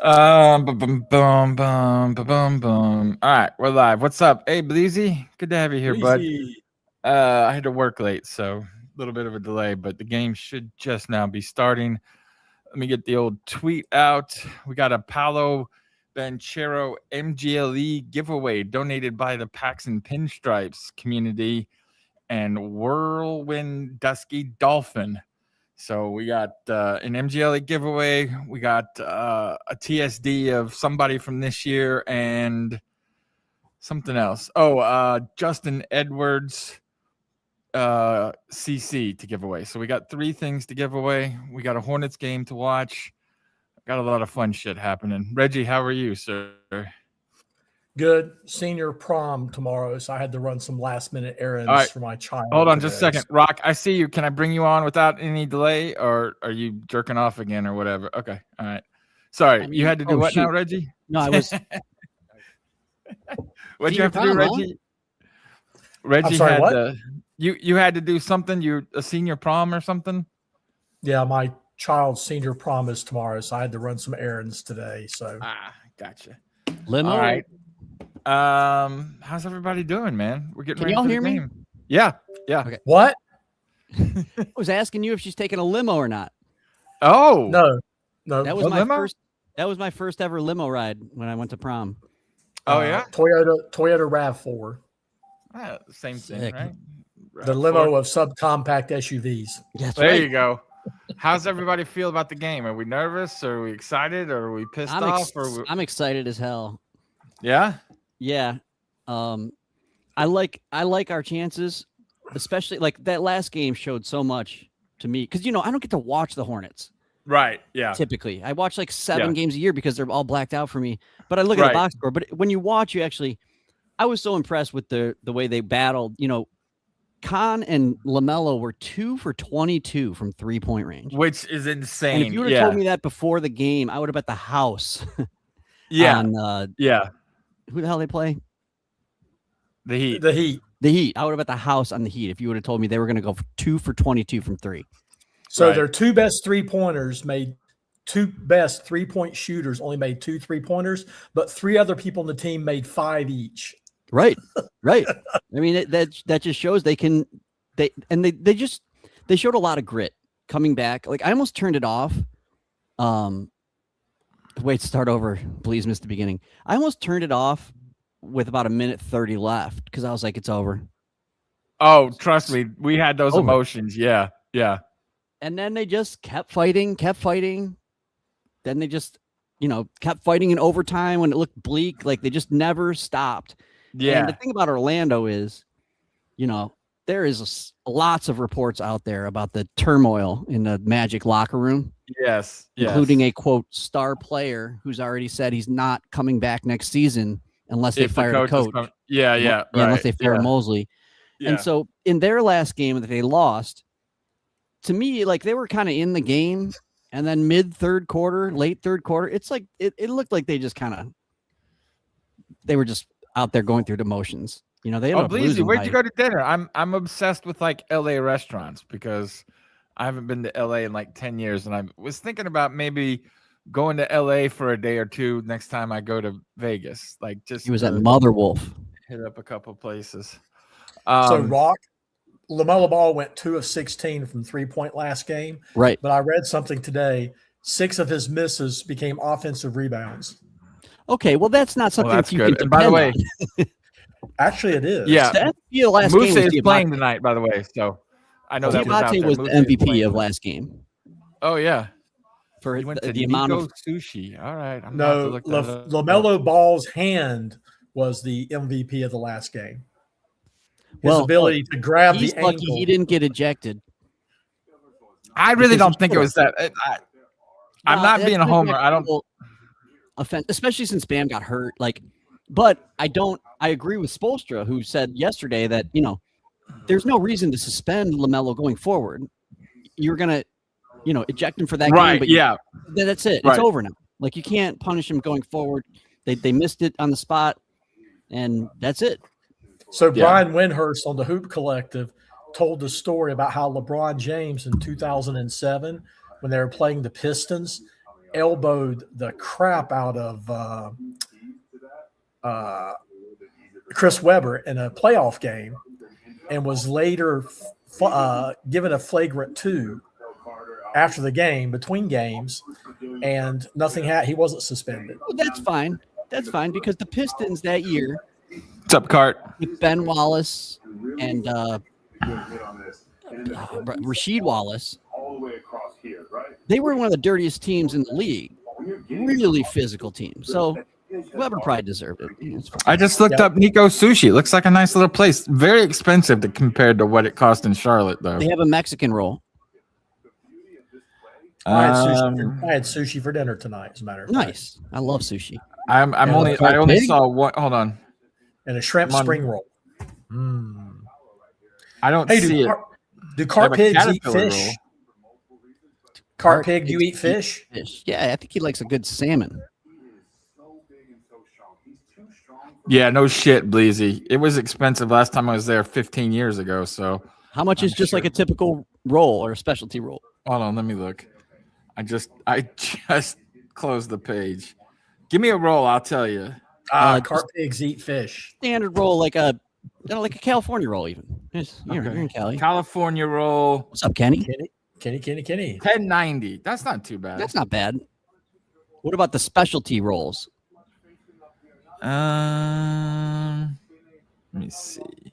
Bum. All right, we're live. What's up? Hey, Bleezy. Good to have you here, bud. Breezy. I had to work late, so a little bit of a delay, but the game should just now be starting. Let me get the old tweet out. We got a Paolo Banchero MGLE giveaway donated by the Packs and Pinstripes community and Whirlwind Dusky Dolphin. So we got an MGLE giveaway. We got a TSD of somebody from this year and something else. Oh, Justin Edwards CC to give away. So we got 3 things to give away. We got a Hornets game to watch. Got a lot of fun shit happening. Reggie, how are you, sir? Good. Senior prom tomorrow, so I had to run some last-minute errands for my child. Hold on just a second. Rock, I see you. Can I bring you on without any delay, or are you jerking off again or whatever? Okay. All right. Sorry. You had to do what now, Reggie? No, I was. What'd you have to do, Reggie? Reggie sorry, had you had to do something. You a senior prom or something? Yeah, my child's senior prom is tomorrow, so I had to run some errands today. So gotcha. Limo. All right. How's everybody doing, man? We're getting Can ready y'all for hear the me? game. Yeah. Okay. what? I was asking you if she's taking a limo or not. Oh No. That was What my limo? first. That was my first ever limo ride when I went to prom. Oh yeah. Toyota RAV4, Same thing, Sick. right? the limo of subcompact SUVs. That's There right. you go. How's everybody feel about the game? Are we nervous? Or are we excited? Or are we pissed off? I'm excited as hell. Yeah. Yeah. I like our chances, especially like that last game showed so much to me because I don't get to watch the Hornets. Right. Yeah. Typically, I watch like 7 games a year because they're all blacked out for me. But I look at the box score. But when you watch, I was so impressed with the way they battled. Khan and LaMelo were 2 for 22 from 3-point range, Which is insane. and if you would have told me that before the game, I would have bet the house. Yeah. On, Yeah. who the hell they play? The Heat. The Heat. The Heat. I would have bet the house on the Heat if you would have told me they were going to go for 2 for 22 from 3. So Right. their 2 best 3-pointers made 2 best 3-point shooters only made 2 3-pointers, but 3 other people in the team made 5 each. Right. I mean, that just shows they can. They showed a lot of grit coming back. Like I almost turned it off. Wait, start over. Please miss the beginning. I almost turned it off with about 1:30 left because I was like, it's over. Oh, trust me, we had those Over. emotions. Yeah. Yeah. And then they just kept fighting. Then they just, kept fighting in overtime when it looked bleak. Like they just never stopped. Yeah. And the thing about Orlando is, there is lots of reports out there about the turmoil in the Magic locker room, Yes. including a quote star player who's already said he's not coming back next season unless they fire the coach. Yeah. Unless they fire Mosley. Yeah. And so in their last game that they lost, to me, like they were kind of in the game, and then late third quarter, it's like it looked like they just they were just out there going through the motions. They ended up Bleezy, losing. where'd you go to dinner? I'm obsessed with like LA restaurants because I haven't been to LA in like 10 years, and I was thinking about maybe going to LA for a day or two next time I go to Vegas. Like just He was at Mother Wolf. hit up a couple places. So Rock, LaMelo Ball went 2 of 16 from 3-point last game. Right. But I read something today. 6 of his misses became offensive rebounds. Okay, well that's not something that's you good. can And by the way, on. Actually, it is. yeah, The MVP of last game Musa was is Diabate. playing tonight. By the way, so I know that was out Diabate there. was the Musa is MVP playing of tonight. last game Oh yeah, for he went to the amount of. sushi. All right, I'm about to No, look that up. LaMelo Ball's hand was the MVP of the last game. His Well, ability to grab He's the lucky ankle. he didn't get ejected. I really because don't he think it should've. was that. I'm No, not that's being a homer. I don't. Offense, especially since Bam got hurt. But I don't. I agree with Spoelstra, who said yesterday that there's no reason to suspend LaMelo going forward. You're gonna, eject him for that game. Right. But Yeah. that's it. Right. It's over now. Like you can't punish him going forward. They missed it on the spot, and that's it. So Yeah. Brian Windhurst on the Hoop Collective told the story about how LeBron James in 2007, when they were playing the Pistons, elbowed the crap out of Chris Webber in a playoff game and was later given a flagrant 2 after the game, between games, and nothing he wasn't suspended. Well, that's fine. That's fine because the Pistons that year, What's up, Cart? with Ben Wallace and Rasheed Wallace, they were one of the dirtiest teams in the league. Really physical team. So Weber probably deserved it. I just looked up Nico Sushi. It looks like a nice little place. Very expensive compared to what it cost in Charlotte, though. They have a Mexican roll. I had sushi for dinner tonight, as a matter of fact. Nice. I love sushi. I only saw one. Hold on. And a shrimp spring roll. I don't see it. Do cart pigs eat fish? Cart pig, do you eat fish? Yeah, I think he likes a good salmon. Yeah, no shit, Bleezy. It was expensive last time I was there 15 years ago. So how much is just like a typical roll or a specialty roll? Hold on, let me look. I just closed the page. Give me a roll, I'll tell you. Cart pigs eat fish. Standard roll, like a California roll, even. You're in Cali. California roll. What's up, Kenny? Kenny. $10.90. That's not too bad. That's not bad. What about the specialty rolls? Let me see.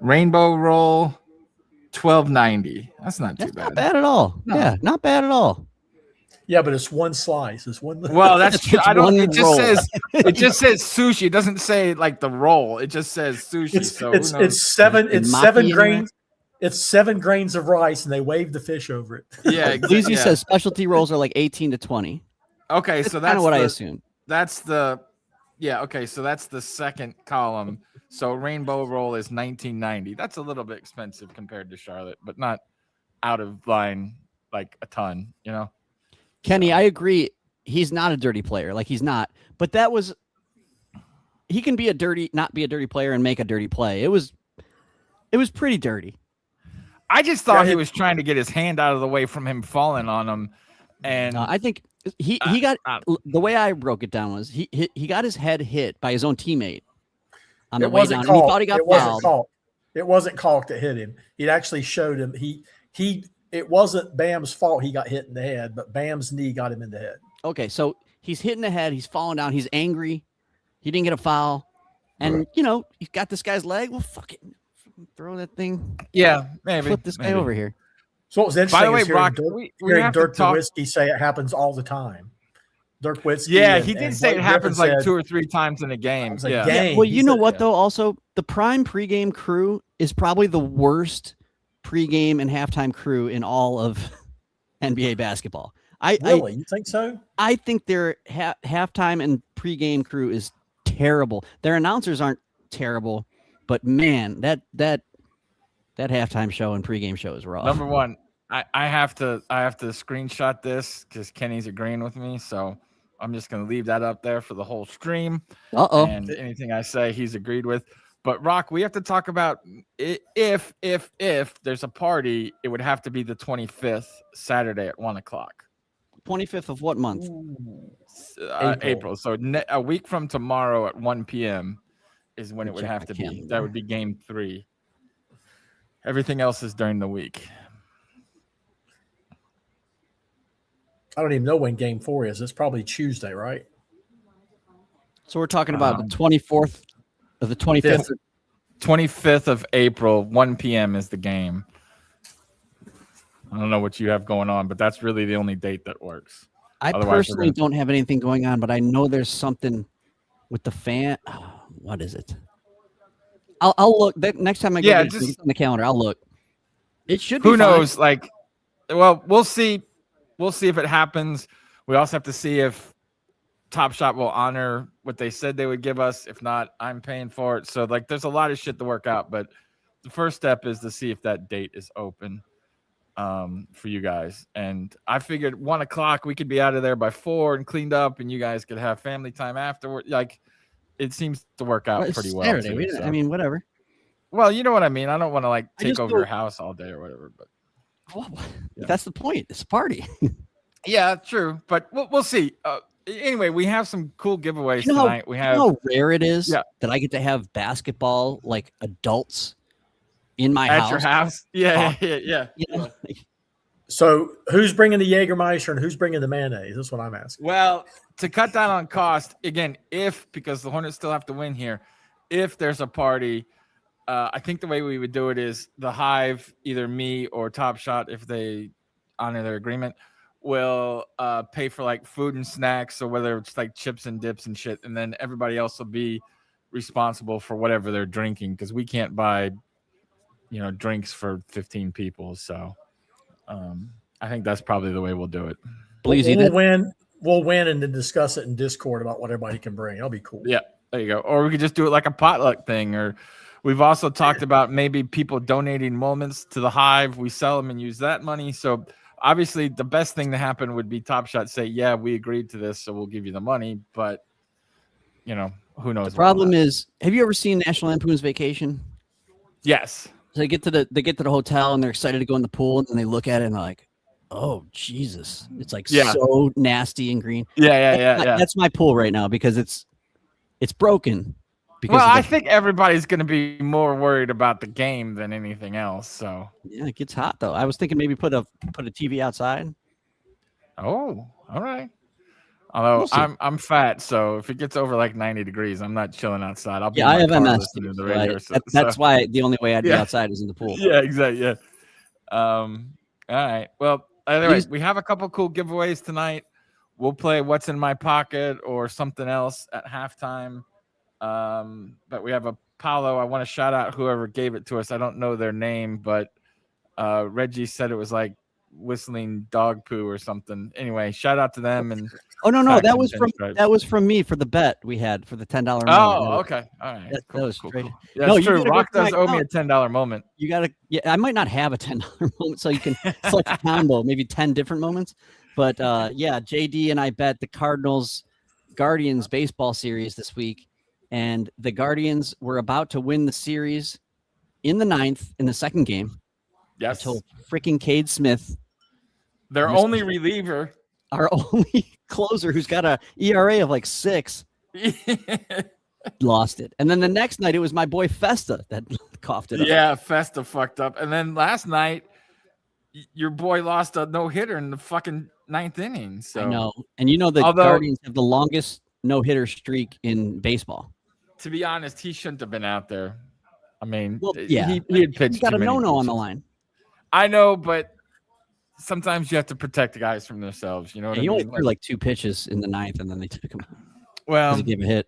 Rainbow roll, $12.90. That's not too bad. Not bad at all. No. Yeah, not bad at all. Yeah, but it's one slice. It's one. Well, that's true. It just says sushi. It doesn't say like the roll. It just says sushi. It's 7 grains. It's 7 grains of rice, and they wave the fish over it. Yeah, exactly. Says specialty rolls are like 18 to 20. Okay, so that's kind of what I assumed. That's okay. So that's the second column. So rainbow roll is $19.90. That's a little bit expensive compared to Charlotte, but not out of line like a ton, you know. Kenny, I agree. He's not a dirty player. Like he's not. But he can not be a dirty player and make a dirty play. It was pretty dirty. I just thought he was trying to get his hand out of the way from him falling on him. And I think he got the way I broke it down was he got his head hit by his own teammate on the way down. And he thought he got fouled. It wasn't Calk that hit him. It actually showed him it wasn't Bam's fault he got hit in the head, but Bam's knee got him in the head. Okay, so he's hitting the head, he's falling down, he's angry. He didn't get a foul. And he's got this guy's leg. Well, fuck it. Throw that thing. Yeah, maybe. Flip this guy over here. So what was interesting By the way, is Brock, hearing Dirk Nowitzki say it happens all the time. Dirk Nowitzki. Yeah, he did say it happens like 2 or 3 times in a game. Well, you know what, though? Also, the prime pregame crew is probably the worst pregame and halftime crew in all of NBA basketball. You think so? I think their halftime and pregame crew is terrible. Their announcers aren't terrible, but man, that halftime show and pregame show is rough. Number one, I have to screenshot this because Kenny's agreeing with me, so I'm just gonna leave that up there for the whole stream. And anything I say, he's agreed with. But Rock, we have to talk about if there's a party, it would have to be the 25th Saturday at 1:00. 25th of what month? April. So a week from tomorrow at 1 p.m. is when it would have to be. That would be game 3. Everything else is during the week. I don't even know when game 4 is. It's probably Tuesday, right? So we're talking about the 24th of the 25th. 25th of April, 1 p.m. is the game. I don't know what you have going on, but that's really the only date that works. I personally don't have anything going on, but I know there's something with the fan. Oh, what is it? I'll look. Next time I go on the calendar, I'll look. It should be. Who knows? We'll see. We'll see if it happens. We also have to see if Top Shot will honor what they said they would give us. If not, I'm paying for it. So there's a lot of shit to work out. But the first step is to see if that date is open for you guys. And I figured 1:00 we could be out of there by 4 and cleaned up, and you guys could have family time afterward. It seems to work out pretty well. Saturday, I mean, whatever. Well, you know what I mean. I don't want to take over your house all day or whatever. But that's the point. It's a party. Yeah, true, but we'll see. Anyway, we have some cool giveaways tonight. We have how rare it is Yeah. that I get to have basketball like adults in my at house. your house. Yeah. You know, So who's bringing the Jägermeister and who's bringing the mayonnaise? That's what I'm asking. Well, to cut down on cost, again, because the Hornets still have to win here, if there's a party, I think the way we would do it is the Hive, either me or Top Shot, if they honor their agreement, will pay for like food and snacks, or whether it's like chips and dips and shit, and then everybody else will be responsible for whatever they're drinking, because we can't buy, drinks for 15 people. So I think that's probably the way we'll do it. We'll win and then discuss it in Discord about what everybody can bring. That'll be cool. Yeah, there you go. Or we could just do it like a potluck thing. Or we've also talked about maybe people donating moments to the Hive. We sell them and use that money. So obviously the best thing to happen would be Top Shot say, yeah, we agreed to this, so we'll give you the money. But, who knows? The problem is, have you ever seen National Lampoon's Vacation? Yes. So they get to the hotel and they're excited to go in the pool, and then they look at it and they're like, oh Jesus, it's like so nasty and green. Yeah. That's my pool right now because it's broken. I think everybody's going to be more worried about the game than anything else. So yeah, it gets hot though. I was thinking maybe put a TV outside. Oh, all right. Although I'm fat, so if it gets over like 90 degrees, I'm not chilling outside. I'll be I have MS. To the radio, that's why the only way I'd be outside is in the pool. Yeah, exactly. Yeah. All right. Well, anyways, we have a couple cool giveaways tonight. We'll play What's in My Pocket or something else at halftime. But we have a Paolo. I want to shout out whoever gave it to us. I don't know their name, but Reggie said it was like whistling dog poo or something. Anyway, shout out to them. And no, that was from me for the bet we had for the $10 moment. Oh, okay. All right. That was great. Yeah, that's true. Rock does owe me a $10 moment. You gotta. Yeah, I might not have a $10 moment, so you can select a combo, maybe 10 different moments. But yeah, JD and I bet the Cardinals Guardians baseball series this week, and the Guardians were about to win the series in the 9th in the second game. Yes. Until freaking Cade Smith, their only reliever, our only closer, who's got a ERA of like 6, lost it. And then the next night, it was my boy Festa that coughed it up. Yeah, Festa fucked up. And then last night, your boy lost a no-hitter in the fucking 9th inning. So I know. And the Guardians have the longest no-hitter streak in baseball. To be honest, he shouldn't have been out there. I mean, he had pitched. He's got a no-no on the line. I know, but sometimes you have to protect the guys from themselves. You know what I mean? He only threw like 2 pitches in the 9th, and then they took him out. Well, he gave a hit.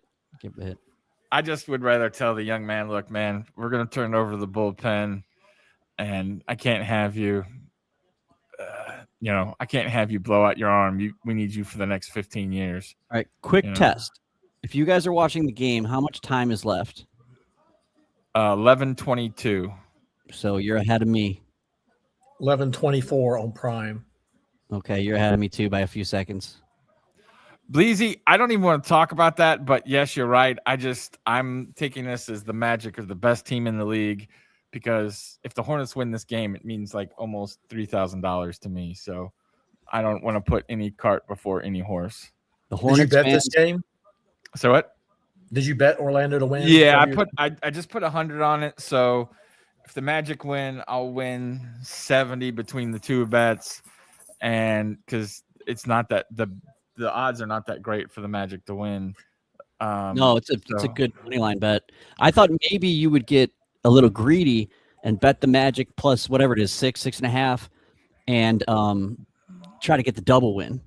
I just would rather tell the young man, look, man, we're going to turn over the bullpen, and I can't have you, I can't have you blow out your arm. We need you for the next 15 years. All right, quick test. If you guys are watching the game, how much time is left? 11:22. So you're ahead of me. 11:24 on Prime. Okay, you're ahead of me too by a few seconds. Bleezy, I don't even want to talk about that, but yes, you're right. I'm taking this as the Magic are the best team in the league, because if the Hornets win this game, it means like almost $3,000 to me. So I don't want to put any cart before any horse. The Hornets. Did you bet this game? So what? Did you bet Orlando to win? Yeah, I just put 100 on it. So if the Magic win, I'll win 70 between the two bets, and because it's not that the odds are not that great for the Magic to win. No, it's a good money line bet. I thought maybe you would get a little greedy and bet the Magic plus whatever it is, 6.5, and try to get the double win.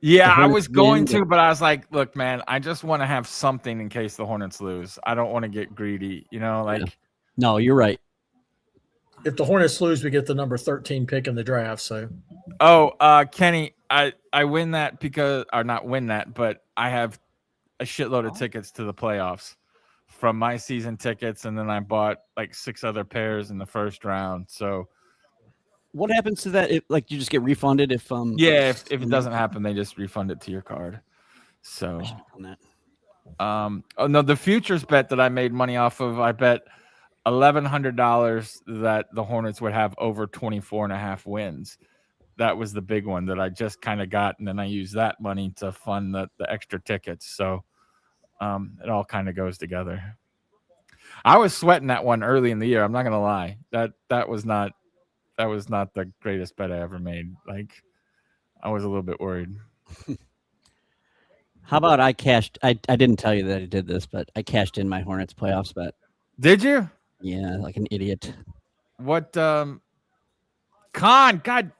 Yeah, I was going to, but I was like, look, man, I just want to have something in case the Hornets lose. I don't want to get greedy, Yeah. No, you're right. If the Hornets lose, we get the number 13 pick in the draft. So, Kenny, I win that not win that, but I have a shitload of tickets to the playoffs from my season tickets, and then I bought like 6 other pairs in the first round. So, what happens to that? You just get refunded if if it doesn't happen, they just refund it to your card. So, the futures bet that I made money off of, I bet $1,100 that the Hornets would have over 24.5 wins. that was the big one that I just kind of got, and then I used that money to fund the extra tickets. So it all kind of goes together. I was sweating that one early in the year. I'm not gonna lie. That was not the greatest bet I ever made. Like, I was a little bit worried. How about I cashed? I didn't tell you that I did this, but I cashed in my Hornets playoffs bet. Did you? Yeah, like an idiot. What? Con, God,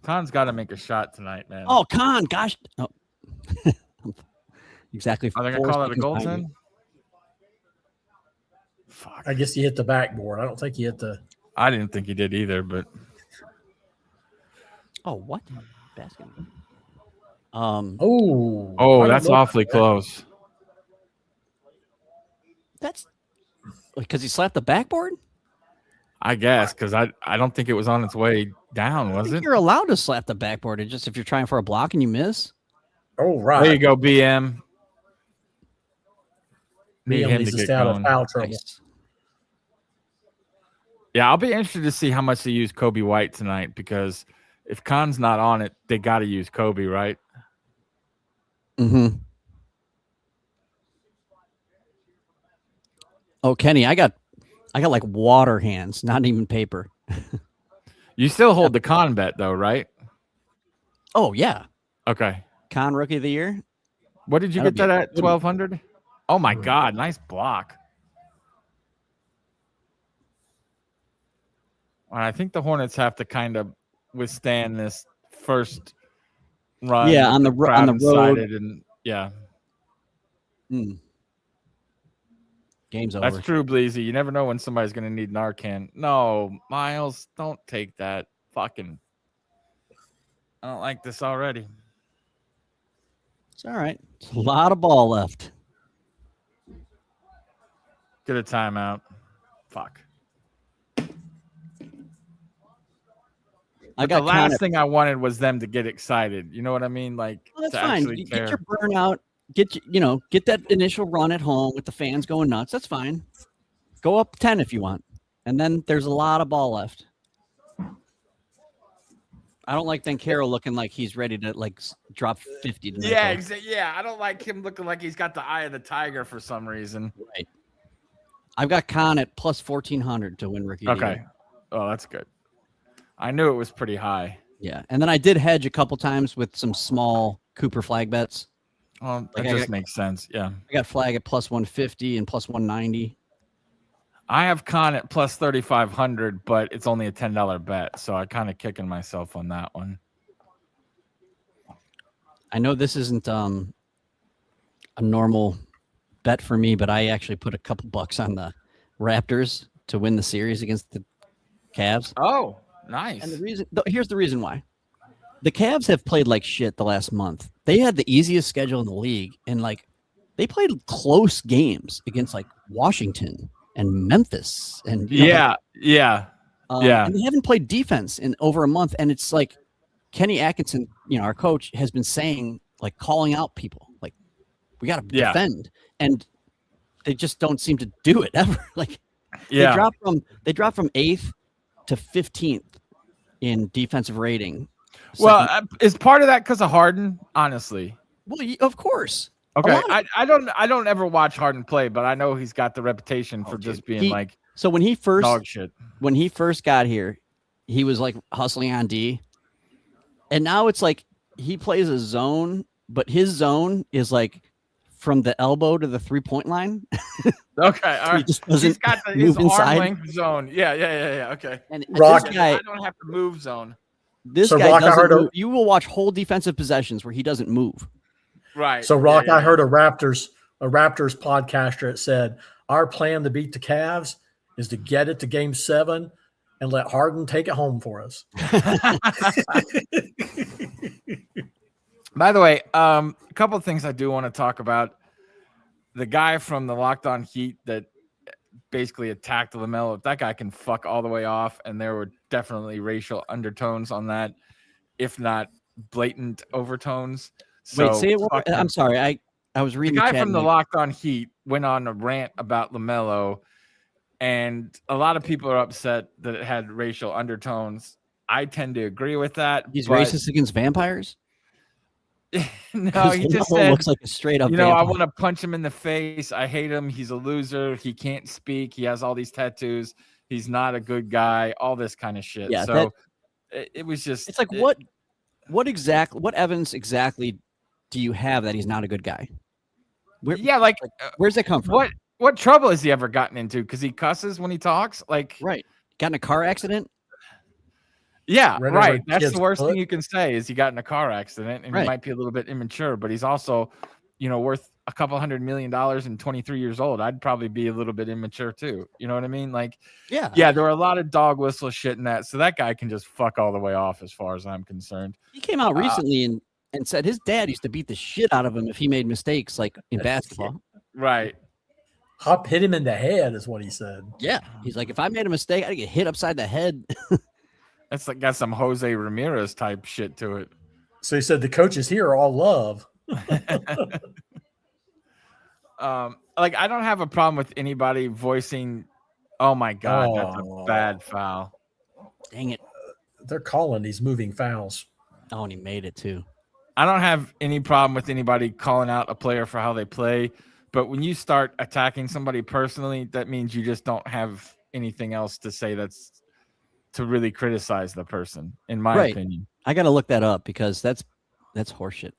Con's got to make a shot tonight, man. Oh, Con, gosh. Oh. Exactly. Are they gonna call it a goaltend? Fuck. I guess he hit the backboard. I don't think he hit the. I didn't think he did either, but. Oh, what? Basket. Oh, that's awfully close. That's because he slapped the backboard. I guess because I don't think it was on its way down, was it? You're allowed to slap the backboard. It's just if you're trying for a block and you miss. Oh, right. There you go, BM. Need BM him needs to to get stay out of going. foul trouble. Nice. Yeah, I'll be interested to see how much they use Kobe White tonight, because if Con's not on it, they got to use Kobe, right? Mm-hmm. Oh, Kenny, I got like water hands, not even paper. You still hold the Con bet though, right? Oh yeah. Okay. Con Rookie of the Year. What did you get that at? 1,200? Oh my God, nice block. Well, I think the Hornets have to kind of withstand this first run. Yeah, on the road. And yeah. Game's over. That's true, Bleezy. You never know when somebody's going to need Narcan. No, Miles, don't take that. Fucking. I don't like this already. It's all right. It's a lot of ball left. Get a timeout. Fuck. The last thing I wanted was them to get excited. You know what I mean? Like, well, that's to fine. actually care. Get your burnout. Get that initial run at home with the fans going nuts. That's fine. Go up 10 if you want. And then there's a lot of ball left. I don't like Caro looking like he's ready to like drop 50 tonight. Yeah, exactly. Yeah, I don't like him looking like he's got the eye of the tiger for some reason. Right. I've got Con at plus 1,400 to win Rookie. Okay. Oh, that's good. I knew it was pretty high. Yeah, and then I did hedge a couple times with some small Cooper flag bets. Well, that makes sense. Yeah. I got Flag at plus 150 and plus 190. I have Con at plus 3,500, but it's only a $10 bet, so I kind of kicking myself on that one. I know this isn't a normal bet for me, but I actually put a couple bucks on the Raptors to win the series against the Cavs. Oh, nice. And here's the reason why. The Cavs have played like shit the last month. They had the easiest schedule in the league, and like they played close games against like Washington and Memphis, and and they haven't played defense in over a month. And it's like Kenny Atkinson, our coach, has been saying, like, calling out people, like, we got to defend, and they just don't seem to do it ever. Like, they dropped from 8th to 15th in defensive rating. Well, is part of that because of Harden? Honestly, well, of course. Okay, I don't ever watch Harden play, but I know he's got the reputation for just being so when he first dog shit. When he first got here, he was like hustling on D, and now it's like he plays a zone, but his zone is like from the elbow to the 3-point line. Okay, all right. He's got his arm length zone. Yeah. Okay. And Rock, this guy, I don't have to move zone. This guy doesn't move. You will watch whole defensive possessions where he doesn't move. Right. So, Rock, I heard a Raptors podcaster that said, our plan to beat the Cavs is to get it to Game 7 and let Harden take it home for us. By the way, a couple of things I do want to talk about. The guy from the Locked On Heat that basically attacked LaMelo, that guy can fuck all the way off, and there were definitely racial undertones on that, if not blatant overtones. So, wait, say it one more. I'm sorry. I was reading the guy from the Locked On Heat went on a rant about LaMelo, and a lot of people are upset that it had racial undertones. I tend to agree with that. He's but racist against vampires. No, he just LaMelo said, looks like a straight up. I vampire. want to punch him in the face. I hate him. He's a loser. He can't speak. He has all these tattoos. He's not a good guy. All this kind of shit. Yeah, so it was just. It's like what evidence exactly do you have that he's not a good guy? Where's that come from? What trouble has he ever gotten into? Because he cusses when he talks. Like right, got in a car accident. Yeah, Ran right. over That's kid's the worst foot. thing you can say is he got in a car accident and he might be a little bit immature, but he's also, worth a couple $100 million and 23 years old. I'd probably be a little bit immature too. You know what I mean? Like, yeah, there were a lot of dog whistle shit in that. So that guy can just fuck all the way off as far as I'm concerned. He came out recently and said his dad used to beat the shit out of him if he made mistakes, like in basketball. Right. Hop hit him in the head is what he said. Yeah. He's like, if I made a mistake, I'd get hit upside the head. That's like got some Jose Ramirez type shit to it. So he said the coaches here are all love. Like I don't have a problem with anybody voicing, oh my God, that's a bad foul. Dang it. They're calling these moving fouls. Oh, and he made it too. I don't have any problem with anybody calling out a player for how they play. But when you start attacking somebody personally, that means you just don't have anything else to say that's to really criticize the person, in my opinion. I got to look that up because that's horseshit.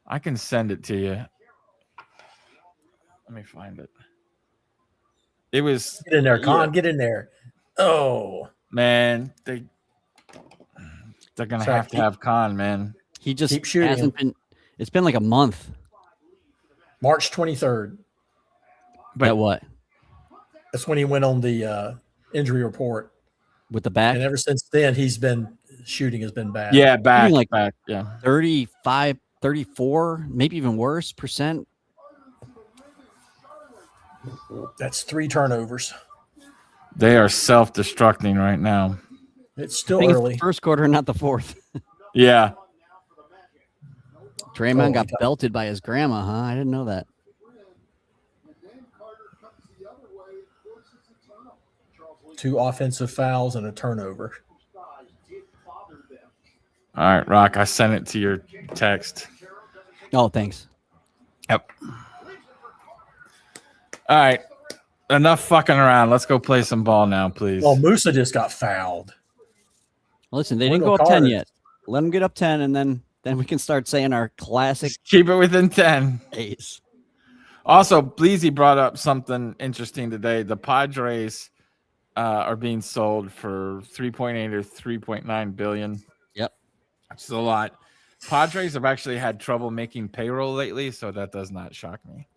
I can send it to you. Let me find it. It was get in there, Con. Get in there. Oh man, they're gonna have to have Con, man. He just hasn't been. It's been like a month. March 23rd. But what? That's when he went on the injury report with the back. And ever since then, shooting has been bad. Yeah, back. Yeah, 35, 34, maybe even worse percent. That's 3 turnovers. They are self-destructing right now. It's still early. It's the first quarter, not the fourth. Yeah. Draymond got belted by his grandma, huh? I didn't know that. Two offensive fouls and a turnover. All right, Rock, I sent it to your text. Oh, thanks. Yep. All right. Enough fucking around. Let's go play some ball now, please. Well, Musa just got fouled. Listen, they didn't go up 10 yet. Let them get up 10, and then we can start saying our classic. Just keep it within 10. Ace. Also, Bleezy brought up something interesting today. The Padres are being sold for 3.8 or 3.9 billion. Yep. Which is a lot. Padres have actually had trouble making payroll lately, so that does not shock me.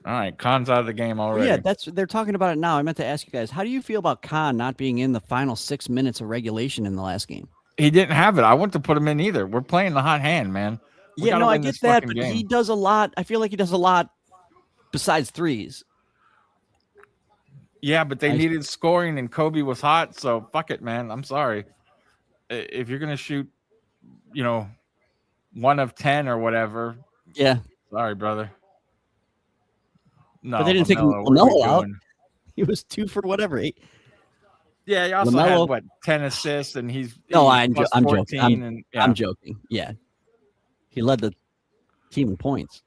All right, Khan's out of the game already. Yeah, they're talking about it now. I meant to ask you guys, how do you feel about Khan not being in the final 6 minutes of regulation in the last game? He didn't have it. I wouldn't have put him in either. We're playing the hot hand, man. Yeah, no, I get that, but he does a lot. I feel like he does a lot besides threes. Yeah, but they needed scoring, and Kobe was hot, so fuck it, man. I'm sorry. If you're gonna shoot, 1 of 10 or whatever. Yeah. Sorry, brother. No, but they didn't take LaMelo out. He was 2 for whatever. 8. Yeah, he also had 10 assists, and he's I'm joking. I'm joking. Yeah, he led the team in points.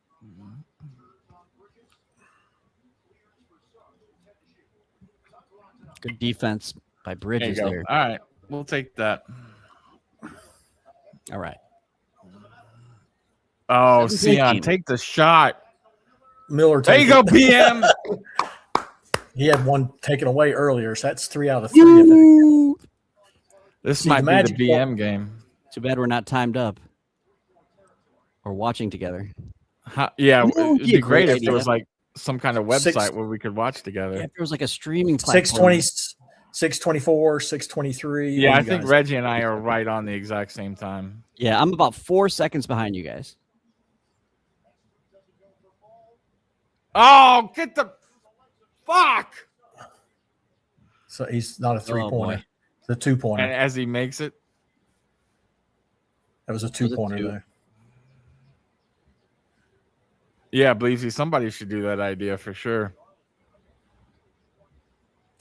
Good defense by Bridges there. All right, we'll take that. All right. Oh, Sion, take the shot. Miller, there you go, PM. He had one taken away earlier, so that's 3 out of 3. This might be the BM game. Too bad we're not timed up or watching together. Yeah, it'd be great if there was like some kind of website where we could watch together. Yeah, if there was like a streaming platform. 620, 624, 623. Yeah, I think Reggie and I are right on the exact same time. Yeah, I'm about 4 seconds behind you guys. Oh, get the fuck. So he's not a 3-pointer. It's a 2-pointer. And as he makes it. That was a 2-pointer there. Yeah, Bleezy, somebody should do that idea for sure.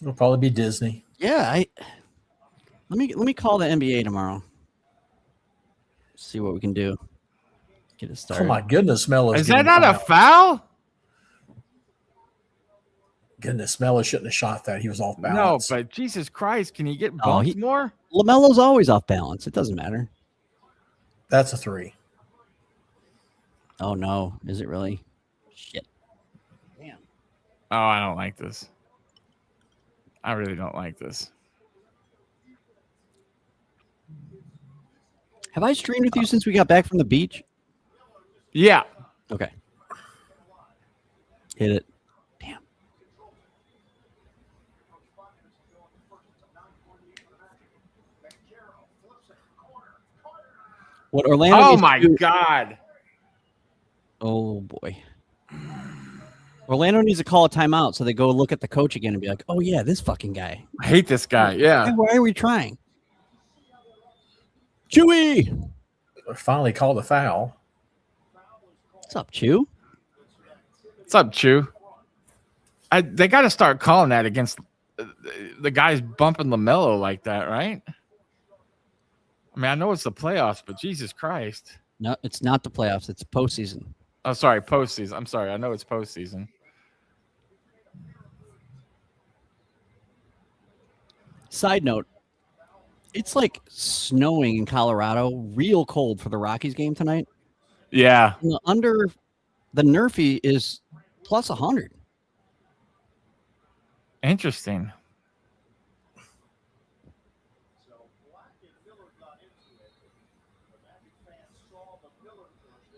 It'll probably be Disney. Yeah, let me call the NBA tomorrow. See what we can do. Get it started. Oh my goodness, Melo's Is that getting not a fouled. foul? Goodness, Melo shouldn't have shot that. He was off No, balance. but Jesus Christ, can he get Oh, bumped more? LaMelo's always off balance. It doesn't matter. That's a 3. Oh no, is it really? Shit. Damn. Oh, I don't like this. I really don't like this. Have I streamed with you since we got back from the beach? Yeah. Okay. Hit it. Damn. What Orlando? Oh needs to my do- God. Oh boy. Orlando needs to call a timeout so they go look at the coach again and be like, "Oh yeah, this fucking guy. I hate this guy. Yeah. Why are we trying?" Chewy, Finally called a foul. what's up, Chew? What's up, Chew? They got to start calling that against the guys bumping LaMelo like that, right? I mean, I know it's the playoffs, but Jesus Christ. No, it's not the playoffs. It's postseason. Oh, sorry, postseason. I'm sorry. I know it's postseason. Side note, it's like snowing in Colorado, real cold for the Rockies game tonight. Yeah. Under the Nerfy is plus 100. Interesting.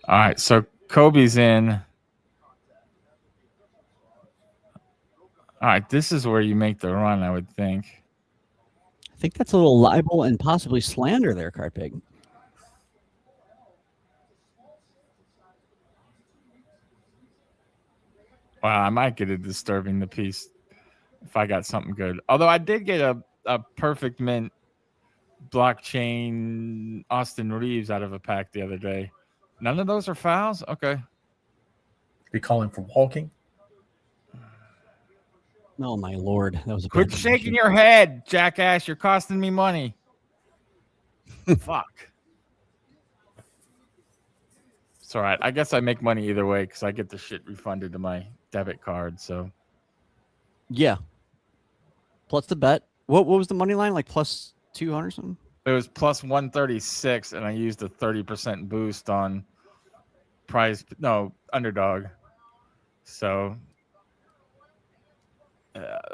All right, so Kobe's in. All right, this is where you make the run, I would think. I think that's a little libel and possibly slander there, Carpig. Wow, I might get a disturbing the piece if I got something good. Although I did get a perfect mint blockchain Austin Reeves out of a pack the other day. None of those are fouls? Okay. Be calling for walking. Oh my lord, that was a Quit bad shaking decision. your head, jackass. You're costing me money. Fuck. It's all right. I guess I make money either way because I get the shit refunded to my debit card. So Yeah. Plus the bet. What was the money line? Like plus 200 something? it was plus 136, and I used a 30% boost on underdog. So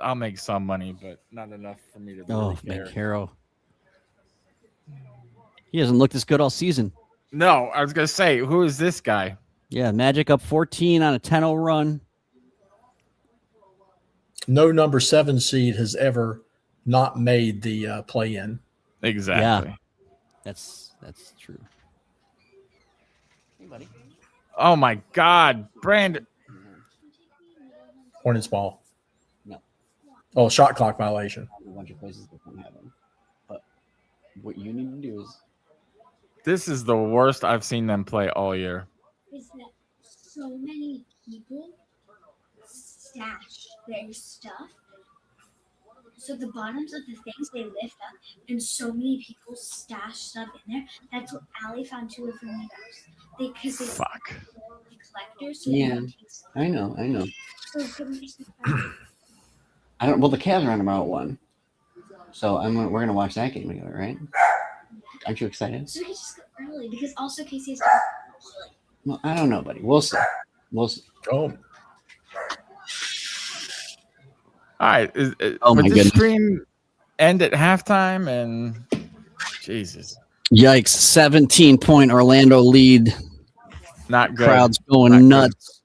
I'll make some money, but not enough for me to really care. Mancaro. He hasn't looked this good all season. No, I was going to say, who is this guy? Yeah, Magic up 14 on a 10-0 run. No number 7 seed has ever not made the play-in. Exactly. Yeah. That's true. Hey, buddy. Oh, my God. Brandon. Hornets ball. No. Oh, shot clock violation. A bunch of places that don't have them. But what you need to do is This is the worst I've seen them play all year. Is that so many people stash their stuff. So the bottoms of the things they lift up, and so many people stash stuff in there. That's what Allie found 2 of her meetups. Because they Fuck. the collectors. So Yeah. they don't take stuff. I know. So it's gonna be surprising. I don't. Well, the Cavs are on tomorrow at 1, so we're gonna watch that game together, right? Aren't you excited? So we can just go early because also Casey has to go early. Well, I don't know, buddy. We'll see. Oh, All right. Oh, my would this goodness. stream end at halftime? And Jesus, Yikes! 17-point Orlando lead. not good. Crowd's going Not good. nuts.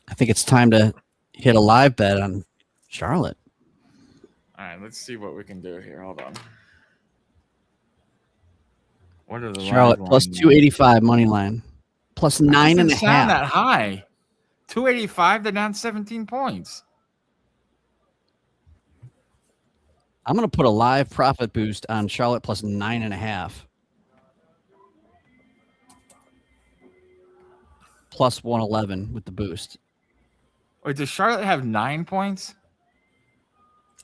I think it's time to hit a live bet on Charlotte. All right, let's see what we can do here. Hold on. What are the Charlotte live plus lines? 285 money line, plus That 9.5. doesn't sound that high. 285. They're down 17 points. I'm gonna put a live profit boost on Charlotte plus 9.5. plus 111 with the boost. Wait, does Charlotte have 9 points?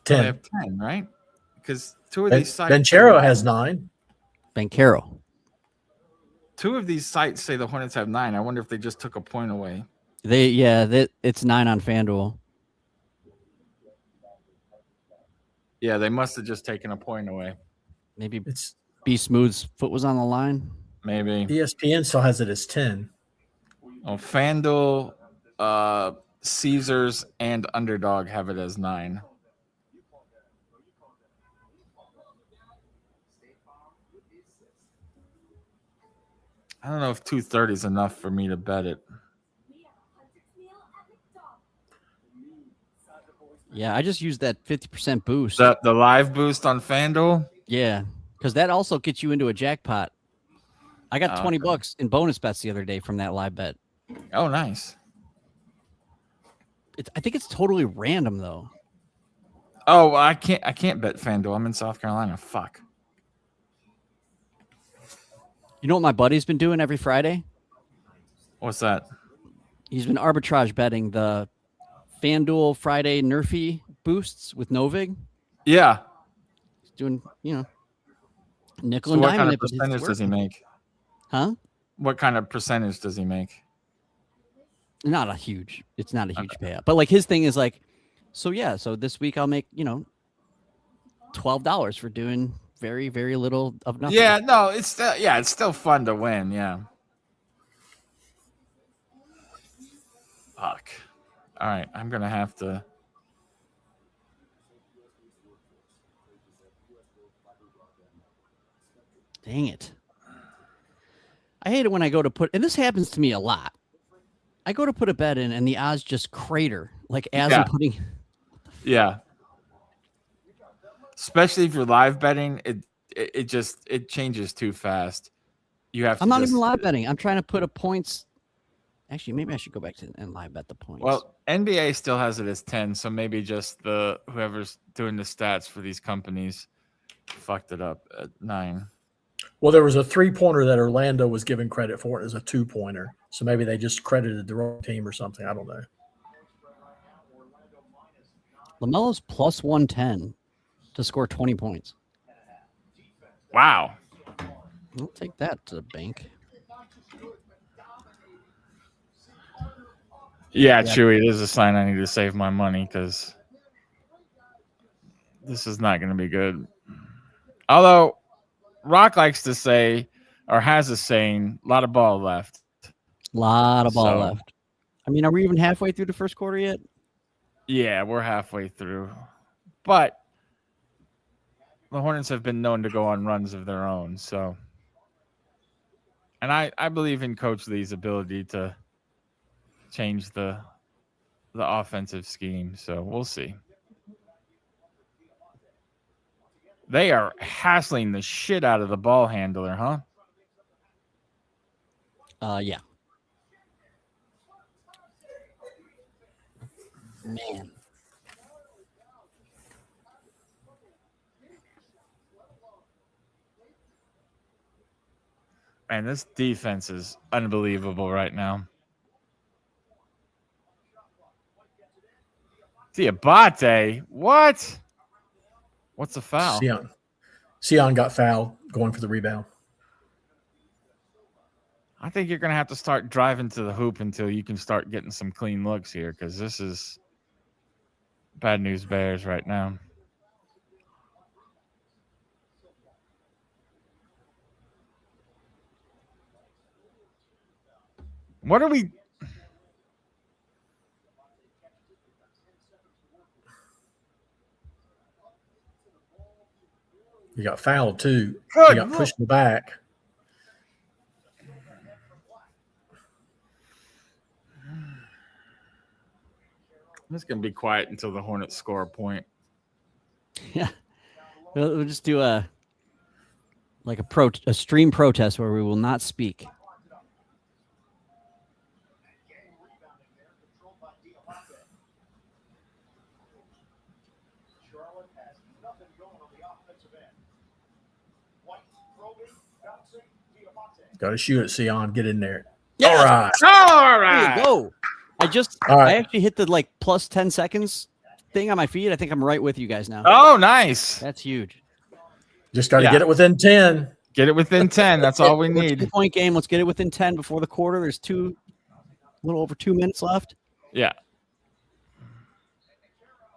No, they 10. have 10, right? Because two of these sites. Benchero has 9. Bancaro. Two of these sites say the Hornets have 9. I wonder if they just took a point away. It's 9 on FanDuel. Yeah, they must have just taken a point away. Maybe It's B Smooth's foot was on the line. Maybe. ESPN still has it as 10. Oh, FanDuel, Caesars, and Underdog have it as 9. I don't know if 230 is enough for me to bet it. Yeah, I just used that 50% boost. The live boost on FanDuel? Yeah, because that also gets you into a jackpot. I got $20 in bonus bets the other day from that live bet. Oh, nice. I think it's totally random though. Oh, I can't bet FanDuel. I'm in South Carolina. Fuck. You know what my buddy's been doing every Friday? What's that? He's been arbitrage betting the FanDuel Friday Nerfy boosts with Novig. Yeah. He's doing, nickel So and what diamond. kind of if it's percentage does he make? Huh? What kind of percentage does he make? It's not a huge payout. But like his thing is like, so this week I'll make, $12 for doing very, very little of nothing. Yeah, no, it's still fun to win, yeah. Fuck. All right, I'm gonna have to. Dang it. I hate it when I go to put, and this happens to me a lot. I go to put a bet in and the odds just crater. Like as I'm putting. Yeah. Especially if you're live betting, it changes too fast. You have to. I'm not even live betting. I'm trying to put a points. Actually, maybe I should go back to and live bet the points. Well, NBA still has it as 10, so maybe just whoever's doing the stats for these companies fucked it up at 9. Well, there was a 3-pointer that Orlando was given credit for as a 2-pointer. So maybe they just credited the wrong team or something. I don't know. LaMelo's plus 110 to score 20 points. Wow. I'll take that to the bank. Yeah, Chewy, it is a sign I need to save my money because this is not going to be good. Although Rock likes to say, or has a saying, a lot of ball left. Lot of ball left. I mean, are we even halfway through the first quarter yet? Yeah, we're halfway through. But the Hornets have been known to go on runs of their own. So, and I believe in Coach Lee's ability to change the offensive scheme. So we'll see. They are hassling the shit out of the ball handler, huh? Yeah. Man. Man, this defense is unbelievable right now. Diabate, what? What's the foul? Sion got fouled going for the rebound. I think you're going to have to start driving to the hoop until you can start getting some clean looks here because this is bad news bears right now. What are we... You got fouled too. Good. You got pushed in the back. I'm just going to be quiet until the Hornets score a point. Yeah. We'll just do a stream protest where we will not speak. Got to shoot it, Sion. Get in there. Yes! All right. All There you right. go. All right. I actually hit the like plus 10 seconds thing on my feed. I think I'm right with you guys now. Oh, nice. That's huge. Just got to Yeah. get it within 10. Get it within 10. That's all we need. 2-point game. Let's get it within 10 before the quarter. There's a little over 2 minutes left. Yeah.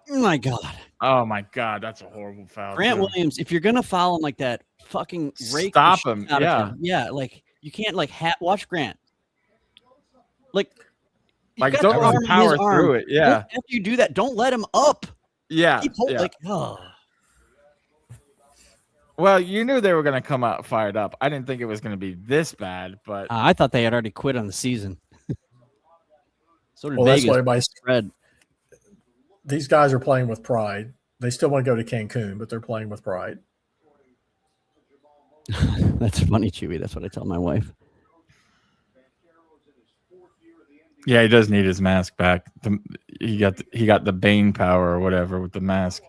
Oh my God. Oh my God, that's a horrible foul. Grant too. Williams, if you're gonna foul him like that, fucking rake the Stop shit him. out of Yeah. him. Yeah, like you can't like watch Grant. Like, you've Like, got don't the let arm him in his power arm. through it. Yeah. After you do that, don't let him up. Yeah. Keep hold, Yeah. like, oh. Well, you knew they were going to come out fired up. I didn't think it was going to be this bad, but I thought they had already quit on the season. So did Well, that's Vegas. why everybody's. Red. These guys are playing with pride. They still want to go to Cancun, but they're playing with pride. That's funny, Chewy. That's what I tell my wife. yeah, he does need his mask back. He got the Bane power or whatever with the mask.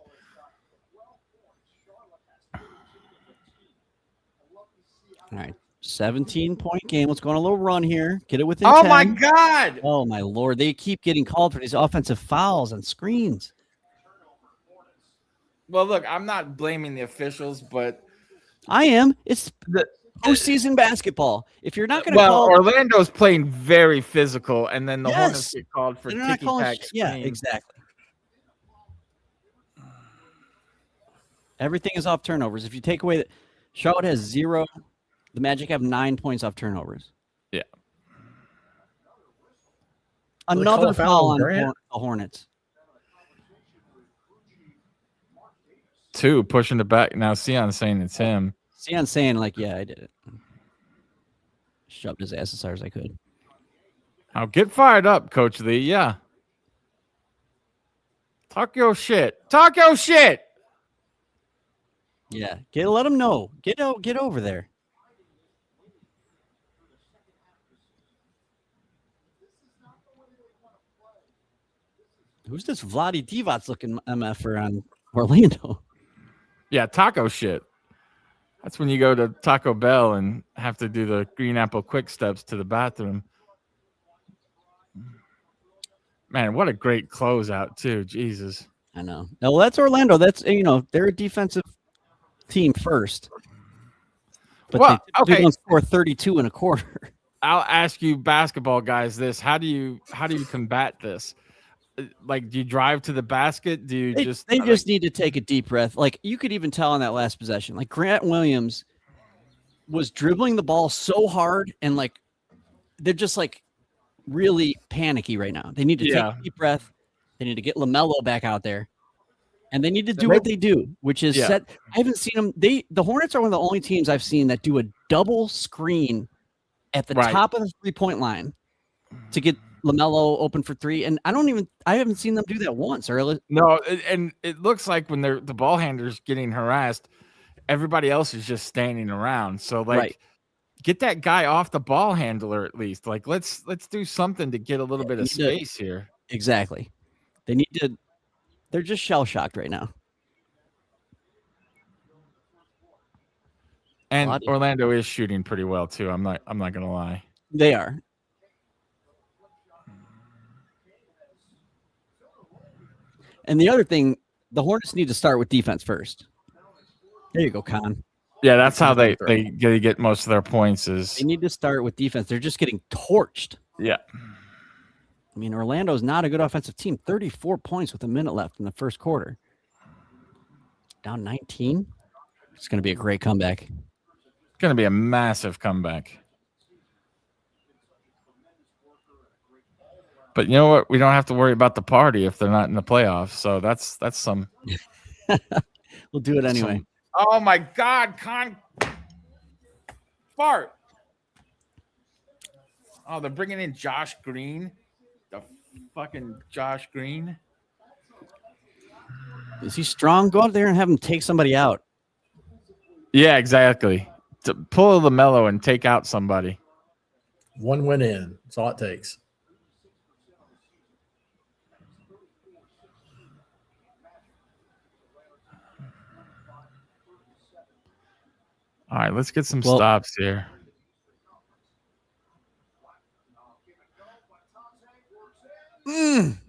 All right. 17-point game. Let's go on a little run here. Get it within Oh 10. my God. Oh my Lord. They keep getting called for these offensive fouls and screens. Well, look, I'm not blaming the officials, but I am. It's postseason basketball. If you're not going to well, call, Orlando's playing very physical, and then the Yes. Hornets get called for they're not ticky calling tack. shit. Yeah, exactly. Everything is off turnovers. If you take away that, Charlotte has 0. The Magic have 9 points off turnovers. Yeah. Well, they call Another a foul foul on on Grant? the Hornets. 2 pushing it back. Now Sion's saying it's him. Sion's saying, like, yeah, I did it. Shoved his ass as hard as I could. Now get fired up, Coach Lee. Yeah. Talk your shit. Talk your shit. Yeah, let him know. Get over there. Who's this Vladi Divac looking MFer on Orlando? Yeah, taco shit. That's when you go to Taco Bell and have to do the green apple quick steps to the bathroom. Man, what a great closeout, too. Jesus. I know. No, well, that's Orlando. That's, they're a defensive team first. But Well, they okay. don't score 32 in a quarter. I'll ask you basketball guys this. How do you combat this? Like, do you drive to the basket? Do you They just need to take a deep breath. Like, you could even tell on that last possession. Like, Grant Williams was dribbling the ball so hard, and like they're just like really panicky right now. They need to take a deep breath. They need to get LaMelo back out there, and they need to do what they do, which is set. I haven't seen them. The Hornets are one of the only teams I've seen that do a double screen at the top of the 3-point line to get LaMelo open for 3, and I haven't seen them do that once. No, and it looks like when the ball handler's getting harassed, everybody else is just standing around. So get that guy off the ball handler at least. Like let's do something to get a little bit of space here. Exactly. They need to. They're just shell shocked right now. And Orlando is shooting pretty well too. I'm not gonna lie. They are. And the other thing, the Hornets need to start with defense first. There you go, Con. Yeah, that's how they get most of their points. They need to start with defense. They're just getting torched. Yeah. I mean, Orlando's not a good offensive team. 34 points with a minute left in the first quarter. Down 19. It's going to be a great comeback. It's going to be a massive comeback. But you know what? We don't have to worry about the party if they're not in the playoffs. So that's some. We'll do it anyway. Oh my God, fart. Oh, they're bringing in Josh Green. The fucking Josh Green. Is he strong? Go out there and have him take somebody out. Yeah, exactly. To pull a LaMelo and take out somebody. One win in. That's all it takes. All right, let's get some stops here.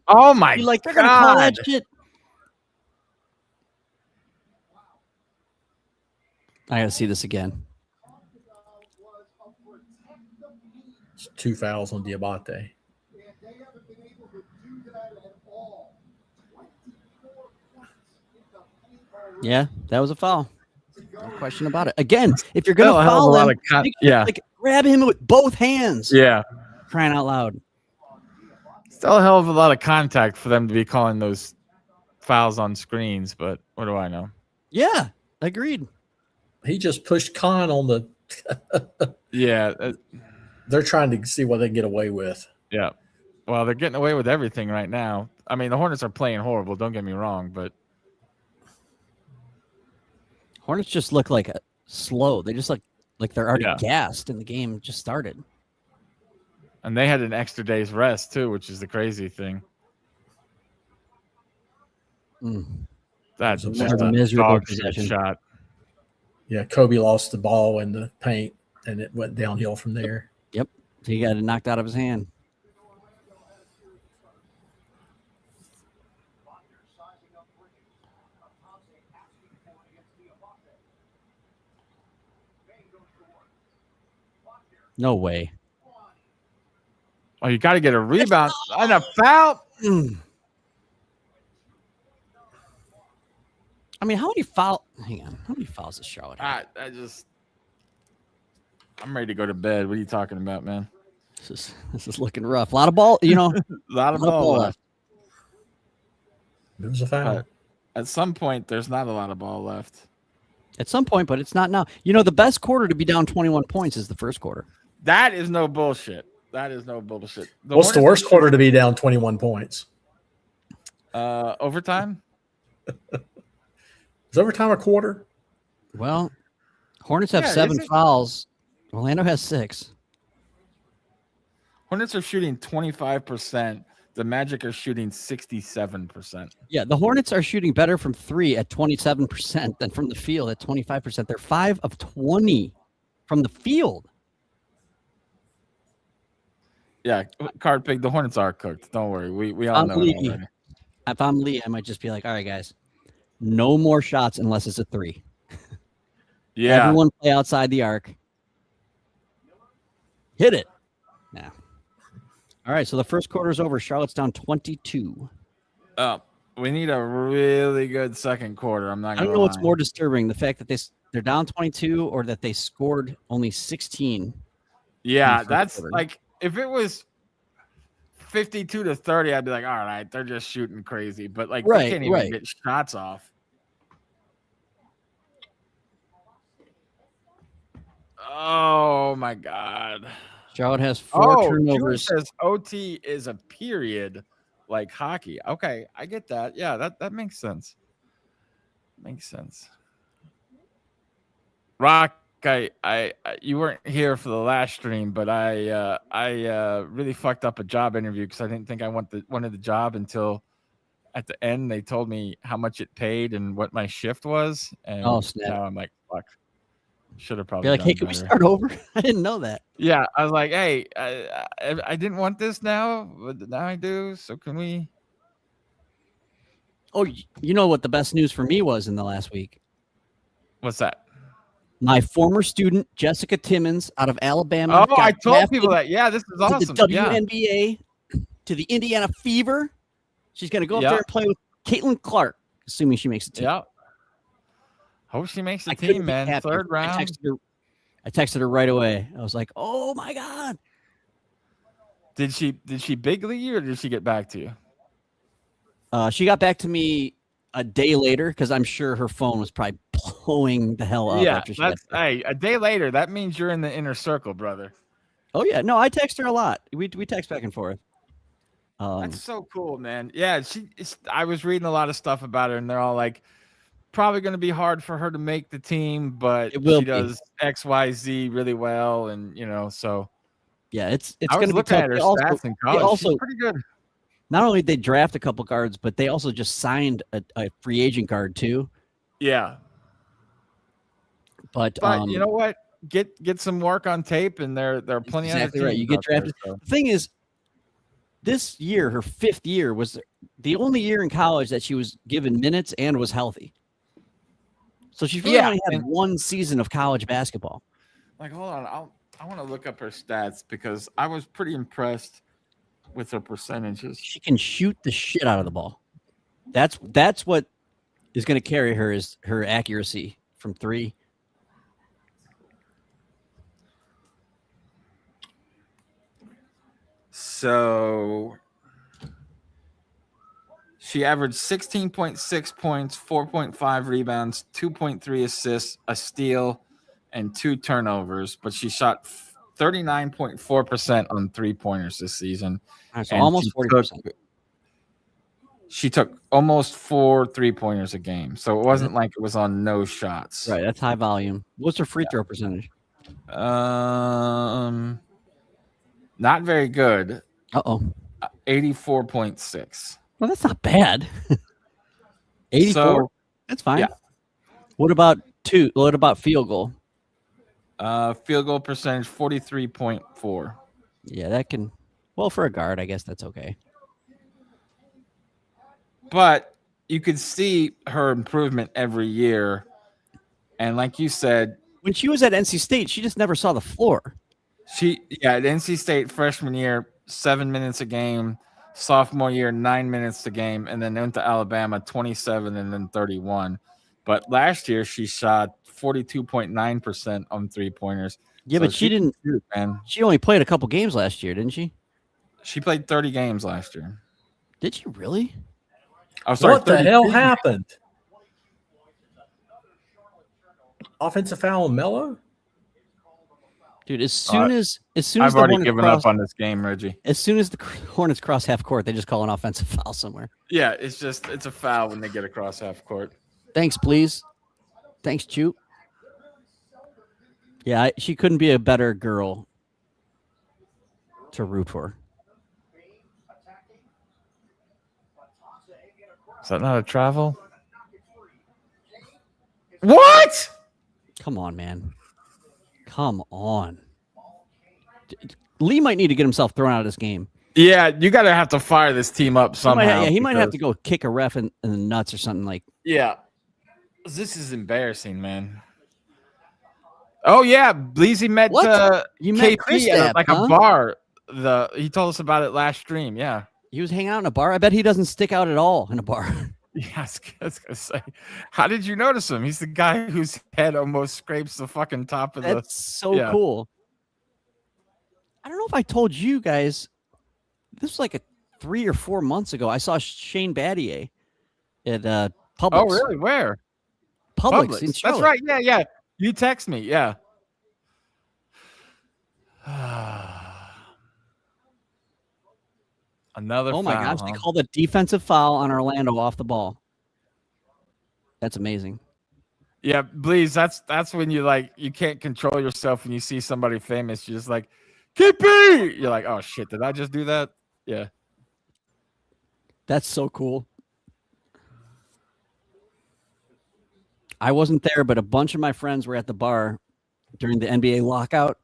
Oh my They're gonna call God. that shit. I gotta see this again. It's 2 fouls on Diabate. Yeah, that was a foul. No question about it. Again, if you're gonna Still a hell of a foul lot him, of yeah. like grab him with both hands. Yeah. Crying out loud. Still a hell of a lot of contact for them to be calling those fouls on screens, but what do I know? Yeah, agreed. He just pushed Khan on the. Yeah. They're trying to see what they can get away with. Yeah. Well, they're getting away with everything right now. I mean, the Hornets are playing horrible. Don't get me wrong, but Hornets just look like slow. They just like they're already Yeah. gassed and the game just started. and they had an extra day's rest too, which is the crazy thing. That's It was just a a miserable dog shit possession. shot. Yeah, Kobe lost the ball in the paint, and it went downhill from there. Yep. So he got it knocked out of his hand. No way. Oh, you got to get a rebound and a foul. I mean, how many fouls? Hang on. How many fouls does Charlotte have? I'm ready to go to bed. What are you talking about, man? This is looking rough. A lot of ball, you know. A lot of ball left. It was a foul. At some point, there's not a lot of ball left. At some point, but it's not now. You know, the best quarter to be down 21 points is the first quarter. That is no bullshit. That is no bullshit. What's the worst quarter to be down 21 points? Overtime? Is overtime a quarter? Well, Hornets have Yeah, 7 is it? fouls. Orlando has 6. Hornets are shooting 25%. The Magic are shooting 67%. Yeah, the Hornets are shooting better from 3 at 27% than from the field at 25%. They're 5 of 20 from the field. Yeah, Card Pig, the Hornets are cooked. Don't worry. We all know it already. If I'm Lee, I might just be like, all right, guys, no more shots unless it's a 3. Yeah. Everyone play outside the arc. Hit it. Yeah. All right, so the first quarter is over. Charlotte's down 22. We need a really good second quarter. I'm not I gonna don't know what's lie. more disturbing, the fact that they're down 22 or that they scored only 16. Yeah, first that's quarter. like if it was 52-30, I'd be like, all right, they're just shooting crazy. But like they can't even get shots off. Oh my god. Charlotte has 4 Jewish turnovers. says OT is a period like hockey. Okay, I get that. Yeah, that makes sense. Makes sense. Rock, you weren't here for the last stream, but I really fucked up a job interview because I didn't think I wanted the job until at the end they told me how much it paid and what my shift was, and Snap. now I'm like, fuck. Should have probably Be like, done hey, can we better. start over? I didn't know that. Yeah, I was like, hey, I didn't want this now, but now I do. So can we? Oh, you know what the best news for me was in the last week? What's that? My former student, Jessica Timmons, out of Alabama. Oh, got I told drafted people that. Yeah, this is awesome. to the Yeah. WNBA, to the Indiana Fever. She's going to go up Yeah. there and play with Caitlin Clark, assuming she makes the team. Yeah. Hope she makes the I couldn't team, be man. happier. Third round. I texted her right away. I was like, "Oh my god!" Did she big league you or did she get back to you? She got back to me a day later because I'm sure her phone was probably blowing the hell up. Yeah, after she that's got back. hey, a day later. That means you're in the inner circle, brother. Oh yeah, no, I text her a lot. We text back and forth. That's so cool, man. Yeah, I was reading a lot of stuff about her, and they're all like, probably going to be hard for her to make the team, but she does X, Y, Z really well, and so. Yeah, it's I going was to be looking tough. at her They stats in college. She's pretty good. Not only did they draft a couple guards, but they also just signed a free agent guard too. Yeah, but you know what? Get some work on tape, and there are plenty exactly of right. You get drafted. There, so. The thing is, this year, her 5th year, was the only year in college that she was given minutes and was healthy. So she's really only had one season of college basketball. Like, hold on, I want to look up her stats because I was pretty impressed with her percentages. She can shoot the shit out of the ball. That's what is going to carry her, is her accuracy from 3. So she averaged 16.6 points, 4.5 rebounds, 2.3 assists, a steal, and 2 turnovers. But she shot 39.4% on 3-pointers this season. So almost 40%. She took almost 4 3-pointers a game. So it wasn't like it was on no shots. Right. That's high volume. What's her free throw percentage? Not very good. 84.6. Well, that's not bad. 84. So, that's fine. Yeah. What about field goal? Field goal percentage 43.4. Yeah, that can. Well, for a guard, I guess that's okay. But you could see her improvement every year. And like you said, when she was at NC State, she just never saw the floor. At NC State freshman year, 7 minutes a game. Sophomore year, 9 minutes a game. And then went to Alabama, 27 and then 31. But last year, she shot 42.9% on 3-pointers. Yeah, so but she didn't. Shoot, man. She only played a couple games last year, didn't she? She played 30 games last year. Did she really? I'm sorry. What the hell happened? Offensive foul on Melo? Dude, as soon as I've already given up on this game, Reggie. As soon as the Hornets cross half court, they just call an offensive foul somewhere. Yeah, it's a foul when they get across half court. Thanks, please. Thanks, Chu. Yeah, she couldn't be a better girl to root for. Is that not a travel? What? Come on, man. Come on. Lee might need to get himself thrown out of this game. Yeah, you got to have to fire this team up somehow. He might have to go kick a ref in the nuts or something like. Yeah. This is embarrassing, man. Oh, yeah. Bleezy met KP at a bar. He told us about it last stream. Yeah. He was hanging out in a bar. I bet he doesn't stick out at all in a bar. Yeah, I was gonna say, how did you notice him? He's the guy whose head almost scrapes the fucking top of That's so cool. I don't know if I told you guys. This was like 3 or 4 months ago. I saw Shane Battier at Publix. Oh, really? Where? Publix. In That's right. Yeah. You text me. Yeah. Another foul. Oh my gosh, they called a defensive foul on Orlando off the ball. That's amazing. Yeah, please. That's when you can't control yourself when you see somebody famous. You're just like, KP! You're like, oh shit, did I just do that? Yeah. That's so cool. I wasn't there, but a bunch of my friends were at the bar during the NBA lockout,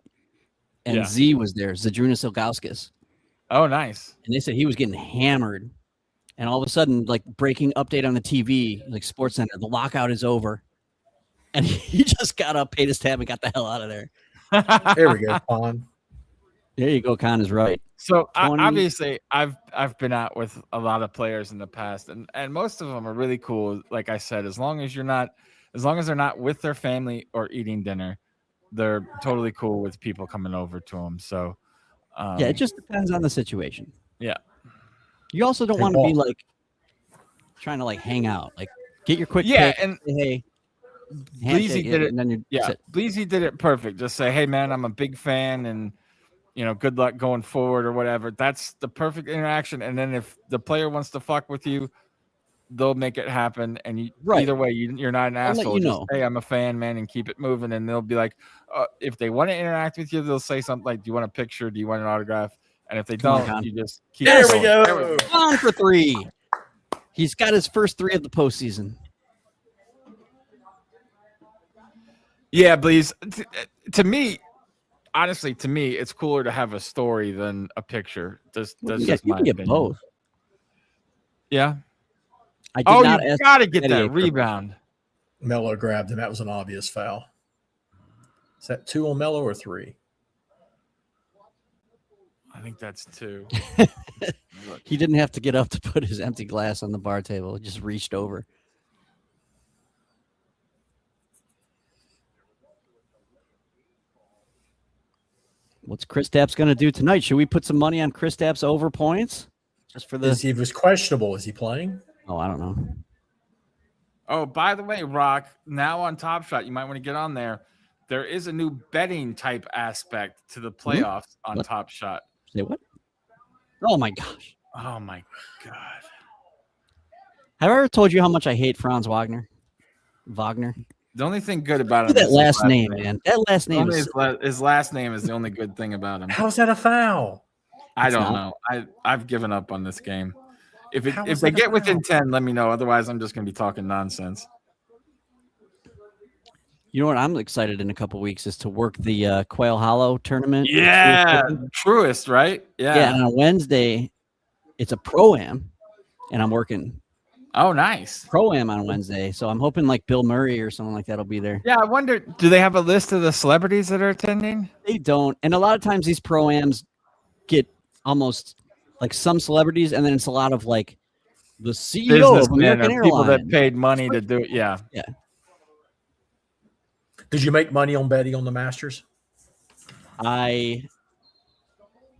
and Z was there, Zydrunas Ilgauskas. Oh, nice. And they said he was getting hammered. And all of a sudden, like, breaking update on the TV, like SportsCenter, the lockout is over. And he just got up, paid his tab, and got the hell out of there. There we go, Con. There you go, Con is right. So obviously, I've been out with a lot of players in the past, and most of them are really cool. Like I said, as long as they're not with their family or eating dinner, they're totally cool with people coming over to them. So yeah, it just depends on the situation. Yeah. You also don't want to be like trying to like hang out, like get your quick pick, and hey, Bleezy did it. And then Bleezy did it perfect. Just say, hey man, I'm a big fan, and good luck going forward or whatever. That's the perfect interaction. And then if the player wants to fuck with you, they'll make it happen. And either way, you're not an asshole. Just, hey, I'm a fan, man, and keep it moving. And they'll be like, if they want to interact with you, they'll say something like, do you want a picture? Do you want an autograph? And if they don't, you just keep There going. we go. On for 3. He's got his first 3 of the postseason. Yeah, please. To me, honestly, to me, it's cooler to have a story than a picture. That's You just my can get opinion. both. Yeah. I did Oh, not you ask got to get Eddie that a criminal. rebound. Melo grabbed him. That was an obvious foul. Is that 2 on Melo or 3? I think that's 2. He didn't have to get up to put his empty glass on the bar table. He just reached over. What's Kristaps going to do tonight? Should we put some money on Kristaps over points? Just for the. He was questionable. Is he playing? Oh, I don't know. Oh, by the way, Rock, now on Top Shot, you might want to get on there. There is a new betting type aspect to the playoffs on What? Top Shot. Say what? Oh my gosh. Oh my God. Have I ever told you how much I hate Franz Wagner? The only thing good about Look him at that is last name, man. That last name Only is his last name is the only good thing about him. How's that a foul? I It's don't not. know. I've given up on this game. If How they is that a get within foul? 10, let me know. Otherwise, I'm just going to be talking nonsense. You know what I'm excited in a couple weeks is to work the Quail Hollow tournament. Yeah, Truist, right? Yeah, and on Wednesday, it's a pro-am, and I'm working Oh, nice. pro-am on Wednesday. So I'm hoping like Bill Murray or someone like that will be there. Yeah, I wonder, do they have a list of the celebrities that are attending? They don't. And a lot of times these pro-ams get almost like some celebrities, and then it's a lot of like the CEO of Businessmen American or people that Airlines. paid money to do it. Yeah. Did you make money on betting on the Masters?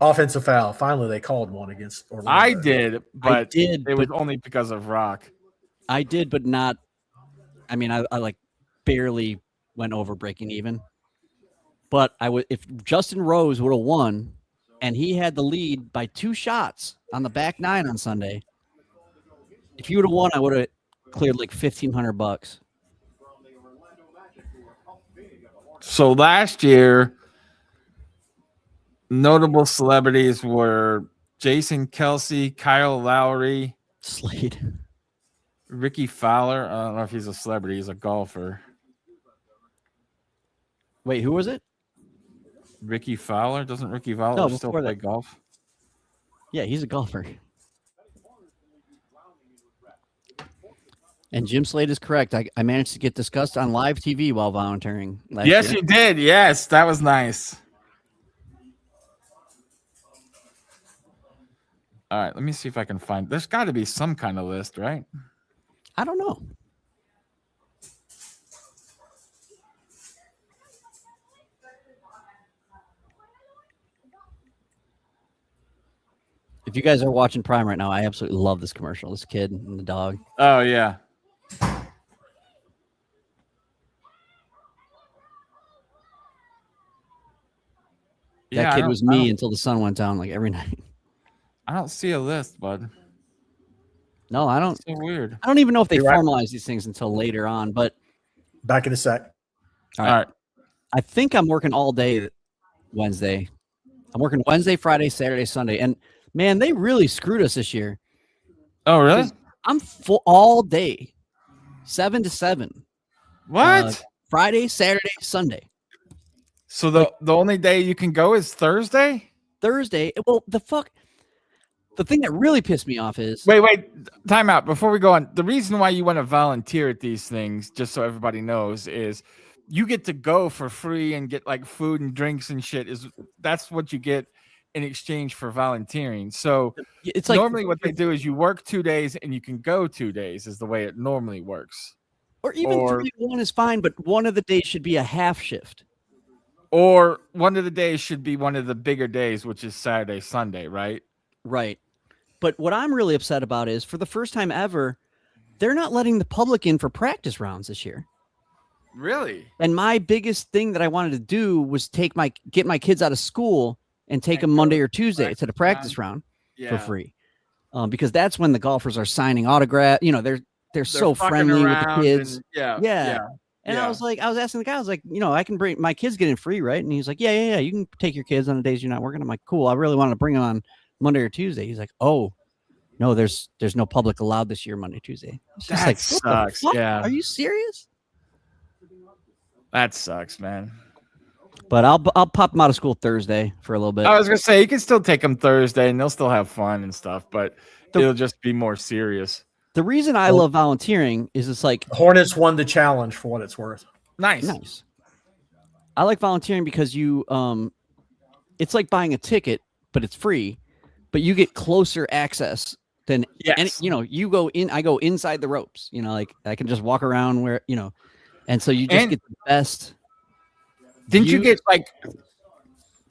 Offensive foul. Finally, they called one against Orlando. I did, but did, it was but- only because of Rock. I did, but not. I mean, I like barely went over breaking even. But I would if Justin Rose would have won, and he had the lead by 2 shots on the back 9 on Sunday. If he would have won, I would have cleared like $1,500. So last year, notable celebrities were Jason Kelsey, Kyle Lowry, Slade. Ricky Fowler. I don't know if he's a celebrity. He's a golfer. Wait, who was it? Ricky Fowler? Doesn't Ricky Fowler No, still before play that. golf? Yeah, he's a golfer. And Jim Slade is correct. I managed to get discussed on live TV while volunteering last Yes, year. you did. Yes, that was nice. All right, let me see if I can find. There's got to be some kind of list, right? I don't know. If you guys are watching Prime right now, I absolutely love this commercial. This kid and the dog. Oh yeah. That kid was me until the sun went down like every night. I don't see a list, bud. No, I don't. So weird. I don't even know if they You're right. formalize these things until later on. But Back in a sec. all All right. right. I think I'm working all day Wednesday. I'm working Wednesday, Friday, Saturday, Sunday. And man, they really screwed us this year. Oh really? I'm full all day, 7 to 7. What? Friday, Saturday, Sunday. So the only day you can go is Thursday? Thursday. Well, the thing that really pissed me off is Wait, time out before we go on. The reason why you want to volunteer at these things, just so everybody knows, is you get to go for free and get like food and drinks and shit. That's what you get in exchange for volunteering. So it's like normally what they do is you work 2 days and you can go 2 days is the way it normally works. or even 3 to 1 is fine, but one of the days should be a half shift. Or one of the days should be one of the bigger days, which is Saturday, Sunday, right? Right. But what I'm really upset about is for the first time ever, they're not letting the public in for practice rounds this year. Really? And my biggest thing that I wanted to do was get my kids out of school and take them Monday or Tuesday to the practice round for free. Because that's when the golfers are signing autograph. You know, they're so fucking friendly with the around kids. and- Yeah. And I was asking the guy, I was like, I can bring my kids get in free, right? And he's like, yeah. You can take your kids on the days you're not working. I'm like, cool. I really want to bring them on Monday or Tuesday. He's like, oh, no, there's no public allowed this year, Monday, Tuesday. It's just That like, sucks. what the fuck? Yeah. Are you serious? That sucks, man. But I'll pop them out of school Thursday for a little bit. I was gonna say you can still take them Thursday, and they'll still have fun and stuff, but The- it'll just be more serious. The reason I love volunteering is it's like The Hornets won the challenge for what it's worth. Nice. I like volunteering because you it's like buying a ticket, but it's free, but you get closer access than any, you go in, I go inside the ropes, like I can just walk around where, and so you just get the best. Didn't you get like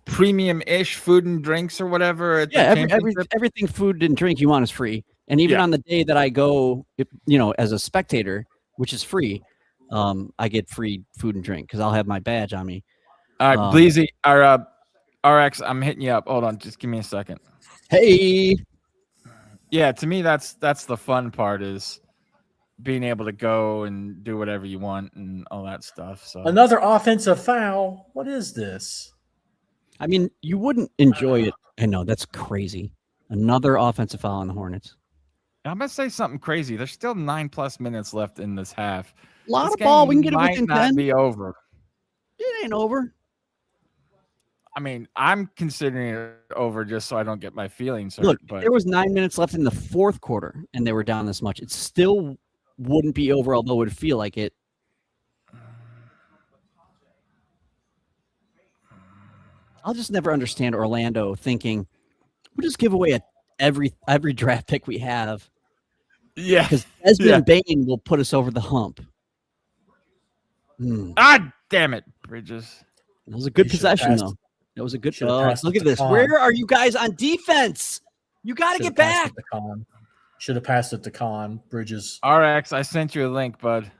premium-ish food and drinks or whatever? At the everything food and drink you want is free. And even on the day that I go, as a spectator, which is free, I get free food and drink because I'll have my badge on me. All right, Bleezy, our RX, I'm hitting you up. Hold on, just give me a second. Hey. Yeah, to me, that's the fun part is being able to go and do whatever you want and all that stuff. So another offensive foul. What is this? I mean, you wouldn't enjoy it. I know that's crazy. Another offensive foul on the Hornets. I'm gonna say something crazy. There's still 9+ minutes left in this half. A lot of ball. We can get it might within not 10. be over. It ain't over. I mean, I'm considering it over just so I don't get my feelings hurt. Look, but there was 9 minutes left in the fourth quarter, and they were down this much. It still wouldn't be over, although it would feel like it. I'll just never understand Orlando thinking we'll just give away every draft pick we have. Yeah, because Desmond Bain will put us over the hump. Ah, damn it, Bridges. That was a good possession, though. That was a good. Look at this. Where are you guys on defense? You got to get back. Should have passed it to Con Bridges. RX, I sent you a link, bud.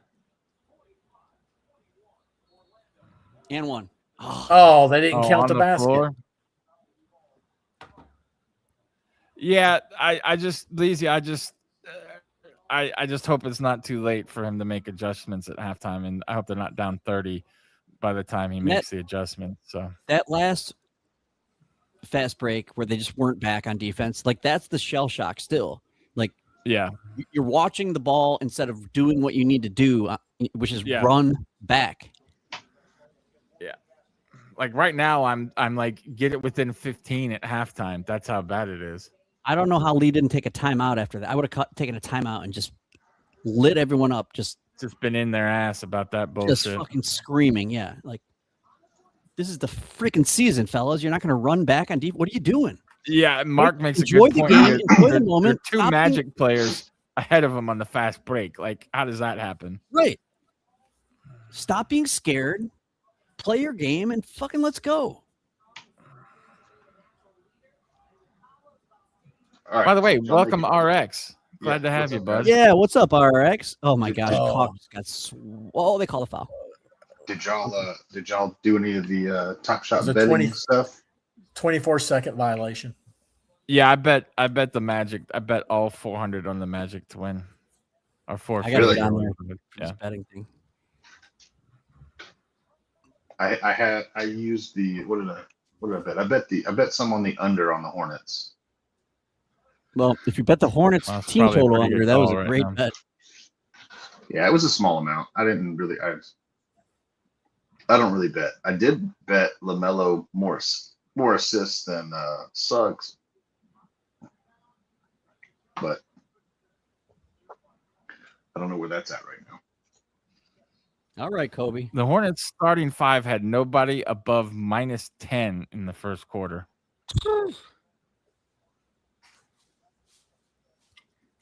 And one. Oh, they didn't count the basket. Floor. Yeah, I just hope it's not too late for him to make adjustments at halftime, and I hope they're not down 30 by the time he makes the adjustment. So that last fast break where they just weren't back on defense, like that's the shell shock still. Like, yeah, you're watching the ball instead of doing what you need to do, which is run back. Yeah, like right now, I'm like get it within 15 at halftime. That's how bad it is. I don't know how Lee didn't take a timeout after that. I would have taken a timeout and just lit everyone up. Just been in their ass about that bullshit. Just fucking screaming. Yeah. Like, this is the freaking season, fellas. You're not going to run back on defense. What are you doing? Yeah. Mark makes a enjoy good the point. game. Enjoy the moment. Two Magic players ahead of him on the fast break. Like, how does that happen? Right. Stop being scared. Play your game and fucking let's go. All right. By the way, welcome RX. Glad to have you, bud. Yeah, what's up, RX? Oh my gosh, they call a foul. Did y'all do any of the Top Shot betting stuff? 24-second violation. Yeah, I bet the Magic. I bet all 400 on the Magic to win. Or 450. I got it down there. Yeah, betting thing. I used the what did I bet? I bet some on the under on the Hornets. Well, if you bet the Hornets team total under, that was a great bet. Yeah, it was a small amount. I don't really bet. I did bet LaMelo more assists than Suggs, but I don't know where that's at right now. All right, Kobe. The Hornets starting five had nobody above -10 in the first quarter.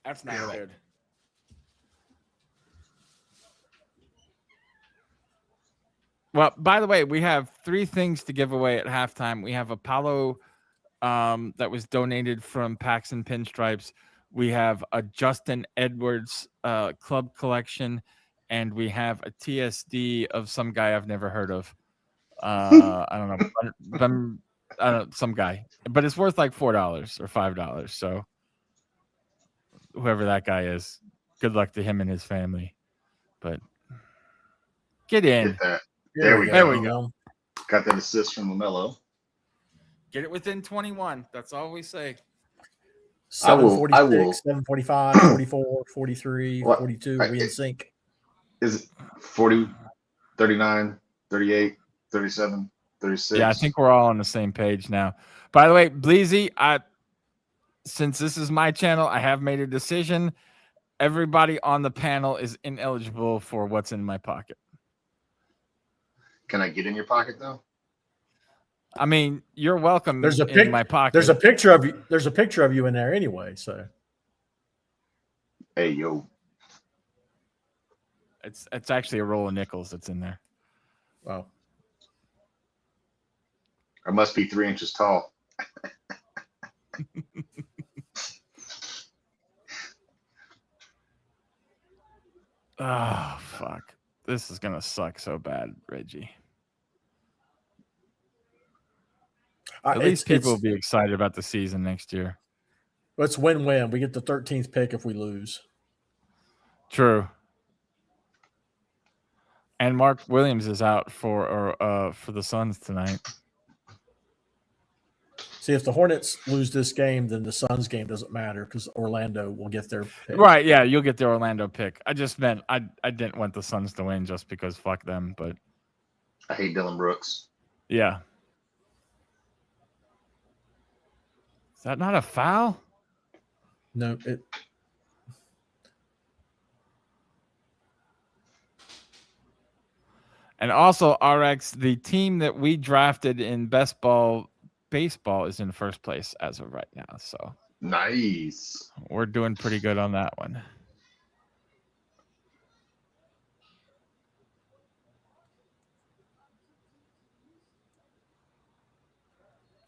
That's not good. Well, by the way, we have 3 things to give away at halftime. We have a Palo that was donated from Packs and Pinstripes. We have a Justin Edwards club collection, and we have a TSD of some guy I've never heard of. I don't know, some guy, but it's worth like $4 or $5. So whoever that guy is, good luck to him and his family. But get in. There we go. Got that assist from LaMelo. Get it within 21. That's all we say. 746, 745, 44, 43, 42. We in sync. Is it 40, 39, 38, 37, 36. Yeah, I think we're all on the same page now. By the way, Bleezy, since this is my channel, I have made a decision. Everybody on the panel is ineligible for what's in my pocket. Can I get in your pocket though? I mean, you're welcome There's a in my pocket. There's a picture of you. There's a picture of you in there anyway. So Hey, yo. It's actually a roll of nickels that's in there. wow. I must be 3 inches tall. Oh, fuck. This is going to suck so bad, Reggie. At least people will be excited about the season next year. It's win-win. We get the 13th pick if we lose. True. And Mark Williams is out for the Suns tonight. See, if the Hornets lose this game, then the Suns game doesn't matter because Orlando will get their pick. Right, yeah, you'll get the Orlando pick. I just meant I didn't want the Suns to win just because fuck them, but I hate Dylan Brooks. yeah. Is that not a foul? No, And also, RX, the team that we drafted in best ball baseball is in first place as of right now. So Nice. we're doing pretty good on that one.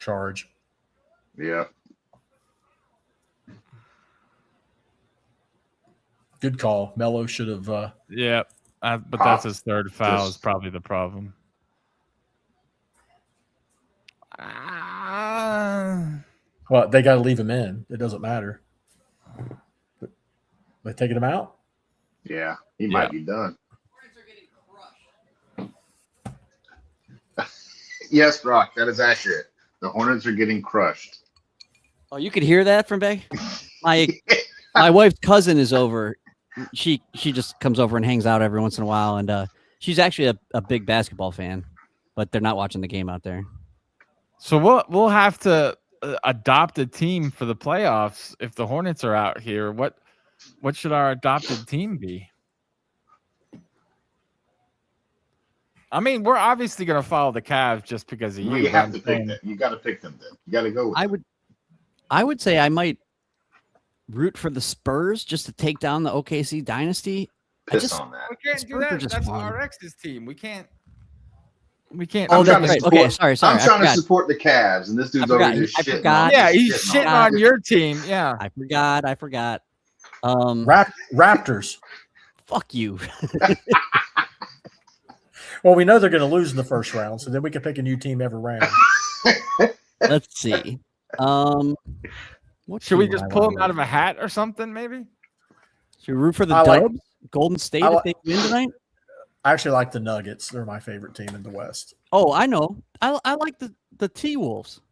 charge. Yeah. Good call. Melo should have. Yeah, but that's his third foul is probably the problem. Well, they got to leave him in. It doesn't matter. But they taking him out? Yeah. He might be done. Yes, Brock, that is accurate. The Hornets are getting crushed. Oh, you could hear that from back. My wife's cousin is over. She just comes over and hangs out every once in a while, and she's actually a big basketball fan, but they're not watching the game out there. So we'll have to adopt a team for the playoffs if the Hornets are out here. What should our adopted team be? I mean, we're obviously going to follow the Cavs just because of you. You have to pick them. You got to pick them. Then you got to go with them. I would say I might root for the Spurs just to take down the OKC dynasty. Piss on that. We can't do that. That's RX's team. We can't. Oh, that's right. Okay, sorry. I'm trying to support the Cavs, and this dude's over here shitting. Yeah, he's shitting on your team. Yeah, I forgot. Raptors. Fuck you. Well, we know they're going to lose in the first round, so then we can pick a new team every round. Let's see. Should we just pull them out of a hat or something? Maybe. Should we root for the Dubs? Golden State if they win tonight. I actually like the Nuggets. They're my favorite team in the West. Oh, I know. I like the T-Wolves.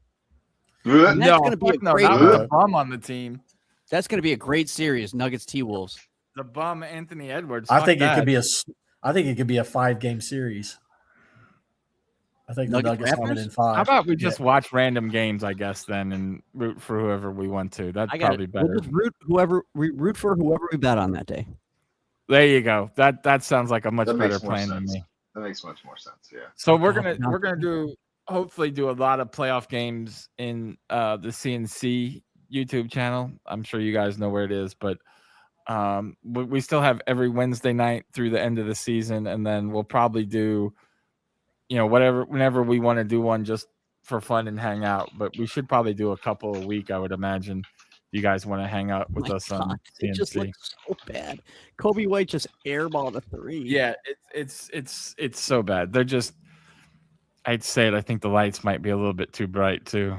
No, not with the bum on the team. That's going to be a great series. Nuggets T-Wolves. The bum Anthony Edwards. I think it could be a 5-game series. I think the Nuggets won it in 5. How about we just watch random games, I guess, then, and root for whoever we want to? That's probably better. We'll just root for whoever we bet on that day. There you go. That sounds like a much better plan than me. That makes much more sense. Yeah. So we're gonna hopefully do a lot of playoff games in the CNC YouTube channel. I'm sure you guys know where it is, but we still have every Wednesday night through the end of the season, and then we'll probably do, whenever we want to do one just for fun and hang out. But we should probably do a couple a week, I would imagine. You guys want to hang out with us on CNC? It just looks so bad. Kobe White just airballed a 3. Yeah, it's so bad. They're just, I'd say it. I think the lights might be a little bit too bright too.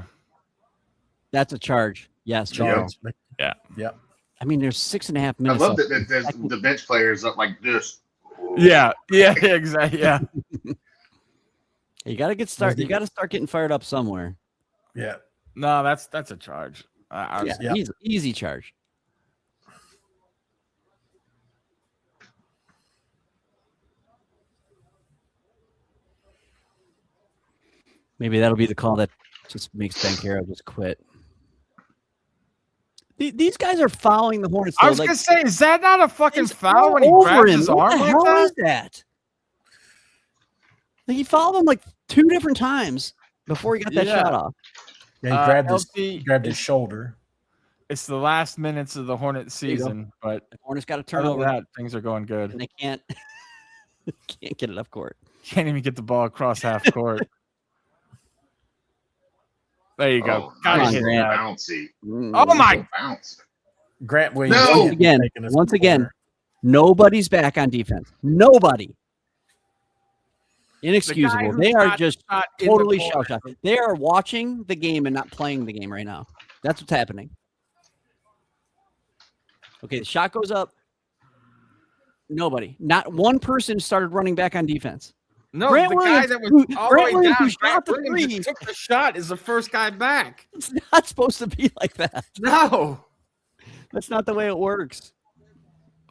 That's a charge. Yes, Charge. Yeah. Yep. I mean, there's 6.5 minutes. I love that the bench players up like this. Yeah, exactly. Yeah. You got to get started. You got to start getting fired up somewhere. Yeah. No, that's a charge. Easy charge. Maybe that'll be the call that just makes Banchero just quit. These guys are fouling the Hornets. I was gonna say, is that not a fucking foul when he over grabs him. his What arm the like hell that? is that? Like, he fouled him like 2 different times before he got that Yeah. shot off. Yeah, he grabbed LT, his shoulder. It's the last minutes of the Hornets you go. season, but The Hornets got a other than turnover, that, things are going and good. they can't get it up court. Can't even get the ball across half court. There you go. Oh, Gotta nice. hit Grant. that. Bouncy. Oh my! Bounce. Grant Williams. No! Once again, nobody's back on defense. Nobody. Inexcusable. who They are got just shot in the totally corner. shell-shocked. They are watching the game and not playing the game right now. That's what's happening. Okay, the shot goes up. Nobody. Not one person started running back on defense. No, Grant the Williams, guy that was who- all Grant the way Williams, down, who shot Grant the Williams three. that took the shot, is the first guy back. It's not supposed to be like that. No. That's not the way it works.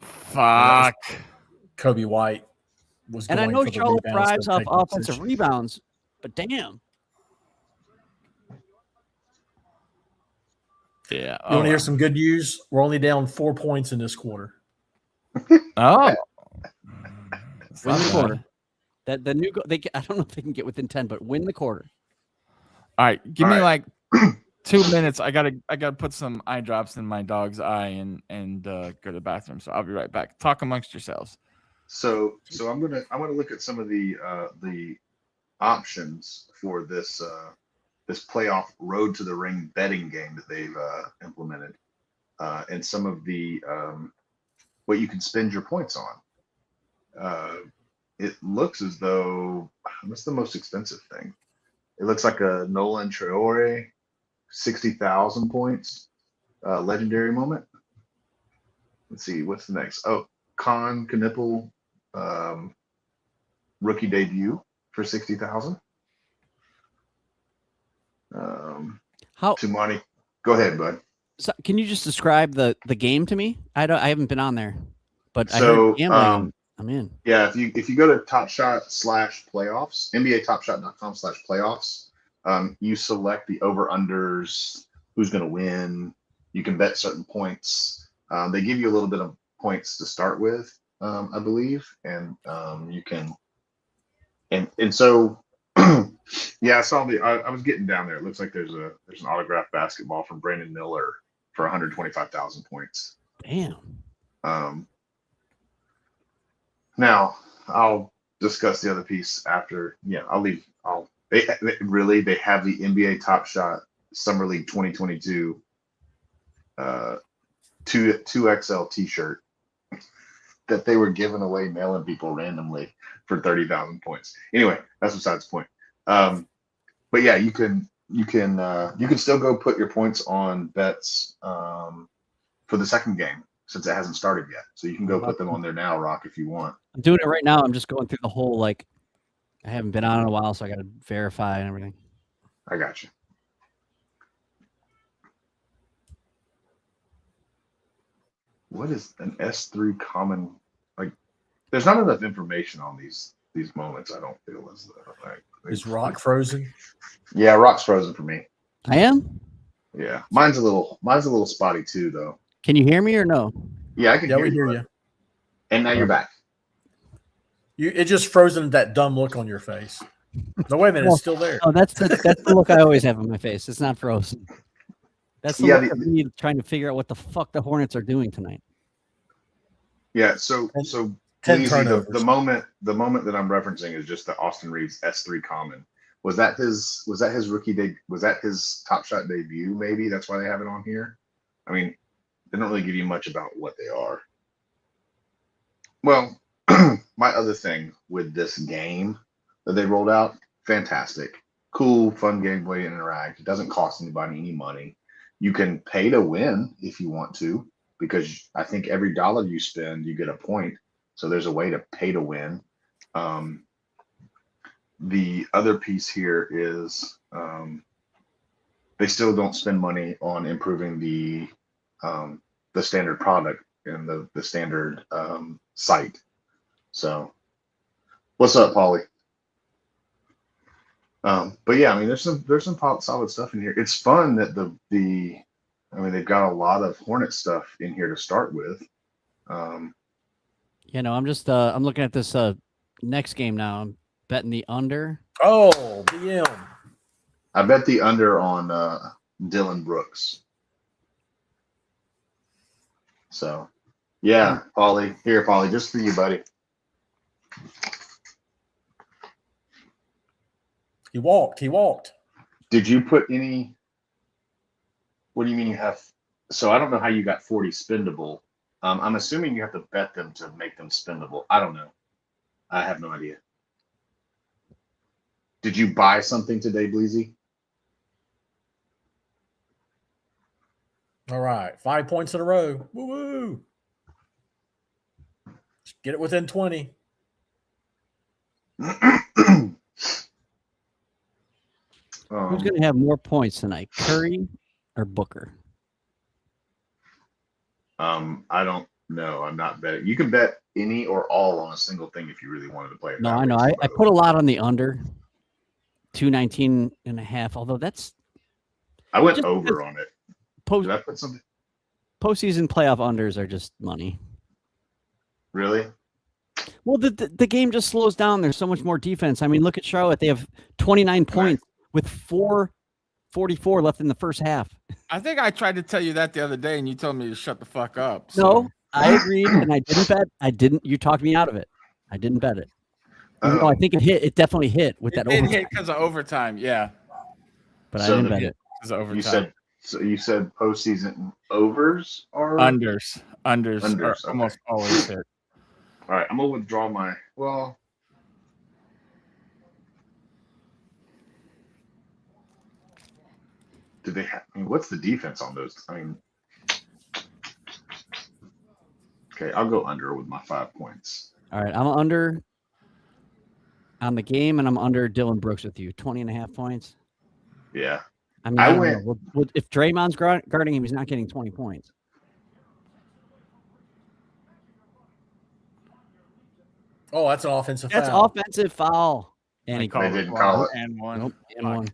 Fuck. Kobe White was And going I know for the Charlotte rebounds, thrives but off taking offensive position. rebounds, but damn. Yeah. You want to hear some good news? We're only down 4 points in this quarter. Oh. It's Win not the bad. quarter. That the new I don't know if they can get within 10, but win the quarter. All right, give All me right. like 2 minutes. I gotta put some eye drops in my dog's eye and go to the bathroom. So I'll be right back. Talk amongst yourselves. So I'm gonna look at some of the options for this this playoff road to the ring betting game that they've implemented, and some of the what you can spend your points on. It looks as though what's the most expensive thing? It looks like a Nolan Traore, 60,000 points, legendary moment. Let's see, what's the next? Oh, Con Knipple, rookie debut for 60,000. How Tumani, go ahead, bud. so can you just describe the game to me? I haven't been on there, but I So, heard gambling. I'm in. Yeah, if you go to Top Shot /playoffs, NBATopShot.com/playoffs, you select the over-unders, who's going to win. You can bet certain points. They give you a little bit of points to start with, I believe, and you can. And so, yeah, I saw I was getting down there. It looks like there's an autographed basketball from Brandon Miller for 125,000 points. Damn. Now I'll discuss the other piece after. Yeah, they have the NBA Top Shot Summer League 2022 2XL T-shirt that they were giving away, mailing people randomly for 30,000 points. Anyway, that's besides the point. But yeah, you can still go put your points on bets for the second game since it hasn't started yet. So you can go put them on there now, Rock, if you want. I'm doing it right now. I'm just going through the whole I haven't been on in a while, so I got to verify and everything. I got you. What is an S3 common? Like, there's not enough information on these moments. I don't feel as though. Is Rock frozen? Yeah, Rock's frozen for me. I am. Yeah, mine's a little spotty too, though. Can you hear me or no? Yeah, I can Yeah, hear we you. hear bud. you. And now you're back. It just frozen that dumb look on your face. No, wait a minute, it's still there. Oh, that's the look I always have on my face. It's not frozen. That's the Yeah, look of me trying to figure out what the fuck the Hornets are doing tonight. Yeah, so 10 Bleezy, turnovers. the moment that I'm referencing is just the Austin Reeves S3 common. Was that his rookie day? Was that his Top Shot debut? Maybe that's why they have it on here. I mean, they don't really give you much about what they are. Well, my other thing with this game that they rolled out, fantastic, cool, fun game way to interact. It doesn't cost anybody any money. You can pay to win if you want to, because I think every dollar you spend, you get a point. So there's a way to pay to win. The other piece here is they still don't spend money on improving the standard product and the standard site. So, what's up, Paulie? But yeah, I mean, there's some solid stuff in here. It's fun that I mean, they've got a lot of Hornet stuff in here to start with. You know, I'm just I'm looking at this next game now. I'm betting the under. Oh, BM. I bet the under on Dylan Brooks. So, yeah, Paulie. Here, Paulie, just for you, buddy. He walked. Did you put any? What do you mean you have? So I don't know how you got 40 spendable. I'm assuming you have to bet them to make them spendable. I don't know. I have no idea. Did you buy something today, Bleezy? All right, 5 points in a row. Woo woo! Get it within 20. Who's going to have more points tonight, Curry or Booker? I don't know. I'm not betting. You can bet any or all on a single thing if you really wanted to play it. No, I know. I put a lot on the under 219.5. Although I went over on it. Did I put something? Postseason playoff unders are just money. Really? Well, the game just slows down. There's so much more defense. I mean, look at Charlotte. They have 29 points with 4:44 left in the first half. I think I tried to tell you that the other day, and you told me to shut the fuck up. So. No, I agreed, and I didn't bet. You talked me out of it. I didn't bet it. No, I think it hit. It definitely hit with that overtime. It hit because of overtime, yeah. But I didn't bet it. Because of overtime. You said postseason overs or unders. Unders are okay. almost always hit. All right, I'm gonna withdraw my. Well, do they have? I mean, what's the defense on those? I mean, okay, I'll go under with my 5 points. All right, I'm under on the game, and I'm under Dylan Brooks with you. 20.5 points. Yeah. I mean, I don't know. If Draymond's guarding him, he's not getting 20 points. Oh, that's an offensive foul. That's offensive foul. And he They didn't call it. And one. Nope, and one.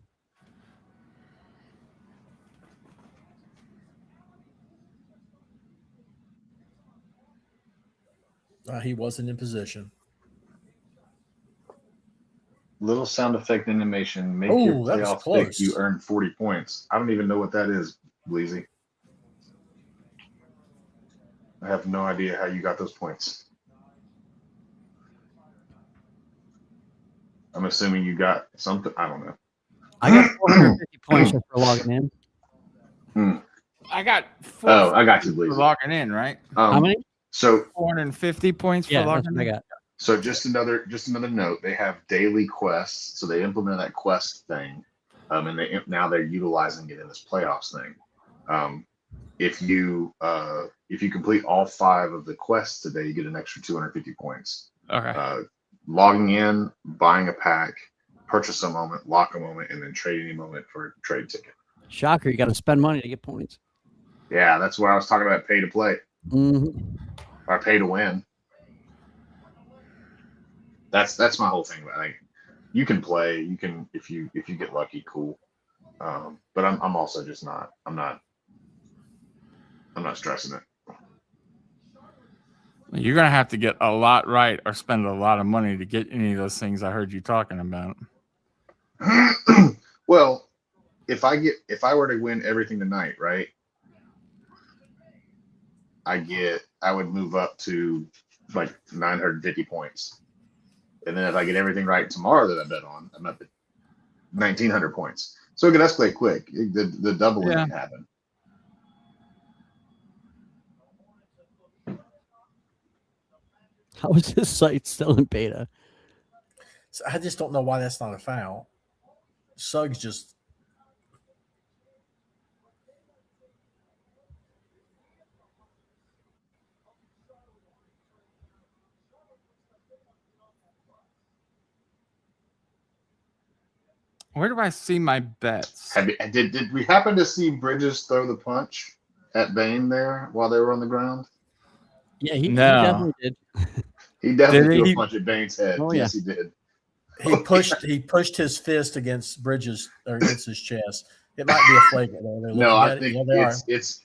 He wasn't in position. Little sound effect animation. Make your playoff pick. You earn 40 points. I don't even know what that is, Bleezy. I have no idea how you got those points. I'm assuming you got something. I don't know. I got 450 points just for logging in. I got I got you, Bleezy. for logging in, right? How many? So 450 points for logging in. I got. So just another note. They have daily quests, so they implemented that quest thing, and now they're utilizing it in this playoffs thing. If you complete all 5 of the quests today, you get an extra 250 points. Okay. Logging in, buying a pack, purchase a moment, lock a moment, and then trade any moment for a trade ticket. Shocker! You got to spend money to get points. Yeah, that's where I was talking about pay to play or pay to win. That's my whole thing about it. You can play, you can if you get lucky, cool. But I'm also just not. I'm not stressing it. You're gonna have to get a lot right or spend a lot of money to get any of those things I heard you talking about. Well, if I were to win everything tonight, right? I would move up to like 950 points. And then if I get everything right tomorrow that I bet on, I'm up at 1,900 points. So it could escalate quick. The doubling can happen. How is this site still in beta? So I just don't know why that's not a foul. Suggs just. Where do I see my bets? Did we happen to see Bridges throw the punch at Bain there while they were on the ground? Yeah, he definitely did. He definitely threw a punch at Bain's head. Oh, yes, he did. He pushed his fist against Bridges or against his chest. It might be a flagrant. They're No, looking I at it. think Yeah, they are.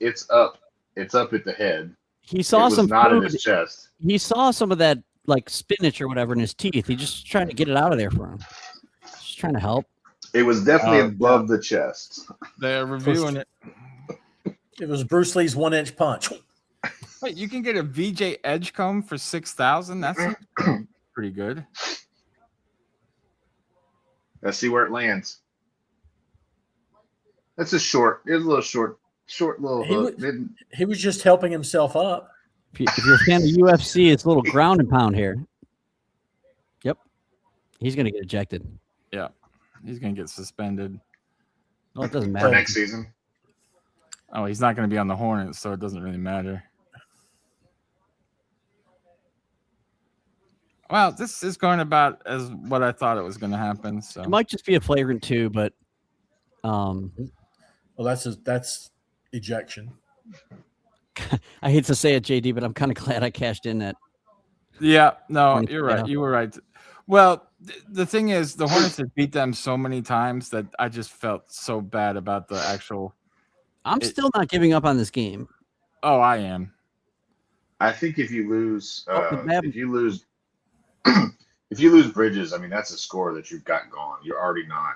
it's up. It's up at the head. He saw It was some not in food. his chest. He saw some of that like spinach or whatever in his teeth. He just trying to get it out of there for him. Just trying to help. It was definitely Oh, above the chest. They're reviewing it. It was Bruce Lee's 1-inch punch. Wait, you can get a VJ Edgecomb for $6,000. That's pretty good. Let's see where it lands. That's a short. It's a little short little hook. He was just helping himself up. If you're a fan of UFC, it's a little ground and pound here. Yep. He's going to get ejected. Yeah. He's going to get suspended. Well, it doesn't For matter. next season. Oh, he's not going to be on the Hornets, so it doesn't really matter. Well, this is going about as what I thought it was going to happen. So It might just be a flagrant 2, but Well, that's ejection. I hate to say it, JD, but I'm kind of glad I cashed in that. yeah, no, Hornets, you're right. yeah. You were right. Well, the thing is, the Hornets have beat them so many times that I just felt so bad about the actual. I'm still not giving up on this game. Oh, I am. I think if you lose, if you lose Bridges, I mean that's a score that you've got gone. You're already not.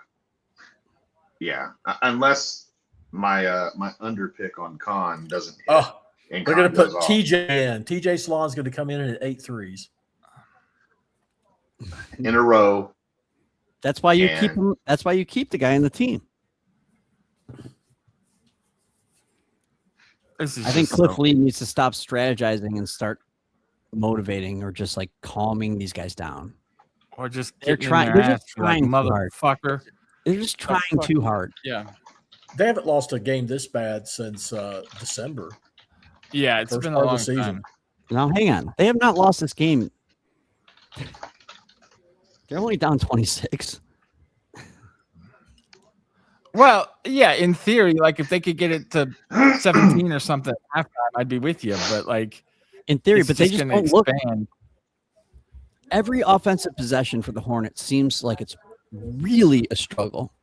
Yeah, unless my my underpick on Khan doesn't hit. Oh, and they're Khan going to put goes off. TJ in. TJ Salon's going to come in at 8 threes. In a row. That's why you keep And- him. That's why you keep the guy in the team. This is I think just Cliff so- Lee needs to stop strategizing and start motivating or just like calming these guys down. or just They're getting in trying- their they're just ass, like, trying too hard. motherfucker. They're just trying fuck. too hard. Yeah, They haven't lost a game this bad since December. yeah, it's First been a part of long the season. time. Now, hang on. They have not lost this game. They're only down 26. Well, yeah, in theory, like if they could get it to 17 or something at halftime, I'd be with you. But like, In theory, it's but they just gonna don't look. expand. Every offensive possession for the Hornets seems like it's really a struggle.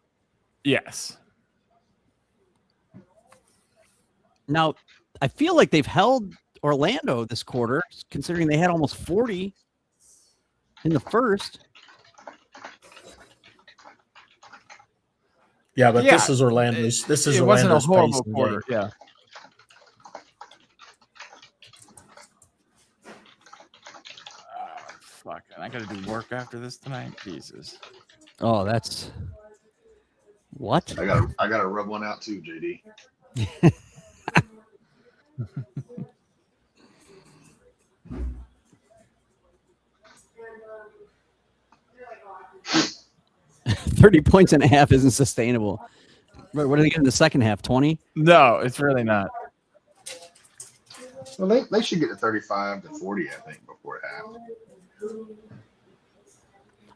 Yes. Now, I feel like they've held Orlando this quarter, considering they had almost 40 in the first. Yeah, but Yeah, this is Orlando's. This is It wasn't a Orlando's horrible pace quarter. game. Yeah. Fuck. And I got to do work after this tonight. Jesus. Oh, that's what? I gotta rub one out too, JD. 30 points and a half isn't sustainable. What are they getting in the second half? 20? No, it's really not. Well, they should get to 35 to 40, I think, before half.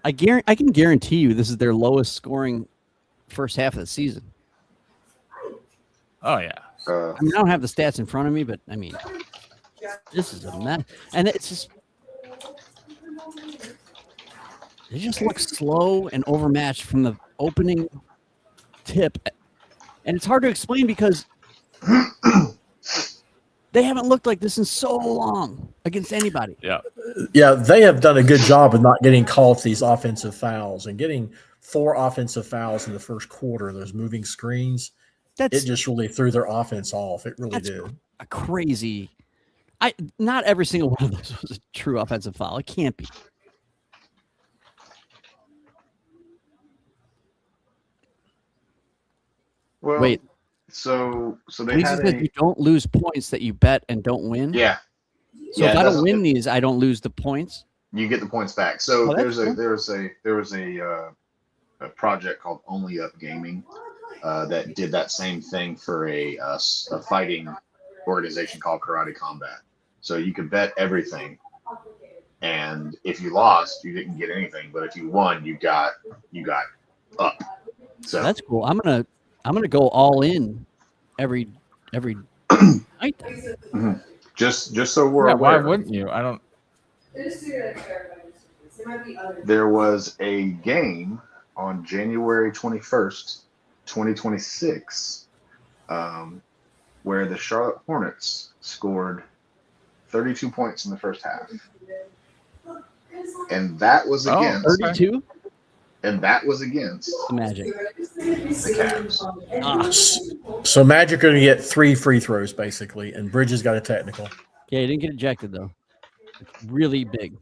I can guarantee you this is their lowest scoring first half of the season. Oh yeah. I mean, I don't have the stats in front of me, but I mean, this is a mess. And it's just, they just look slow and overmatched from the opening tip. And it's hard to explain because they haven't looked like this in so long against anybody. Yeah. Yeah, they have done a good job of not getting called these offensive fouls and getting 4 offensive fouls in the first quarter. Those moving screens, it That's just really threw their offense off. It really did. a crazy. Not every single one of those was a true offensive foul. It can't be. Well, Wait. So they Lisa had said you don't lose points that you bet and don't win. yeah. So Yeah, if I don't that's- win these, I don't lose the points. You get the points back. So Oh, that's cool. there was a project called Only Up Gaming that did that same thing for a fighting organization called Karate Combat. So you could bet everything, and if you lost, you didn't get anything. But if you won, you got up. So That's cool. I'm gonna go all in every night. Then. just so we're Yeah, why aware. wouldn't you? I don't. there was a game on January 21st, 2026, where the Charlotte Hornets scored 32 points in the first half. And that was against 32? And that was against The Magic. the Cavs. So Magic are going to get 3 free throws, basically, and Bridges got a technical. Yeah, he didn't get ejected, though. It's really big.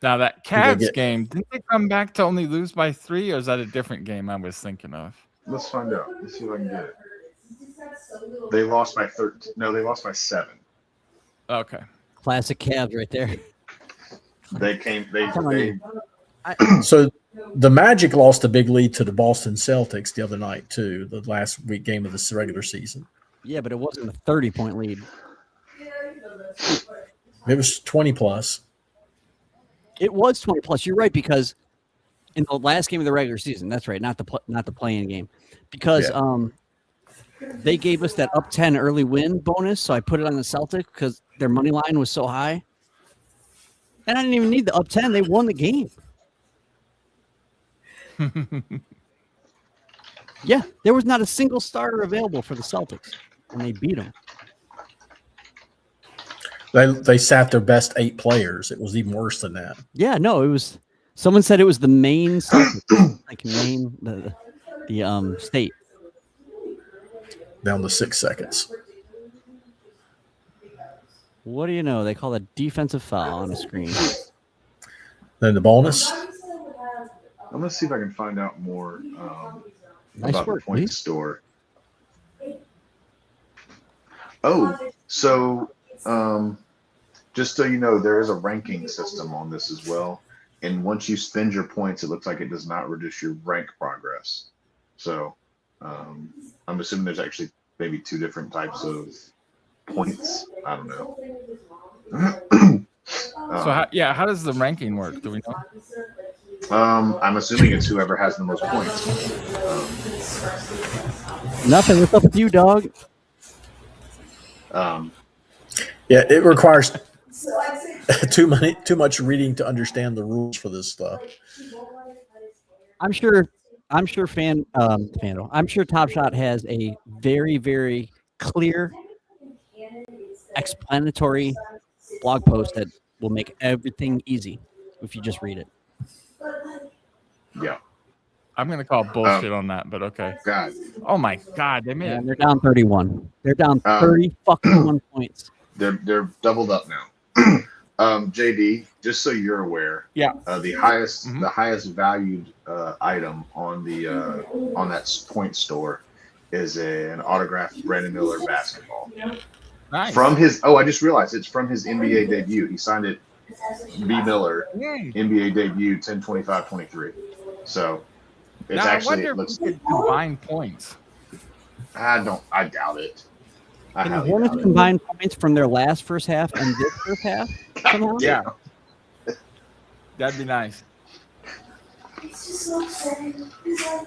Now that Did they Cavs get- game, didn't they come back to only lose by 3, or is that a different game I was thinking of? Let's find out. Let's see if I can get it. They lost by 13. No, they lost by 7. Okay. Classic Cavs right there. So the Magic lost a big lead to the Boston Celtics the other night, too, the last week game of the regular season. Yeah, but it wasn't a 30-point lead. It was 20-plus. It was 20-plus. You're right, because in the last game of the regular season, that's right, not the play-in game, because they gave us that up 10 early win bonus, so I put it on the Celtics because their money line was so high. And I didn't even need the up 10. They won the game. Yeah, there was not a single starter available for the Celtics, and they beat them. They sat their best 8 players. It was even worse than that. Yeah, no, it was. Someone said it was the main Celtics, like Maine, the state. Down to 6 seconds. What do you know? They call a defensive foul on the screen. Then the bonus. I'm going to see if I can find out more Nice about work, the point Lee. store. Oh, so just so you know, there is a ranking system on this as well. And once you spend your points, it looks like it does not reduce your rank progress. So I'm assuming there's actually maybe 2 different types of points. I don't know. So how does the ranking work? Do we know? I'm assuming it's whoever has the most points. Nothing. What's up with you, dog? Yeah, it requires too much reading to understand the rules for this stuff. I'm sure Top Shot has a very, very clear, explanatory blog post that will make everything easy if you just read it. Yeah. I'm gonna call bullshit on that, but okay. God. Oh my God, they made And it. they're down 31. They're down 30 fucking 1 points. They're doubled up now. JD, just so you're aware, the highest valued item on that point store is an autographed Brandon Miller basketball. Nice. From his I just realized it's from his NBA debut. He signed it B Miller, NBA debut 10/25/23. So it's now, actually I wonder it looks if we could combine points. I doubt it. I Can the highly Hornets doubt it. combine points from their last first half and this first half? Somehow? Yeah. That'd be nice. It's just so upsetting. It's like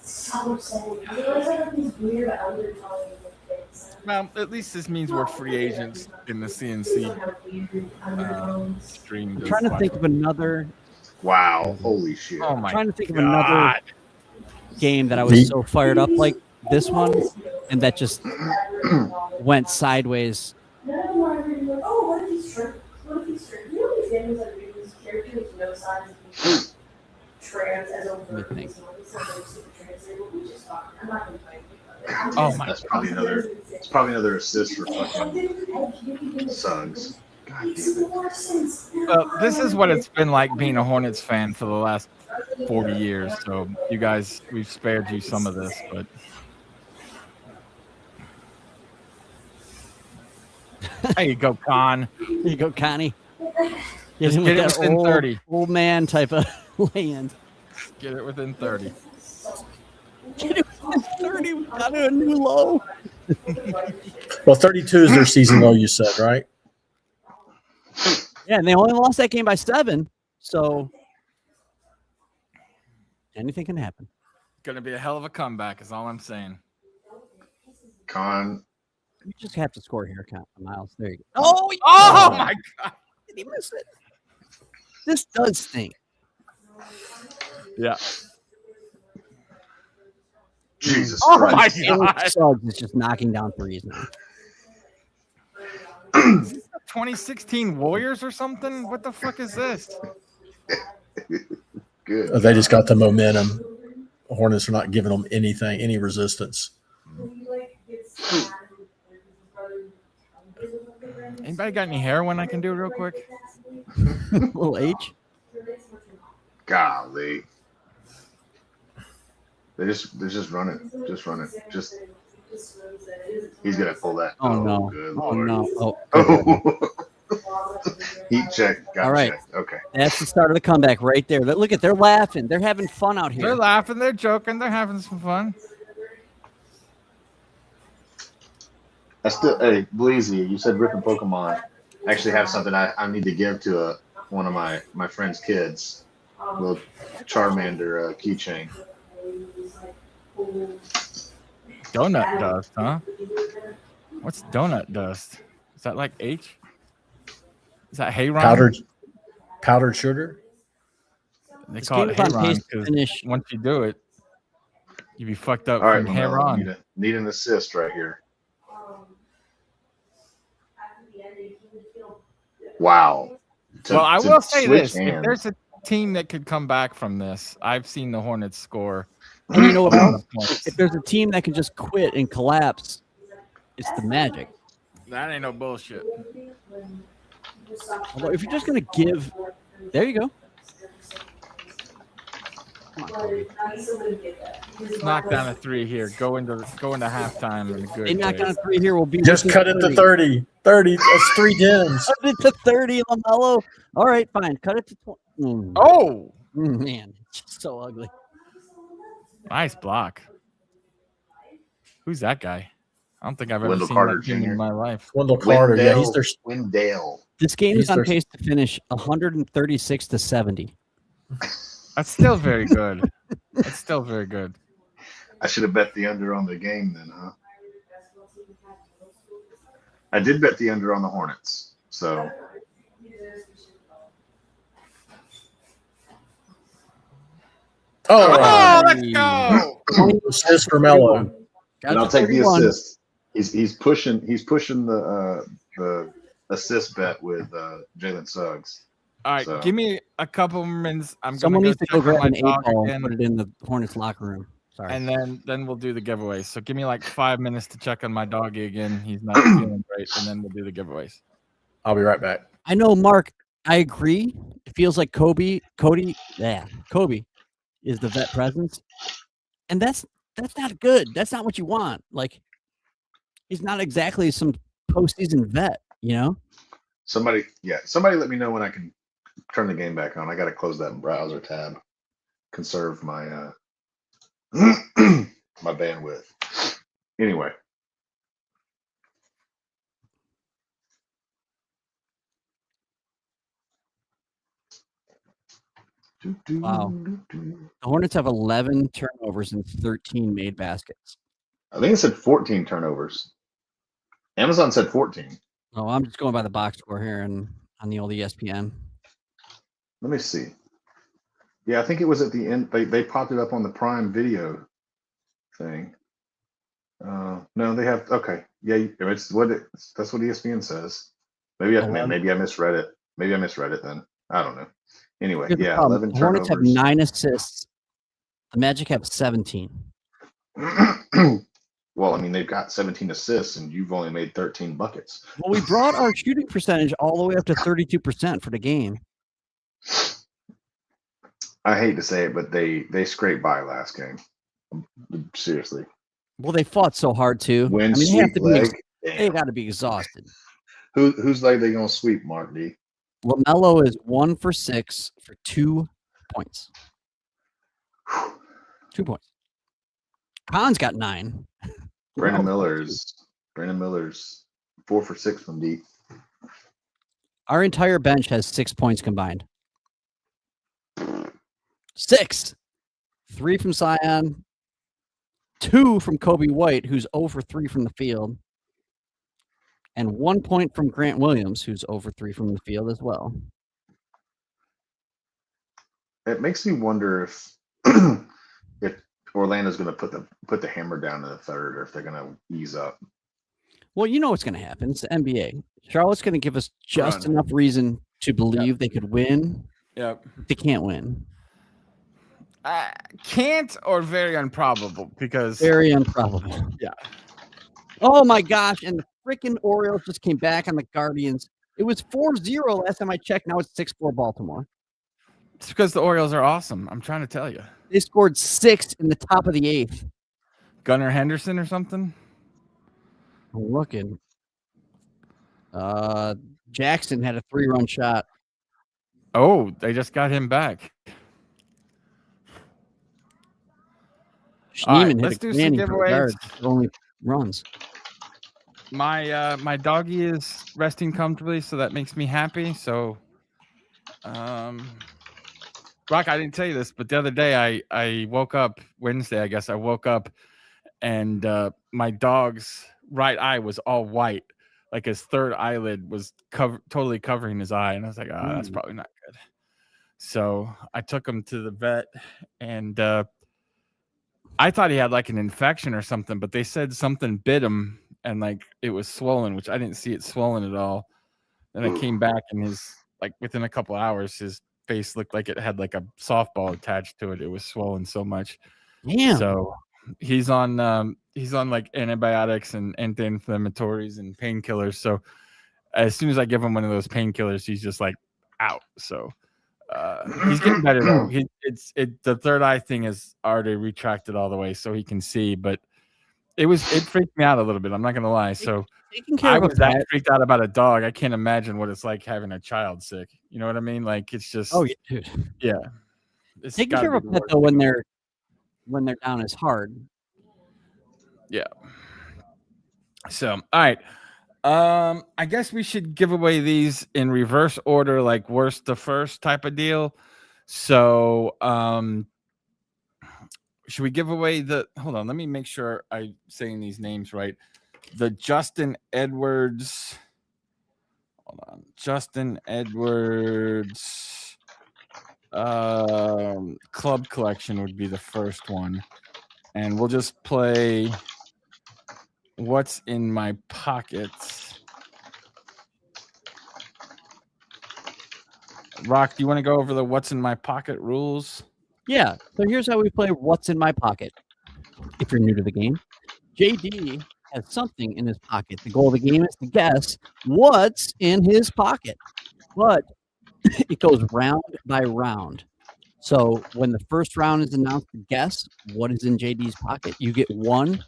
so upsetting. I realize I have these weird elder telling me things. Well, at least this means we're free agents in the CNC stream. I'm trying to think of another. Wow, holy shit. Oh my Trying to think of God. another game that I was so fired up like this one, and that just went sideways. Oh, what if he's trans? What if he's trans? You know these games are reading this character with no signs of being trans as over. Let me think. I'm not going to fight. Oh my That's probably another assist for fucking Suggs. God damn it. This is what it's been like being a Hornets fan for the last 40 years. So you guys, we've spared you some of this, but there you go, Con. There you go, Connie. Just him get with it that within 30. Old man type of lay-in. Get it within 30. Get it within 30. We got a new low. Well, 32 is their season low, you said, right? Yeah, and they only lost that game by 7. So, Anything can happen. Gonna be a hell of a comeback, is all I'm saying. Con. You just have to score here, Miles. There you go. Oh my God! Did he miss it? This does stink. Yeah. Jesus Oh my Christ. God! Suggs is just knocking down threes now. 2016 Warriors or something? What the fuck is this? Good. They just got the momentum. The Hornets are not giving them anything, any resistance. Anybody got any heroin I can do real quick? Little H. Golly. They're just running. Just he's gonna pull that. Oh, no. Good Oh, Lord. no. Oh, Oh. Heat check. Got All right. checked. Okay. that's the start of the comeback right there. Look at, they're laughing. They're having fun out here. They're laughing, they're joking, they're having some fun. Hey, Bleezy, you said ripping Pokemon. I actually have something I need to give to one of my friend's kids. A little Charmander keychain. Donut dust, huh? What's donut dust? Is that like H? Is that Hayron? Powdered sugar. They This call game it is on Hayron pace to because finish. once you do it, you be fucked up All right, from Lamelo, Hayron. need an assist right here. Wow. Well, I will say switch this: hands. if there's a team that could come back from this, I've seen the Hornets score. And you know what else? Points. If there's a team that can just quit and collapse, it's the Magic. That ain't no bullshit. Although if you're just going to give, there you go. Come on, Kobe. Let's knock down a three here. Go into halftime in a good They knock way. down a three here. Will be Just within cut it to 30. 30. That's 3 gems. Cut it to 30, LaMelo. All right, fine. Cut it to 20. Oh, Man, it's just so ugly. nice block. Who's that guy? I don't think I've ever Wendell seen Carter that team Jr. in my life. Wendell Carter. Yeah, he's their. Wendell. This game is He's on their- pace to finish 136-70. That's still very good. That's still very good. I should have bet the under on the game then, huh? I did bet the under on the Hornets. So Oh, let's go! Assist for Melo. and I'll take the assist. He's pushing the assist bet with Jalen Suggs. All right, So- give me a couple minutes. Someone needs to go grab an check on my 8-ball dog and put it in the Hornets locker room. Sorry. and then we'll do the giveaways. So give me like 5 minutes to check on my doggy again. He's not feeling great, and then we'll do the giveaways. I'll be right back. I know, Mark. I agree. It feels like Kobe is the vet presence, and that's not good. That's not what you want. Like, he's not exactly some postseason vet, you know. Somebody let me know when I can turn the game back on. I got to close that browser tab. Conserve my my bandwidth. Anyway. Wow. The Hornets have 11 turnovers and 13 made baskets. I think it said 14 turnovers. Amazon said 14. Oh, I'm just going by the box score here and on the old ESPN. Let me see. Yeah, I think it was at the end. They popped it up on the Prime Video thing. No, they have. Okay, yeah, that's what ESPN says. Maybe I misread it. Maybe I misread it then. I don't know. Anyway, Here's the yeah, problem. 11 The Hornets have turnovers. 9 assists. The Magic have 17. Well, I mean, they've got 17 assists, and you've only made 13 buckets. Well, we brought our shooting percentage all the way up to 32% for the game. I hate to say it, but they scraped by last game. Seriously. Well, they fought so hard too. Win, they have sweep to leg. be. They Damn. got to be exhausted. Whose leg they gonna sweep, Mark D? LaMelo is 1 for 6 for 2 points. 2 points. Khan's got 9. Brandon Miller's 4 for 6 from deep. Our entire bench has 6 points combined. 6. 3 from Sion, 2 from Kobe White, who's 0 for 3 from the field, and 1 point from Grant Williams, who's 0 for 3 from the field as well. It makes me wonder if if Orlando's going to put the hammer down in the third, or if they're going to ease up. Well, you know what's going to happen. It's the NBA. Charlotte's going to give us just enough reason to believe they could win. Yep. They can't win. Can't or very improbable because Very improbable. Yeah. Oh my gosh! And the freaking Orioles just came back on the Guardians. It was 4-0 last time I checked. Now it's 6-4 Baltimore. it's because the Orioles are awesome. I'm trying to tell you. They scored 6 in the top of the 8th. Gunnar Henderson or something. I'm looking. Jackson had a 3-run shot. Oh, they just got him back. All right, Schneemann let's hit do a some granny for giveaways. yards. Only runs. My doggy is resting comfortably, so that makes me happy. So, Rock, I didn't tell you this, but the other day I woke up Wednesday. I guess I woke up and my dog's right eye was all white, like his third eyelid was totally covering his eye, and I was like, that's probably not good. So I took him to the vet, and I thought he had like an infection or something, but they said something bit him and like it was swollen, which I didn't see it swollen at all. Then I came back and within a couple hours, his face looked like it had like a softball attached to it. It was swollen so much. Damn. So he's on like antibiotics and anti-inflammatories and painkillers. So as soon as I give him one of those painkillers, he's just like out. So he's getting better though. The third eye thing is already retracted all the way so he can see, but it freaked me out a little bit. I'm not gonna lie. So I was that freaked out about a dog. I can't imagine what it's like having a child sick. You know what I mean? Like it's just Oh, yeah, dude. Yeah. Taking care of a pet though when they're down is hard. Yeah. So all right. I guess we should give away these in reverse order, like worst to first type of deal. So should we give away hold on, let me make sure I'm saying these names right. The Justin Edwards. Hold on. Justin Edwards club collection would be the first one. And we'll just play What's in My Pockets. Rock, do you want to go over the What's in My Pocket rules? Yeah. So here's how we play What's in My Pocket. If you're new to the game, JD has something in his pocket. The goal of the game is to guess what's in his pocket. But it goes round by round. So when the first round is announced to guess what is in JD's pocket, you get one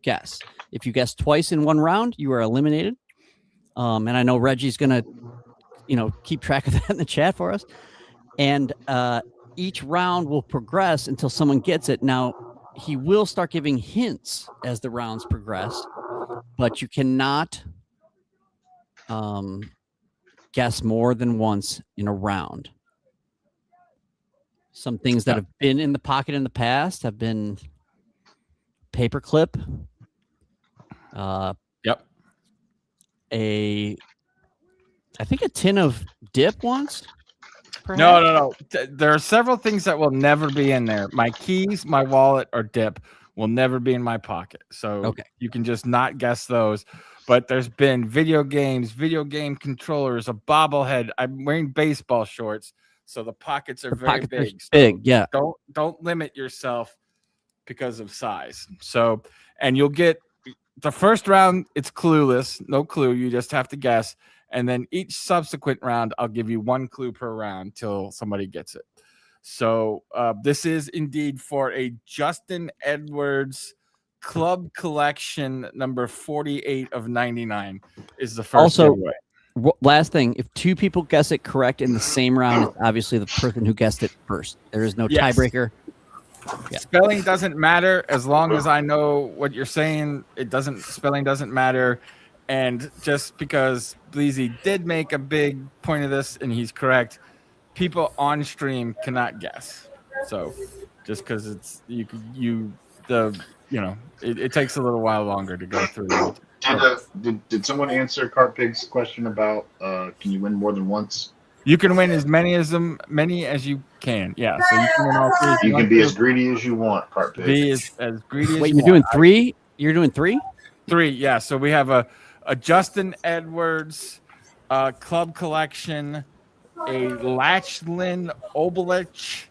guess. If you guess twice in one round, you are eliminated. And I know Reggie's going to, keep track of that in the chat for us. And each round will progress until someone gets it. Now, he will start giving hints as the rounds progress, but you cannot guess more than once in a round. Some things that have been in the pocket in the past have been paperclip. Yep. I think a tin of dip once. Perhaps? No. There are several things that will never be in there. My keys, my wallet, or dip will never be in my pocket. So you can just not guess those. But there's been video games, video game controllers, a bobblehead. I'm wearing baseball shorts, so the pockets are very big. Big, yeah. Don't limit yourself because of size. So, and you'll get the first round. It's clueless, no clue. You just have to guess. And then each subsequent round, I'll give you one clue per round till somebody gets it. So this is indeed for a Justin Edwards club collection number 48 of 99 is the first giveaway. Last thing, if two people guess it correct in the same round, it's obviously the person who guessed it first. There is no tiebreaker. Yeah. Spelling doesn't matter as long as I know what you're saying. Spelling doesn't matter. And just because Bleezy did make a big point of this and he's correct, people on stream cannot guess. So just because it takes a little while longer to go through. Did someone answer Cart Pig's question about can you win more than once? You can win as many as you can. Yeah, so you can win all three. You can be as greedy as you want, Cart Pig. Be as greedy as Wait, you you're want. doing 3? You're doing 3? 3, yeah. So we have a Justin Edwards club collection, a Lachlan Olbrich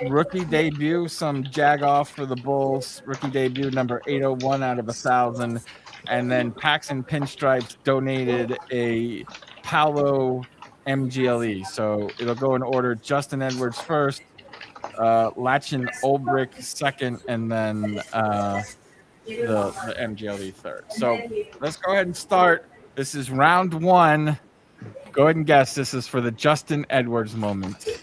rookie debut, some Jagoff for the Bulls, rookie debut number 801 out of 1,000, and then Packs and Pinstripes donated a Paolo MGLE. So it'll go in order: Justin Edwards first, Lachlan Olbrich second, and then the MGLE third. So let's go ahead and start. This is round 1. Go ahead and guess. This is for the Justin Edwards moment.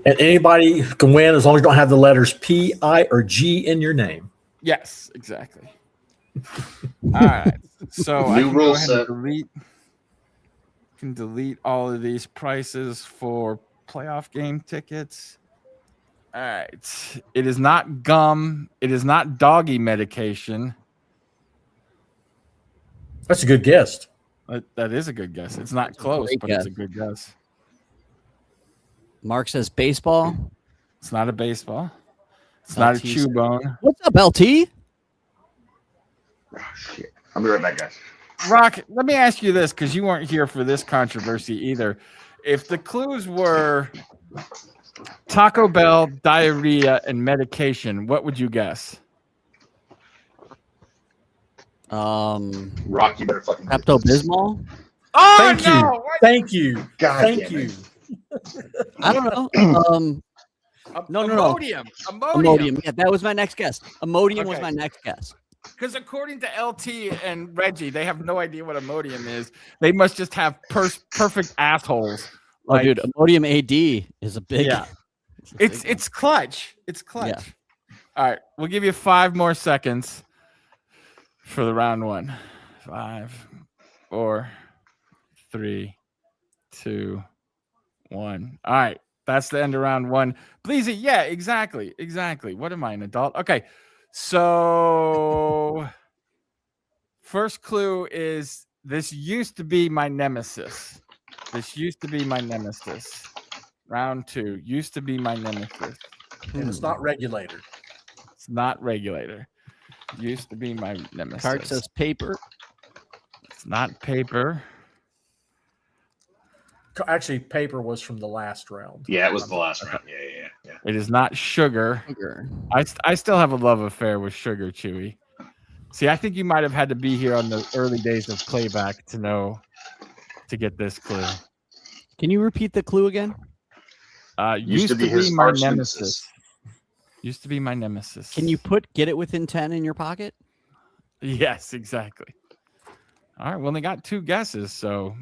And anybody can win as long as you don't have the letters P, I, or G in your name. Yes, exactly. All right. So I can go ahead and delete all of these prices for playoff game tickets. All right. It is not gum. It is not doggy medication. That's a good guess. That is a good guess. It's not close, but it's a good guess. Mark says baseball. It's not a baseball. It's not a chew bone. What's up, LT? Oh, shit. I'll be right back, guys. Rock, let me ask you this, because you weren't here for this controversy either. If the clues were Taco Bell, diarrhea, and medication, what would you guess? Rock, you better fucking Pepto-Bismol? Oh, Thank you. God Thank damn you. it. I don't know. No. Imodium. Yeah, that was my next guess. Imodium was my next guess. Because according to LT and Reggie, they have no idea what Imodium is. They must just have perfect assholes. Oh, dude, Imodium AD is a big. Yeah. It's clutch. It's clutch. Yeah. All right, we'll give you 5 more seconds for the round 1. 5, 4, 3, 2, 1. All right, that's the end of round 1. Bleezy, yeah, exactly. What am I, an adult? Okay, so first clue is this used to be my nemesis. Round 2 used to be my nemesis. And it's not regulator. It's not regulator. Used to be my nemesis. Card says paper. It's not paper. Actually, paper was from the last round. Yeah, it was the last round. Yeah. It is not sugar. I still have a love affair with sugar, Chewy. See, I think you might have had to be here on the early days of playback to get this clue. Can you repeat the clue again? Used to be his my arch nemesis. Used to be my nemesis. Can you get it within 10 in your pocket? Yes, exactly. All right. We only got 2 guesses, so.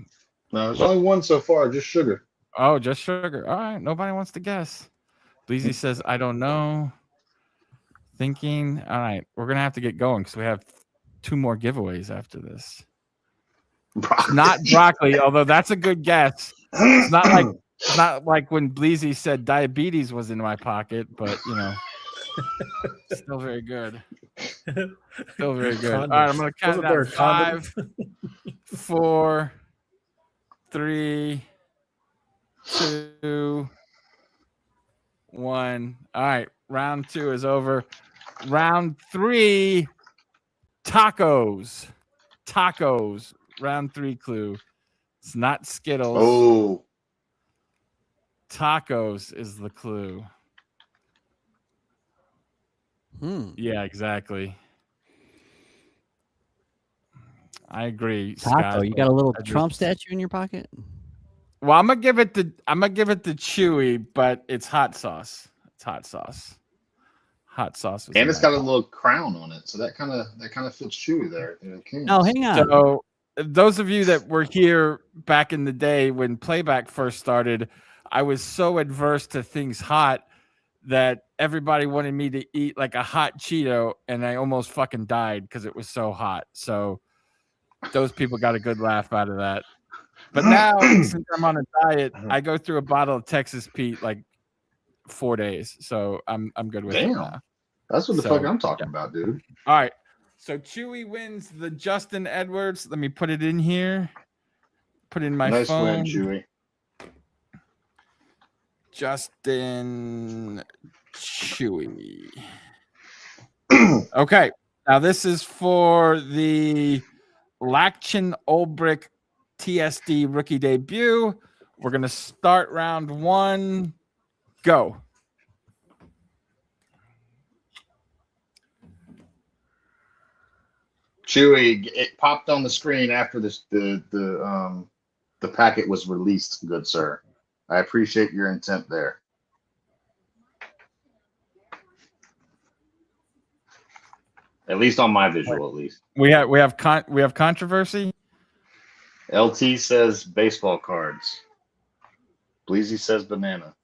No, there's only 1 so far. Just sugar. Oh, just sugar. All right. Nobody wants to guess. Bleezy says, I don't know. Thinking. All right. We're going to have to get going because we have 2 more giveaways after this. Not broccoli, although that's a good guess. It's not like when Bleezy said diabetes was in my pocket, but still very good. Still very good. All right, I'm gonna count down 5, 4, 3, 2, 1. All right, round 2 is over. Round 3, tacos. Round 3 clue. It's not Skittles. Oh. Tacos is the clue. Yeah, exactly. I agree. Taco. Scott. You got a little Trump statue in your pocket? Well, I'm gonna give it to Chewy, but it's hot sauce. Hot sauce. And it's got a little crown on it, so that kind of fits Chewy there. No, hang on. So those of you that were here back in the day when playback first started, I was so adverse to things hot that everybody wanted me to eat like a hot Cheeto, and I almost fucking died because it was so hot. So those people got a good laugh out of that. But now, since I'm on a diet, I go through a bottle of Texas Pete like 4 days, so I'm good with it Damn. now. That's what the So, fuck I'm talking about, dude. All right, so Chewy wins the Justin Edwards. Let me put it in here. Put in my Nice phone. win, Chewy. Justin Chewy. Okay, now this is for the Lachlan Olbrich TSD rookie debut. We're gonna start round 1. Go. Chewy, it popped on the screen after this the packet was released, good sir. I appreciate your intent there. At least on my visual, at least. We have controversy. LT says baseball cards. Bleezy says banana.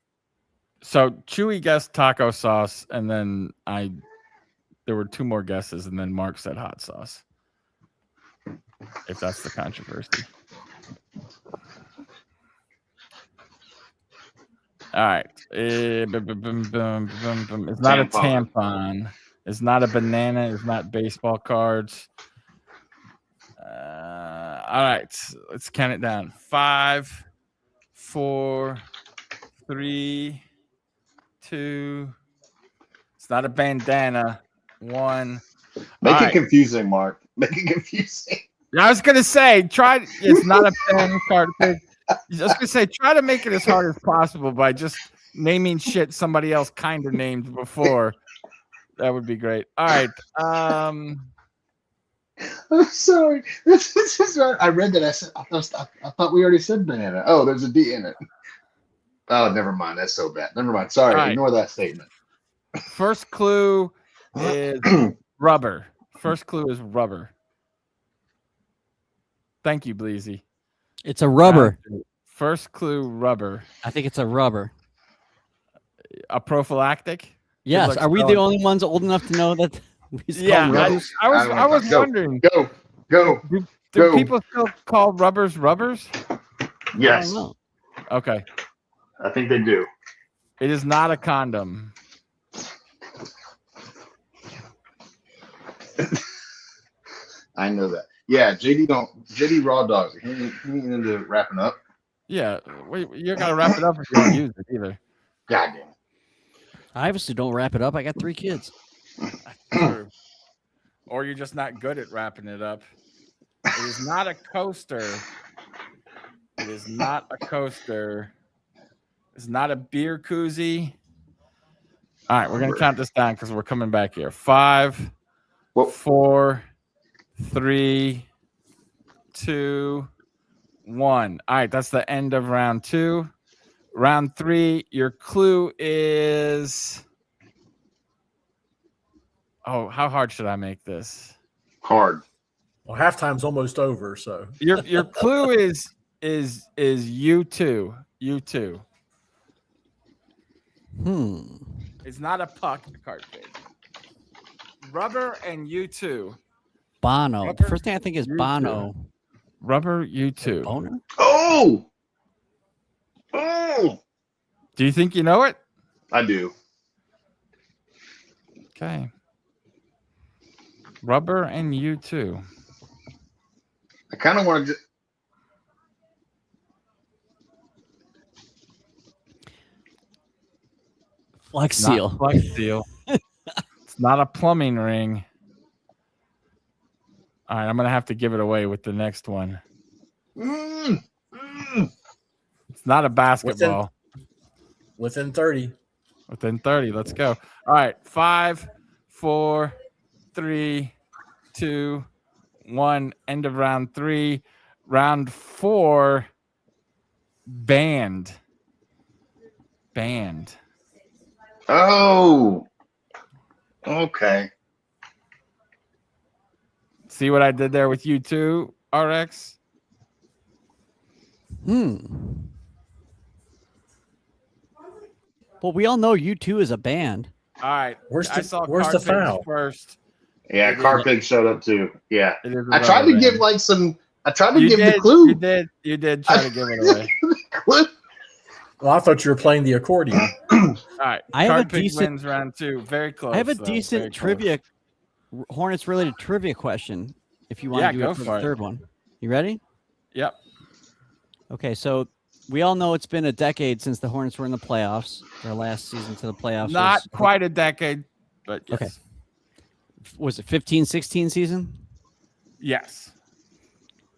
So Chewy guessed taco sauce, and then there were 2 more guesses, and then Mark said hot sauce. If that's the controversy. All right. It's not a tampon. It's not a banana. It's not baseball cards. All right. Let's count it down. 5, 4, 3, 2. It's not a bandana. 1. Make it right. confusing, Mark. Make it confusing. I was gonna say, try. It's not a fan card. I was gonna say, try to make it as hard as possible by just naming shit somebody else kind of named before. That would be great. All right. I'm sorry. This is right. I read that. I thought we already said banana. Oh, there's a D in it. Oh, never mind. That's so bad. Never mind. Sorry. Right. Ignore that statement. First clue is rubber. First clue is rubber. Thank you, Bleezy. It's a rubber. First clue, rubber. I think it's a rubber. A prophylactic? Yes. Are we the only ones old enough to know that? Yeah, rubbers? I was wondering. Go. Do people still call rubbers rubbers? Yes. Okay. I think they do. It is not a condom. I know that. Yeah, JD raw dogs. He ain't into wrapping up. Yeah, you gotta wrap it up if you don't use it either. God damn. I obviously don't wrap it up. I got 3 kids. True. Or you're just not good at wrapping it up. It is not a coaster. It is not a coaster. It's not a beer koozie. All right, we're gonna count this down because we're coming back here. 5, 4, 3, 2, 1. All right, that's the end of round 2. Round 3, your clue is. Oh, how hard should I make this? Hard. Well, halftime's almost over, so Your clue is U2. U2. It's not a puck cartridge. Rubber and U2. Bono. Rubber, First thing I think is U2. Bono. Rubber U2. Boner? Oh! Do you think you know it? I do. Okay. Rubber and U2. I kind of want to. Flex Seal. Flex Seal. It's not a plumbing ring. All right, I'm gonna have to give it away with the next one. It's not a basketball. within 30. Within 30. Let's go. All right. 5, 4, 3, 2, 1. End of round 3. Round 4. Band. Oh. Okay. See what I did there with you too, RX? Well, we all know U2 is a band. All right. Where's I the saw foul? First. Yeah, Carpig showed up too. Yeah. I tried tried to give the clue. You did try to give it away. Well, I thought you were playing the accordion. All right. I have a Card pick decent- wins round 2. Very close. I have a though. decent Very close. trivia, Hornets related trivia question. If you want Yeah, to do go it for for the it. third one, you ready? Yep. Okay, so we all know it's been a decade since the Hornets were in the playoffs. Their last season to the playoffs. Not quite a decade, but yes. Okay. Was it 15-16 season? Yes.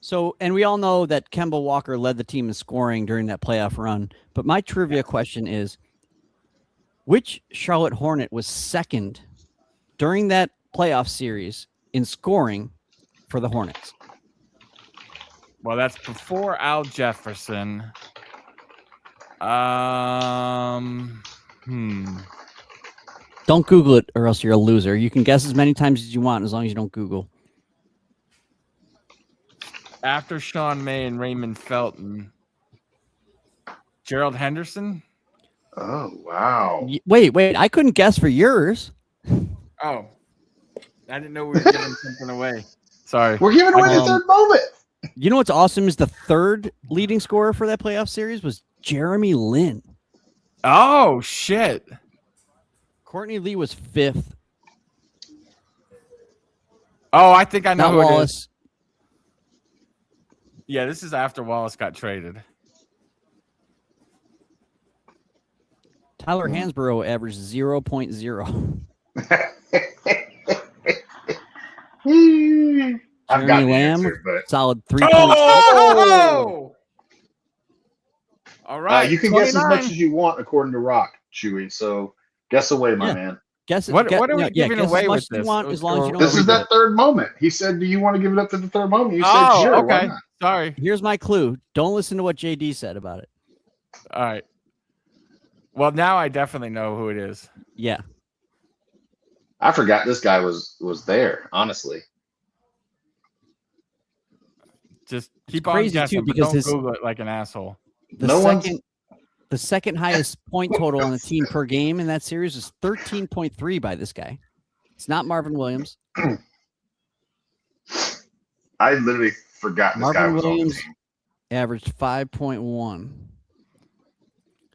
So, and we all know that Kemba Walker led the team in scoring during that playoff run. But my trivia question is, which Charlotte Hornet was second during that playoff series in scoring for the Hornets? Well, that's before Al Jefferson. Don't Google it or else you're a loser. You can guess as many times as you want as long as you don't Google. After Sean May and Raymond Felton. Gerald Henderson? Oh, wow. Wait. I couldn't guess for yours. Oh. I didn't know we were giving something away. Sorry. We're giving away the third moment. You know what's awesome is the third leading scorer for that playoff series was Jeremy Lin. Oh, shit. Courtney Lee was fifth. Oh, I think I know Not who it is. Wallace. Yeah, this is after Wallace got traded. Tyler Hansborough averaged 0.0. I've got Jeremy the Lamb, answer, but solid 3. Oh! All right. you can guess as 29. much as you want according to Rock, Chewy. So guess away, my Yeah. man. Guess What are we giving guess away as much with as you this? want, as long as you don't. This is read that it. third moment. He said, "Do you want to give it up to the third moment?" You said, Oh, "Sure." Why okay. not? Sorry. Here's my clue. Don't listen to what JD said about it. All right. Well, now I definitely know who it is. Yeah. I forgot this guy was there. Honestly, Just keep crazy, on guessing, too, but because don't his- Google it like an asshole. The second highest point total on the team per game in that series is 13.3 by this guy. It's not Marvin Williams. I literally forgot this guy Marvin was on the Williams team. averaged 5.1.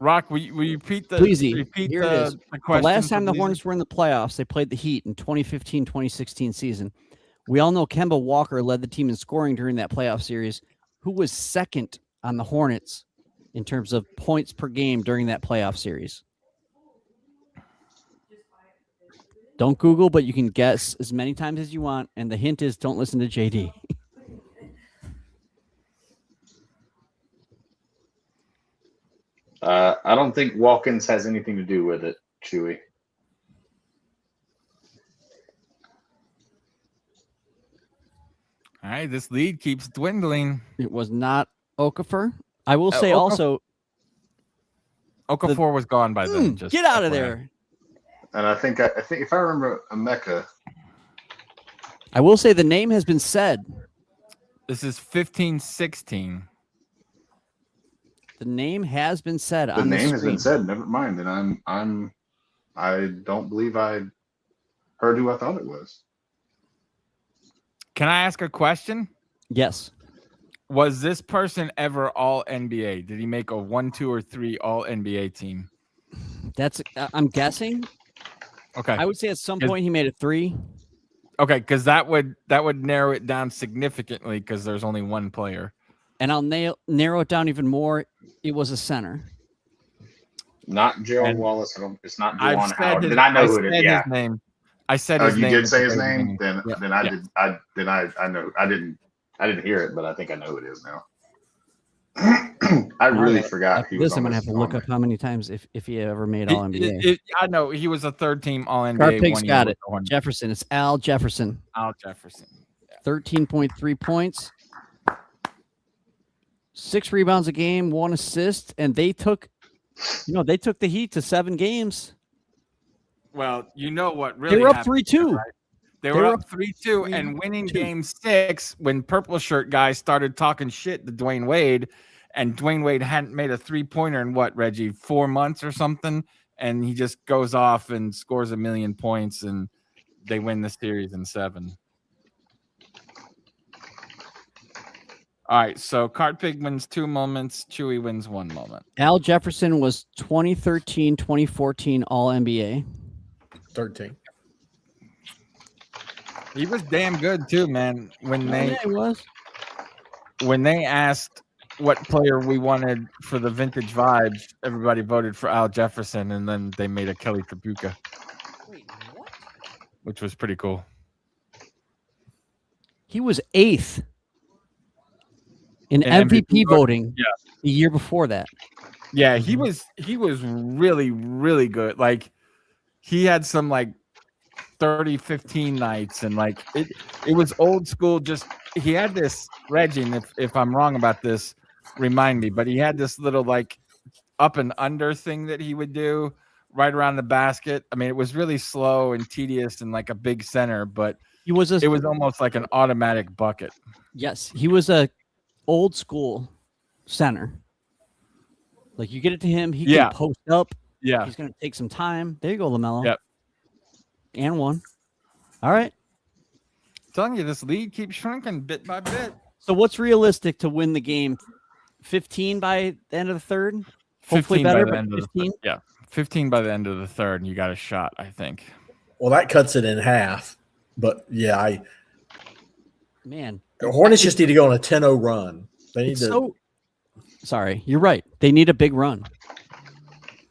Rock, will you repeat the Pleasey, repeat here it the, is. the The question? last time for the Pleasey? Hornets were in the playoffs, they played the Heat in 2015-2016 season. We all know Kemba Walker led the team in scoring during that playoff series. Who was second on the Hornets in terms of points per game during that playoff series? Don't Google, but you can guess as many times as you want. And the hint is don't listen to JD. I don't think Walkins has anything to do with it, Chewy. All right, this lead keeps dwindling. It was not Okafor. I will say Okafor- also, Okafor was gone by then. Just get out of FYI. there. And I think if I remember Emeka, I will say the name has been said. This is 15-16. The name has been said the on the name has screen. been said. Never mind. And I don't believe I heard who I thought it was. Can I ask a question? Yes. Was this person ever all NBA? Did he make a 1, 2, or 3 all NBA team? That's I'm guessing. Okay. I would say at some Is- point he made a 3. Okay, because that would narrow it down significantly because there's only one player. And I'll narrow it down even more. It was a center. Not Gerald And Wallace. It's not I've Juwan said Howard. his, Then I know I who it said is. Yeah. his name. I said Oh, his you name. did at say the his very name? beginning. Then Yeah, I yeah. did. I know. I didn't hear it, but I think I know who it is now. I really forgot After he was this, I'm on gonna this have to look moment. up how many times if he ever made All NBA. I know he was a third team all NBA. Card Pig's 1 year got with it. the Hornets. Jefferson. It's Al Jefferson. Al Jefferson. 13.3 points, 6 rebounds a game, 1 assist, and they took the Heat to 7 games. Well, you know what really They were up happened, 3-2. right? They were up 3-2 and winning 3-2. game 6 when purple shirt guys started talking shit to Dwayne Wade, and Dwayne Wade hadn't made a 3-pointer in what, Reggie, 4 months or something, and he just goes off and scores 1,000,000 points, and they win the series in 7. All right, so Cart Pig wins 2 moments. Chewy wins 1 moment. Al Jefferson was 2013, 2014 All NBA. 13. He was damn good too, man. Yeah, he was. When they asked what player we wanted for the vintage vibes, everybody voted for Al Jefferson, and then they made a Kelly Tripucka. Wait, what? Which was pretty cool. He was 8th in And MVP voting yeah. the year before that. Yeah, he was really, really good. Like he had some like 30-15 nights, and like it was old school. Just he had this Reggie, and if I'm wrong about this, remind me, but he had this little like up and under thing that he would do right around the basket. I mean, it was really slow and tedious and like a big center, but It was almost like an automatic bucket. Yes, he was a old school center. Like you get it to him, he can post up. Yeah. He's going to take some time. There you go, LaMelo. Yep. And 1. All right. I'm telling you, this lead keeps shrinking bit by bit. So what's realistic to win the game? 15 by the end of the third? Hopefully 15 by better, the but end of the 15? yeah. 15 by the end of the third, and you got a shot, I think. Well, that cuts it in half. But yeah, Man. the Hornets just need to go on a 10-0 run. They need to. Sorry, you're right. They need a big run.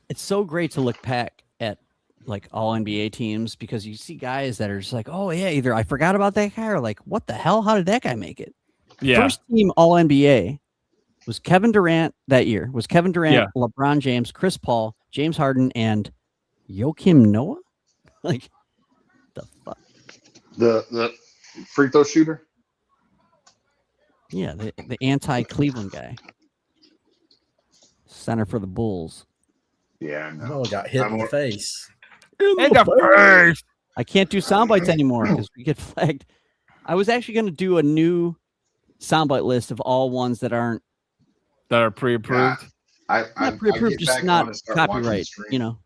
It's so great to look back at like all NBA teams because you see guys that are just like, oh yeah, either I forgot about that guy or like, what the hell? How did that guy make it? Yeah. First team all NBA was Kevin Durant that year. Was Kevin Durant, LeBron James, Chris Paul, James Harden, and Joakim Noah? Like the fuck? The free throw shooter. Yeah, the anti-Cleveland guy. Center for the Bulls. Yeah, I know. Noah got hit in the face. In the face. I can't do sound bites anymore because we get flagged. I was actually going to do a new soundbite list of all ones that aren't that are pre-approved. Yeah. Not pre-approved, just not copyright. You know.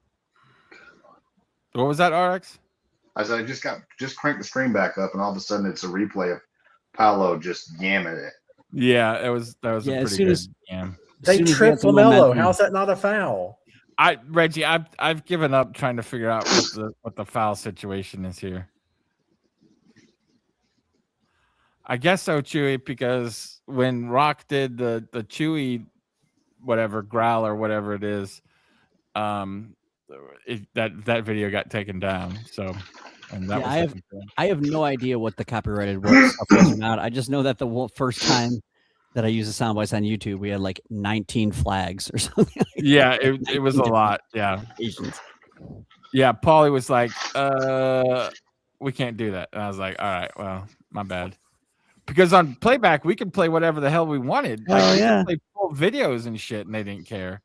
What was that, RX? I said I just cranked the stream back up, and all of a sudden it's a replay of Paolo just yamming it. Yeah, that was a pretty good jam. They tripped LaMelo. How's that not a foul? Reggie, I've given up trying to figure out what the foul situation is here. I guess so, Chewy, because when Rock did the Chewy whatever growl or whatever it is, that video got taken down. So, and that I have no idea what the copyrighted stuff was or not. I just know that the first time that I used the sound bites on YouTube, we had like 19 flags or something. Yeah, it was a lot. Yeah. Yeah, Paulie was like, we can't do that. And I was like, all right, well, my bad. Because on playback, we could play whatever the hell we wanted. Like, we could play full videos and shit, and they didn't care.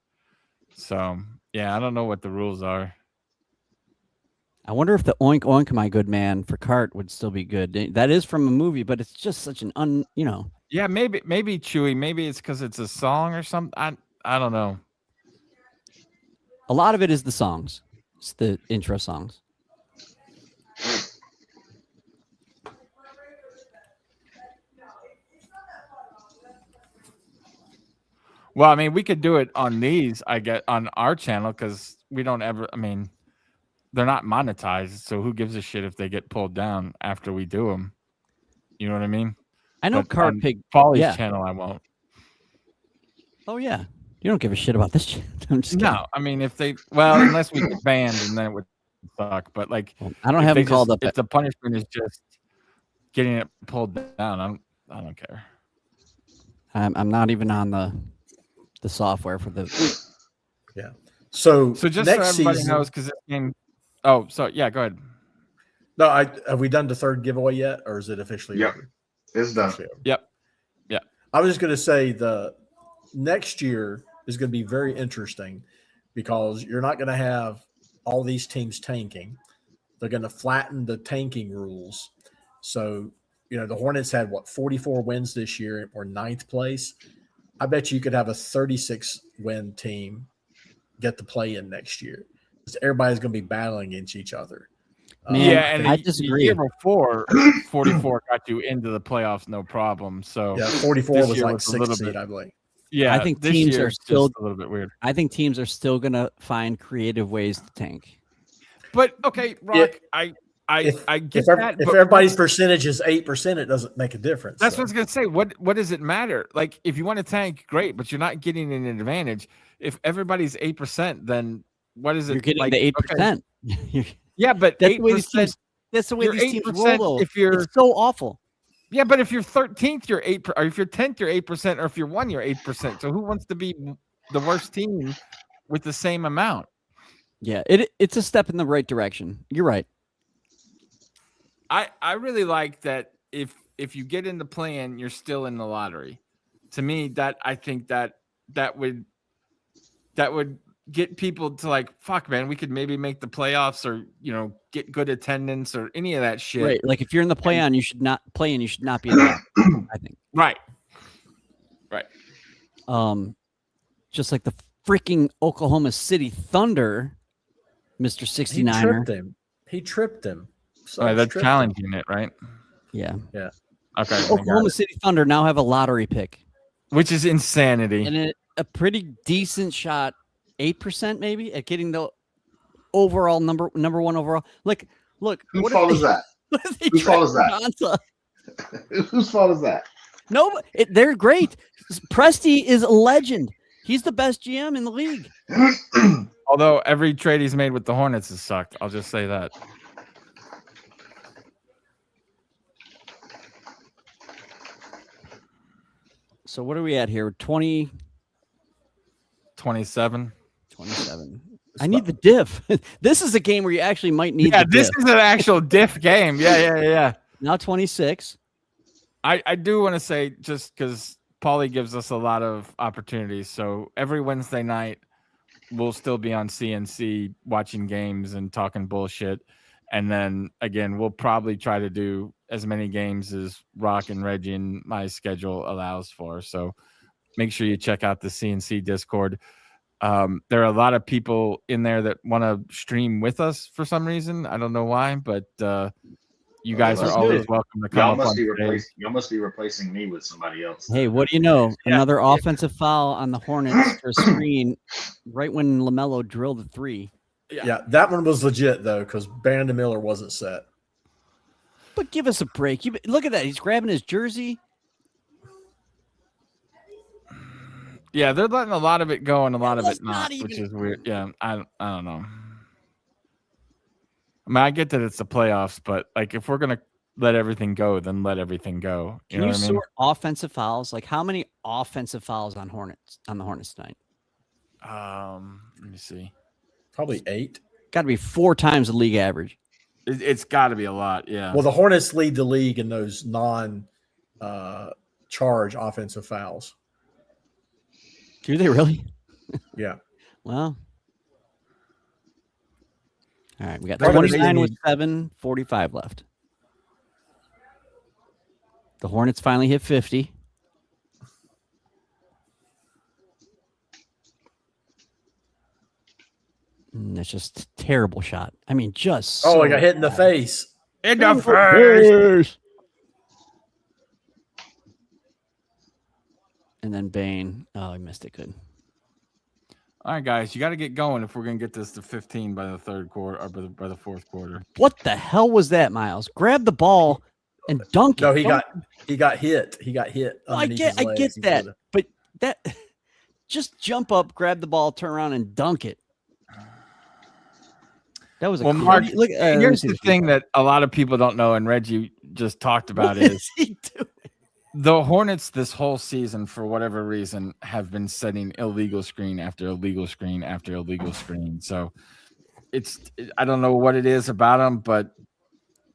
So, yeah, I don't know what the rules are. I wonder if the Oink Oink My Good Man for Cart would still be good. That is from a movie, but it's just such an Yeah, maybe Chewy. Maybe it's because it's a song or something. I don't know. A lot of it is the songs. It's the intro songs. Well, I mean, we could do it on these, I get on our channel because we don't ever. I mean, they're not monetized, so who gives a shit if they get pulled down after we do them? You know what I mean? I know Cart Pig. Paulie's channel, I won't. Oh yeah, you don't give a shit about this channel. I'm just kidding. No, I mean if they unless we get banned, and then it would suck. But like, I don't have them called up. If the punishment is just getting it pulled down, I don't care. I'm not even on the software for the. Yeah. So just next so everybody season, knows, because this game. Oh, so yeah, go ahead. No, have we done the third giveaway yet, or is it officially over? It's done. Yep. I was just going to say the next year is going to be very interesting because you're not going to have all these teams tanking. They're going to flatten the tanking rules. So, the Hornets had 44 wins this year or 9th place. I bet you could have a 36-win team get to play in next year. Everybody's going to be battling against each other. Man, yeah, and I the disagree. year before, 44 got you into the playoffs, no problem. So Yeah, 44 this was year like was a little 6th bit- seed, I believe. yeah, I think this teams year are is still- just a little bit weird. I think teams are still gonna find creative ways to tank. But okay, Rock, I If, get if, that. if but everybody's percentage is 8%, it doesn't make a difference. that's so. what I was gonna say. What does it matter? Like, if you want to tank, great, but you're not getting an advantage. If everybody's 8%, then what is it? You're getting like, the okay, 8%. yeah, but That's the way these 8%. teams. That's the way You're these teams roll. 8% Though. if you're- It's so awful. Yeah, but if you're 13th, you're 8%, or if you're 10th, you're 8%, or if you're 1, you're 8%. So who wants to be the worst team with the same amount? Yeah, it's a step in the right direction. You're right. I really like that if you get into playing, you're still in the lottery. To me, that I think that would get people to like, fuck, man, we could maybe make the playoffs, or get good attendance, or any of that shit. Right. Like if you're in the play-on, you should not play, and you should not be in that. I think. Right. Just like the freaking Oklahoma City Thunder, Mr. 69er. He tripped him. So Right, that's challenging it, right? Yeah. Yeah. Okay. I got Oklahoma it. City Thunder now have a lottery pick. Which is insanity. And a pretty decent shot, 8% maybe, at getting the overall number one overall. Look. Whose fault is that? Whose fault is that? Whose fault is that? No, they're great. Presti is a legend. He's the best GM in the league. Although every trade he's made with the Hornets has sucked. I'll just say that. So what are we at here? 20, 27. 27. I need the diff. This is a game where you actually might need the this diff. is an actual diff game. Yeah. Now 26. I do want to say, just because Paulie gives us a lot of opportunities. So every Wednesday night, we'll still be on CNC watching games and talking bullshit. And then again, we'll probably try to do as many games as Rock and Reggie and my schedule allows for. So make sure you check out the CNC Discord. There are a lot of people in there that want to stream with us for some reason. I don't know why, but you guys are always welcome to come Y'all up must on be stage. y'all must be replacing me with somebody else. Hey, what do you know? Another offensive foul on the Hornets for a screen right when LaMelo drilled the three. Yeah, that one was legit, though, because Brandon Miller wasn't set. But give us a break. Look at that. He's grabbing his jersey. Yeah, they're letting a lot of it go and a lot of was it not, not which even- is weird. Yeah, I don't know. I mean, I get that it's the playoffs, but like if we're gonna let everything go, then let everything go. Can know you what I mean? sort offensive fouls? Like how many offensive fouls on the Hornets tonight? Let me see. Probably 8. Got to be 4 times the league average. It's got to be a lot. Yeah. Well, the Hornets lead the league in those charge offensive fouls. Do they really? Yeah. Well. All right, we got They're gonna 29 be- with 7:45 left. The Hornets finally hit 50. That's just a terrible shot. I mean, just Oh, so I got hit in the face. In the face. And then Bane. Oh, I missed it. Good. All right, guys, you got to get going if we're gonna get this to 15 by the third quarter or by the fourth quarter. What the hell was that, Miles? Grab the ball and dunk it. No, he Don't- got hit. He got hit. I underneath get his legs. He that, could've- but that just jump up, grab the ball, turn around, and dunk it. That was a Well, Mark, look. let me here's see the this thing replay. that a lot of people don't know, and Reggie just talked about What is is he doing? the Hornets this whole season, for whatever reason, have been setting illegal screen after illegal screen after illegal screen. So I don't know what it is about them, but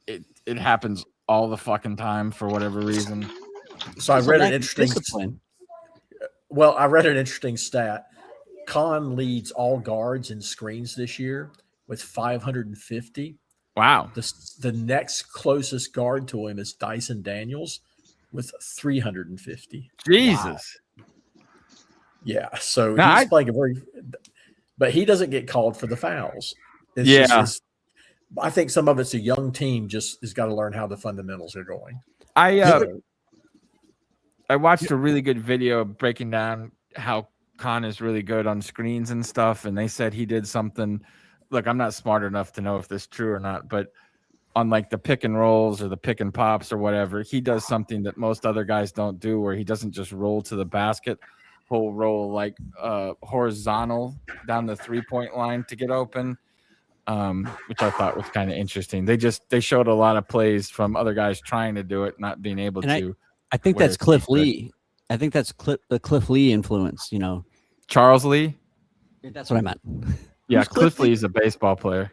it happens all the fucking time for whatever reason. So I It's a read lack an of interesting. discipline. Well, I read an interesting stat. Khan leads all guards in screens this year with 550. Wow. The next closest guard to him is Dyson Daniels with 350. Jesus. Yeah, so Now, he's playing a very, but he doesn't get called for the fouls. It's Yeah. just I think some of it's a young team just has got to learn how the fundamentals are going. I watched a really good video breaking down how Khan is really good on screens and stuff, and they said he did something. Look, I'm not smart enough to know if this is true or not, but on like the pick and rolls or the pick and pops or whatever, he does something that most other guys don't do, where he doesn't just roll to the basket. He'll roll like horizontal down the 3-point line to get open, which I thought was kind of interesting. They showed a lot of plays from other guys trying to do it, not being able to. I think that's Cliff Lee. I think that's the Cliff Lee influence, you know. Charles Lee? That's what I meant. Yeah, Who's Cliff Lee is a baseball player.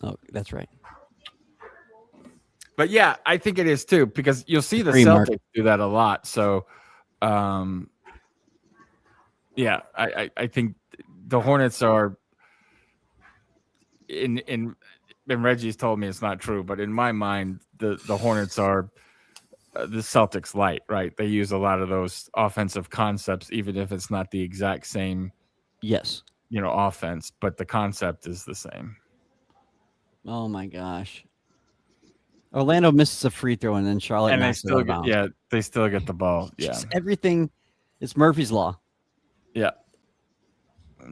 Oh, that's right. But yeah, I think it is too, because you'll see the Mark. Celtics do that a lot. So, yeah, I think the Hornets are in Reggie's told me it's not true, but in my mind, the Hornets are the Celtics light, right? They use a lot of those offensive concepts, even if it's not the exact same, Yes. Offense, but the concept is the same. Oh my gosh. Orlando misses a free throw and then Charlotte And they knocks it out still of bounds. they still get the ball. Yeah. Just everything. It's Murphy's Law. Yeah.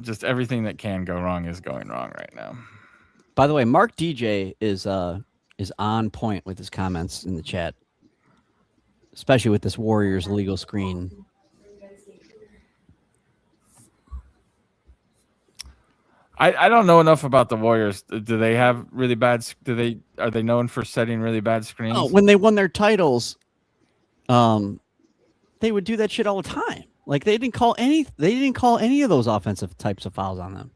Just everything that can go wrong is going wrong right now. By the way, Mark DJ is on point with his comments in the chat, especially with this Warriors legal screen. I don't know enough about the Warriors. Do they have really bad? Are they known for setting really bad screens? Oh, when they won their titles, they would do that shit all the time. Like they didn't call any of those offensive types of fouls on them.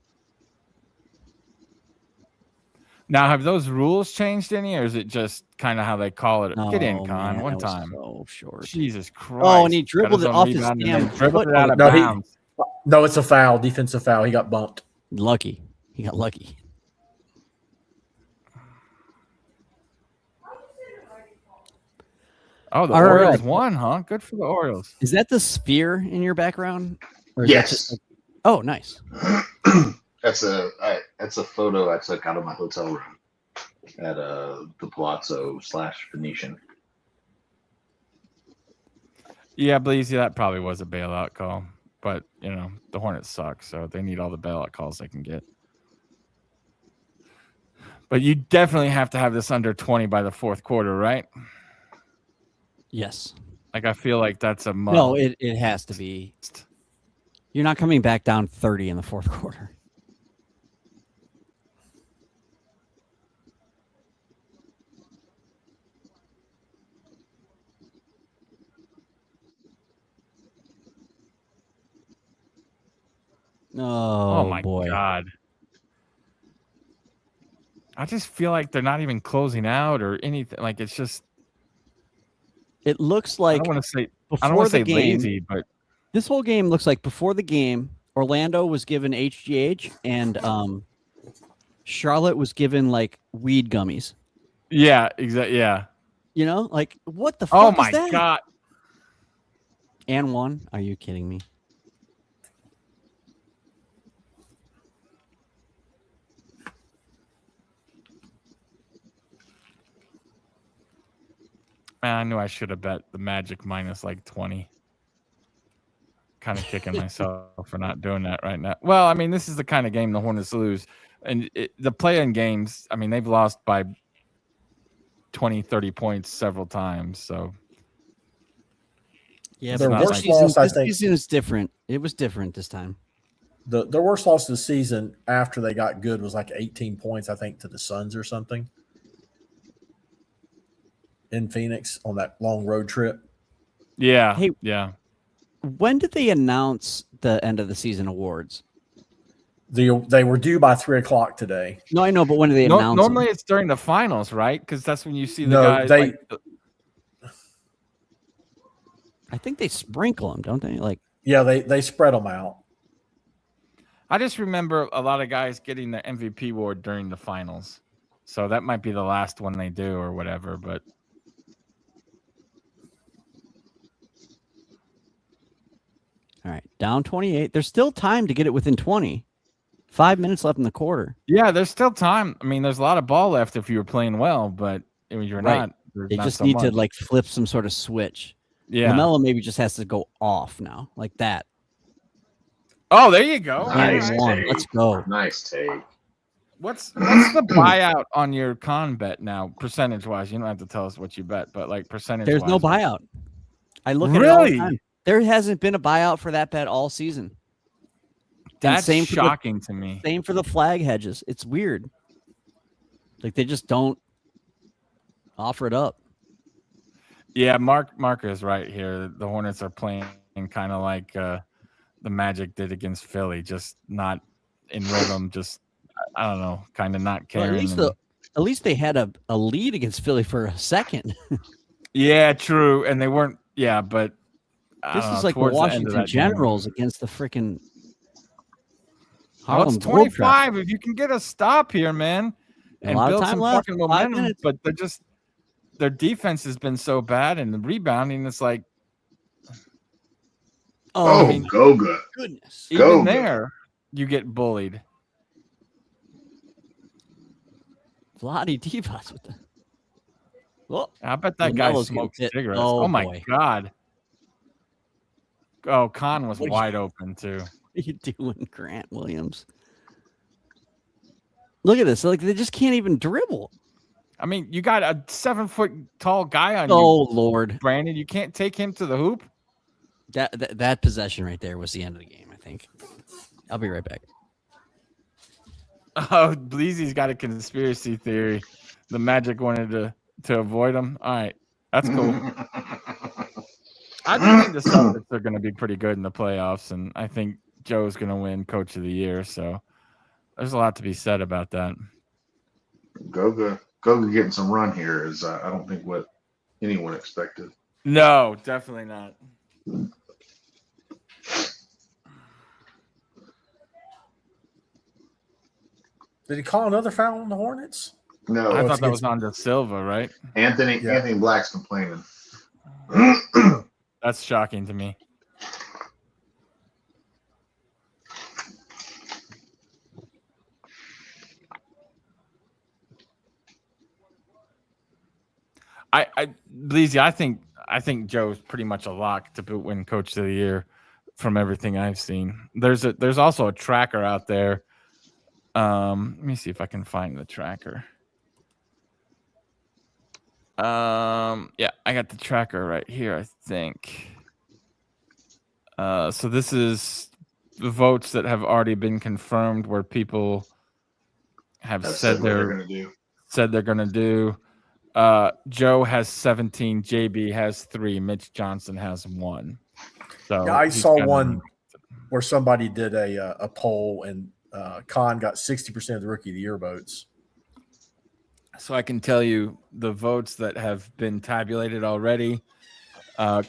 Now, have those rules changed any, or is it just kind of how they call it? Get in, Con, man, one that was time. so short. Jesus Christ! Oh, and he Got dribbled his it own off his rebound and damn then dribbled foot. it out of No, bounds. No, it's a foul, defensive foul. He got bumped. Lucky. He got lucky. Oh, the All Orioles right. won, huh? Good for the Orioles. Is that the sphere in your background? Or is Yes. that just oh, nice. That's a photo I took out of my hotel room at the Palazzo / Venetian. Yeah, Bleezy, that probably was a bailout call. But, the Hornets suck, so they need all the bailout calls they can get. But you definitely have to have this under 20 by the fourth quarter, right? Yes. Like, I feel like that's a must. No, it has to be. You're not coming back down 30 in the fourth quarter. Oh my boy. God. I just feel like they're not even closing out or anything. Like, it's just, It looks I like don't want to say before the game, lazy, but this whole game looks like before the game, Orlando was given HGH and Charlotte was given like weed gummies. yeah, exactly. Yeah. Like what the Oh fuck is my that? God. And one? Are you kidding me? Man, I knew I should have bet the Magic minus like 20. Kind of kicking myself for not doing that right now. Well, I mean, this is the kind of game the Hornets lose. And the play-in games, I mean, they've lost by 20, 30 points several times. So, Yeah, Their but worst this season, loss, I this think- season is different. It was different this time. Their worst loss of the season after they got good was like 18 points, I think, to the Suns or something in Phoenix on that long road trip. yeah. Hey, yeah. When did they announce the end of the season awards? They were due by 3:00 today. No, I know, but when did they announce Normally them? it's during the finals, right? Because that's when you see the No, guys. they- like, I think they sprinkle them, don't they? Like, Yeah, they spread them out. I just remember a lot of guys getting the MVP award during the finals. So that might be the last one they do or whatever. But all right, down 28. There's still time to get it within 20. 5 minutes left in the quarter. Yeah, there's still time. I mean, there's a lot of ball left if you were playing well, but if you're Right. not. there's They not just so need much. to like flip some sort of switch. Yeah. LaMelo maybe just has to go off now, like that. Oh, there you go. Nice And one. take. Let's go. Nice take. What's the buyout on your con bet now, percentage wise? You don't have to tell us what you bet, but like percentage. There's no wise, buyout. I look at it all the Really? time. There hasn't been a buyout for that bet all season. That's same for the- shocking to me. Same for the flag hedges. It's weird. Like they just don't offer it up. Yeah, Mark is right here. The Hornets are playing kind of like the Magic did against Philly, just not in rhythm. Just I don't know, kind of not Well, caring. at least they had a lead against Philly for a second. Yeah, true, and they weren't. Yeah, but This is like the towards end of Washington that game. Generals against the freaking Well, Harlem it's 25. Globetrotters. If you can get a stop here, man, A and lot of build time some left, fucking 5 momentum, minutes. but their defense has been so bad, and the rebounding is like Oh, Oh, Goga. goodness. even Go, there you get bullied. Vlade Divac with the. Oh, I bet that guy LaMelo's smokes getting hit. cigarettes. Oh, Oh, my boy. god. Oh, Khan was What are you- wide open too. what are you doing, Grant Williams? Look at this. Like they just can't even dribble. I mean, you got a 7-foot tall guy on Oh you, Lord. Brandon. You can't take him to the hoop. That possession right there was the end of the game, I think. I'll be right back. Oh, Bleezy's got a conspiracy theory. The Magic wanted to avoid him. All right, that's cool. I do think the Celtics are going to be pretty good in the playoffs, and I think Joe's going to win Coach of the Year. So there's a lot to be said about that. Goga getting some run here is I don't think what anyone expected. No, definitely not. Did he call another foul on the Hornets? No, I it's thought that was against- on to Silva, right? Anthony Black's complaining. That's shocking to me. Bleezy, I think Joe's pretty much a lock to win Coach of the Year from everything I've seen. There's also a tracker out there. Let me see if I can find the tracker. Yeah, I got the tracker right here, I think. So this is the votes that have already been confirmed where people have said what they're they're going to do. going to do. Joe has 17, JB has 3, Mitch Johnson has 1. So Yeah, I he's saw kinda- one where somebody did a poll and Khan got 60% of the Rookie of the Year votes. So I can tell you the votes that have been tabulated already.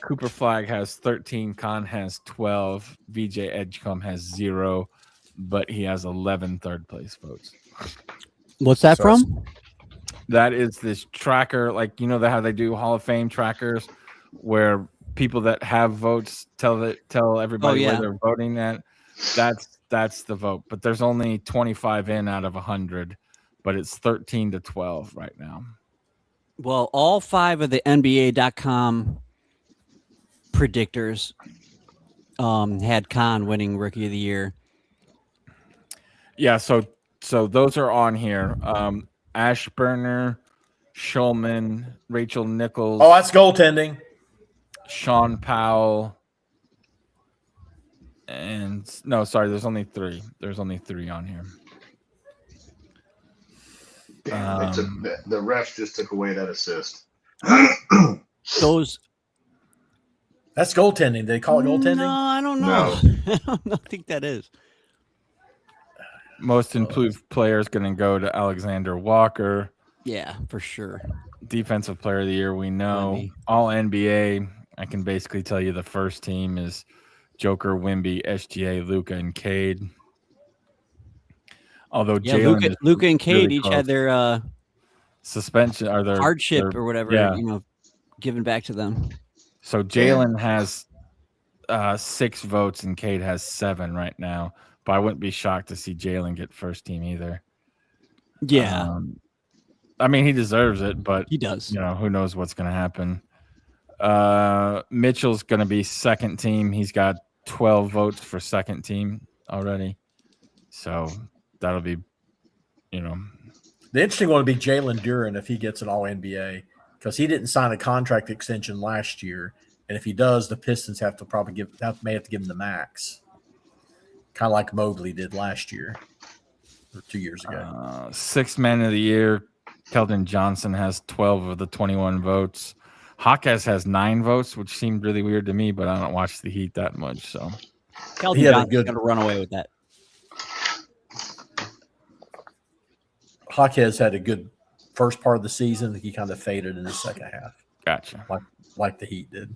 Cooper Flag has 13, Khan has 12, VJ Edgecombe has 0, but he has 11 third place votes. What's that So from? That is this tracker, like how they do Hall of Fame trackers, where people that have votes tell everybody yeah. where they're voting at. That's the vote, but there's only 25 in out of 100, but it's 13-12 right now. Well, all 5 of the NBA.com predictors had Khan winning Rookie of the Year. Yeah, so those are on here. Ashburner, Schulman, Rachel Nichols. Oh, that's goaltending. Sean Powell. And no, sorry, there's only 3. There's only 3 on here. Damn, the refs just took away that assist. Those That's goaltending. Did they call it goaltending? No, I don't know. I don't think that is. Most improved player is going to go to Alexander Walker. Yeah, for sure. Defensive player of the year, we know. Wemby. All NBA, I can basically tell you the first team is Joker, Wemby, SGA, Luka, and Cade. Although Yeah, Jalen Luka and Cade really each close. had their suspension or their hardship their- or whatever, yeah. given back to them. So Jalen has 6 votes and Cade has 7 right now. but I wouldn't be shocked to see Jalen get first team either. Yeah, I mean, he deserves it, but he does. you know, who knows what's going to happen. Mitchell's going to be second team. He's got 12 votes for second team already. So that'll be, you know. The interesting one would be Jalen Duren if he gets an All-NBA, because he didn't sign a contract extension last year. And if he does, the Pistons have to may have to give him the max. Kind of like Mobley did last year or 2 years ago. Sixth man of the year, Keldon Johnson has 12 of the 21 votes. Hawkes has 9 votes, which seemed really weird to me, but I don't watch the Heat that much. So Keldon Johnson's going to run away with that. Hawkes had a good first part of the season. He kind of faded in the second half. Gotcha. Like the Heat did.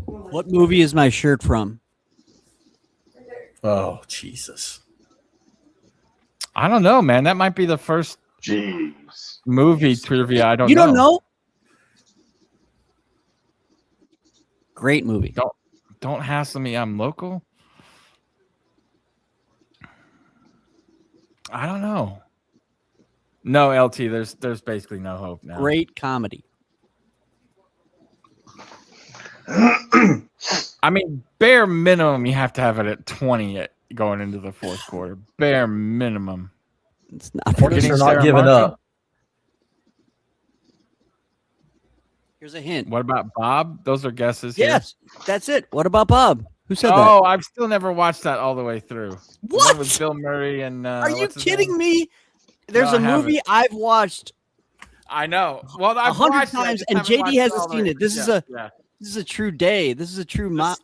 What movie is my shirt from? Oh, Jesus. I don't know, man. That might be the first movie trivia. I don't know. You don't know? Great movie. Don't hassle me. I'm local. I don't know. No, LT. There's basically no hope now. Great comedy. I mean, bare minimum, you have to have it at 20 going into the fourth quarter. Bare minimum. It's not. Hornets are not giving up. Here's a hint. What about Bob? Those are guesses. Yes, that's it. What about Bob? Who said that? Oh, I've still never watched that all the way through. What? With Bill Murray and are you kidding me? There's a movie I've watched. I know. Well, I've 100 watched times, it. and JD hasn't seen it. This is a true day. This is a true what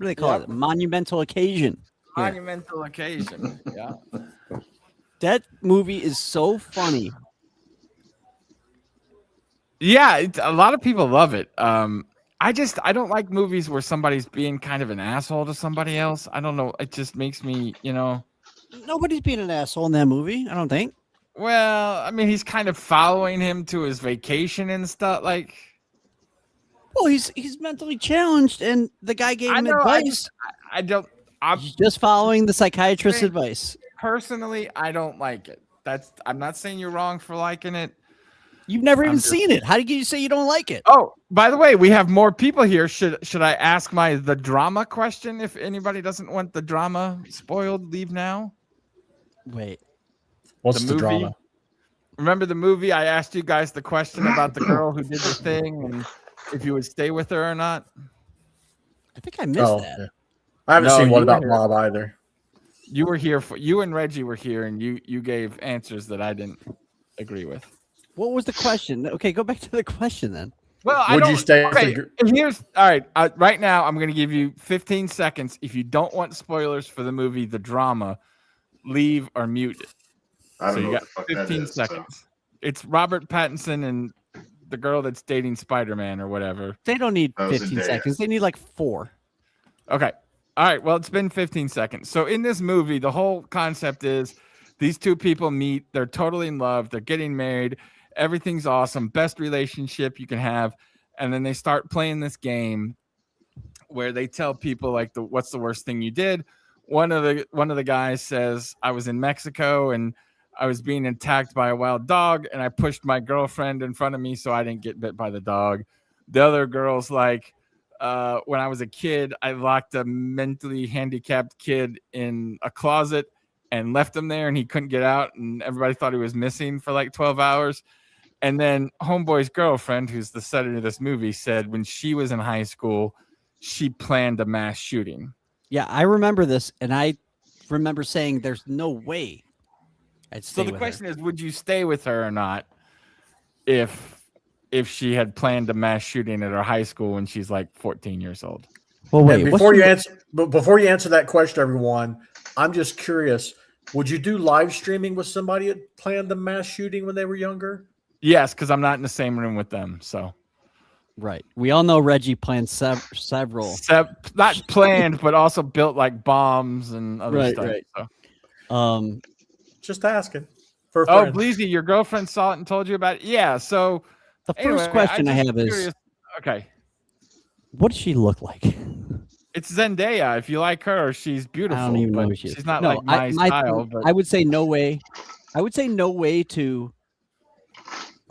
do they call it? Monumental occasion. Monumental occasion. Yeah. That movie is so funny. Yeah, a lot of people love it. I don't like movies where somebody's being kind of an asshole to somebody else. I don't know. It just makes me, Nobody's being an asshole in that movie, I don't think. Well, I mean, he's kind of following him to his vacation and stuff. Like, well, he's mentally challenged, and the guy gave him advice. I'm just following the psychiatrist's advice. Personally, I don't like it. I'm not saying you're wrong for liking it. You've never even seen it. How did you say you don't like it? Oh, by the way, we have more people here. Should I ask the drama question? If anybody doesn't want the drama spoiled, leave now. Wait. What's the drama? Remember the movie? I asked you guys the question about the girl who did the thing and if you would stay with her or not. I think I missed that. Yeah. I haven't seen What About Bob either. You were here you and Reggie were here, and you gave answers that I didn't agree with. What was the question? Okay, go back to the question then. Well, would you stay? Okay, here's all right. Right now, I'm going to give you 15 seconds. If you don't want spoilers for the movie, the drama, leave or mute it. I don't know. You got 15 seconds. So. It's Robert Pattinson and the girl that's dating Spider-Man or whatever. They don't need 15 seconds. They need like 4. Okay. All right. Well, it's been 15 seconds. So in this movie, the whole concept is these two people meet. They're totally in love. They're getting married. Everything's awesome. Best relationship you can have. And then they start playing this game where they tell people like what's the worst thing you did. One of the guys says, I was in Mexico and I was being attacked by a wild dog and I pushed my girlfriend in front of me so I didn't get bit by the dog. The other girl's like, when I was a kid, I locked a mentally handicapped kid in a closet and left him there and he couldn't get out and everybody thought he was missing for like 12 hours. And then Homeboy's girlfriend, who's the setting of this movie, said when she was in high school, she planned a mass shooting. Yeah, I remember this, and I remember saying there's no way I'd stay with her. So the question is, would you stay with her or not if she had planned a mass shooting at her high school when she's like 14 years old? Well, wait, before you answer that question, everyone, I'm just curious, would you do live streaming with somebody that planned a mass shooting when they were younger? Yes, because I'm not in the same room with them. So, right. We all know Reggie planned several. Not planned, but also built like bombs and other stuff. Right. So. Just asking. For Bleezy, your girlfriend saw it and told you about it? Yeah. So the first question I have is, okay, what does she look like? It's Zendaya. If you like her, she's beautiful. I don't even know but who she is. She's not No, like my style. But I would say no way. I would say no way to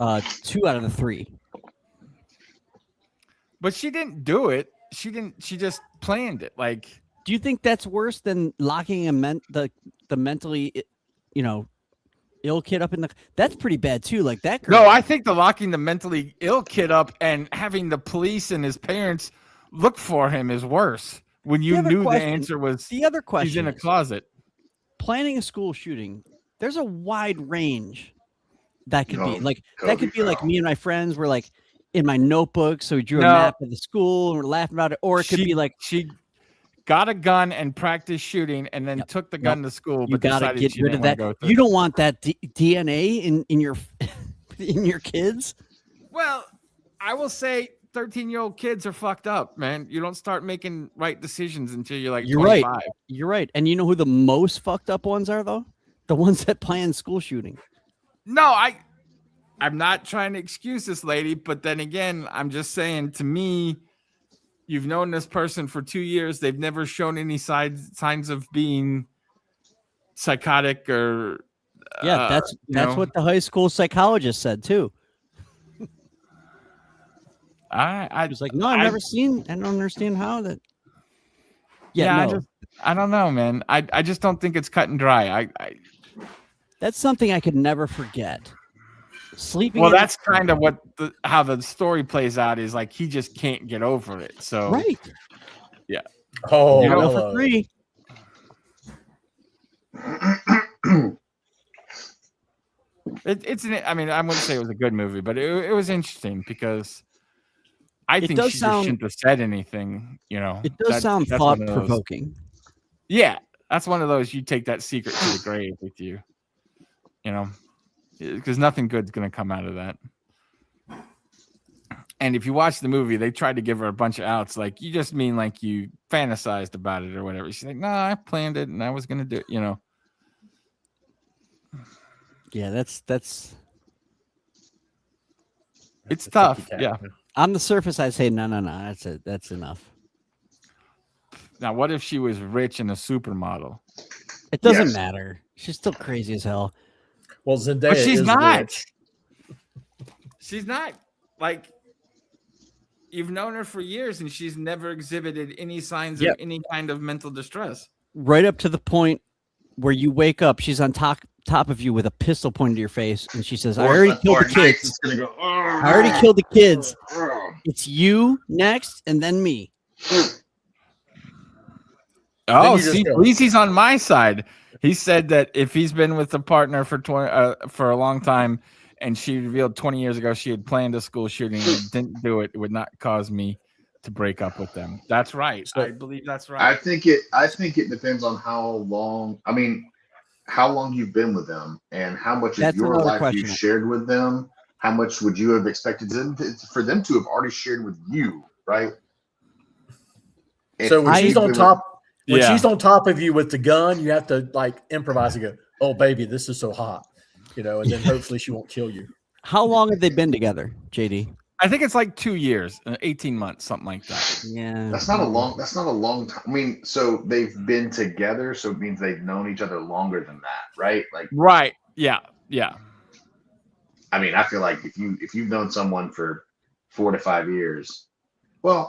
2 out of the 3. But she didn't do it. She didn't. She just planned it. Like, Do you think that's worse than locking the mentally, ill kid up in the? That's pretty bad too. Like that girl. no, I think the locking the mentally ill kid up and having the police and his parents look for him is worse. When you other knew the question- answer was The other he's question in a is, closet. planning a school shooting. There's a wide range that could be No, like that Cody could be like Fowl. me and my friends were like in my notebook, so we drew a No. map of the school and we're laughing about it, or it could be like she got a gun and practiced shooting, and then Yep. took the gun to school. you But got to decided get she rid didn't of wanna that. go through. You don't want that DNA in your in your kids. Well, I will say 13-year-old kids are fucked up, man. You don't start making right decisions until you're like You're right. 25. You're right. And you know who the most fucked up ones are though? The ones that plan school shooting. No, I'm not trying to excuse this lady, but then again, I'm just saying, to me, you've known this person for 2 years. They've never shown any signs of being psychotic or Yeah, that's you know, what the high school psychologist said too. I He was like, "No, I've never seen. I don't understand how that." yeah, no, I don't know, man. I just don't think it's cut and dry. that's something I could never forget. Sleeping. Well, in- that's kind of what how the story plays out, is like he just can't get over it. So right. Oh, You know, Go for hello. 3. it's an, I mean, I wouldn't say it was a good movie, but it was interesting because I It think does she sound- just shouldn't have said anything. You know, It does sound that's thought one of those- provoking. Yeah, that's one of those, you take that secret to the grave with you. You know, because nothing good's gonna come out of that. And if you watch the movie, they tried to give her a bunch of outs, like, you just mean like you fantasized about it or whatever. She's like, no, I planned it and I was gonna do it. You know. Yeah, that's It's tough. Cat. Yeah. on the surface. I say no. That's it. That's enough. Now, what if she was rich and a supermodel? It doesn't Yes. matter. She's still crazy as hell. Well, Zendaya But she's is not. rich. She's not. Like, you've known her for years and she's never exhibited any signs Yep. of any kind of mental distress. Right up to the point where you wake up, she's on top of you with a pistol pointed to your face, and she says, "I already killed the kids. I already killed the kids. It's you next, and then me." Oh, you just see, go- Breezy's on my side. He said that if he's been with a partner for for a long time, and she revealed 20 years ago she had planned a school shooting and didn't do it, it would not cause me to break up with them. That's right. So- I believe that's I right. think it depends on how long. I mean, how long you've been with them, and how much That's of your another life you question. shared with them. How much would you have expected for them to have already shared with you, right? So when she's on top, when Yeah. she's on top of you with the gun, you have to like improvise and go, "Oh, baby, this is so hot," and then hopefully she won't kill you. How long have they been together, JD? I think it's like 2 years, 18 months, something like that. Yeah, That's not a long time. I mean, so they've been together, so it means they've known each other longer than that, right? Like, Right. Yeah. Yeah. I mean, I feel like if you've known someone for 4 to 5 years, well,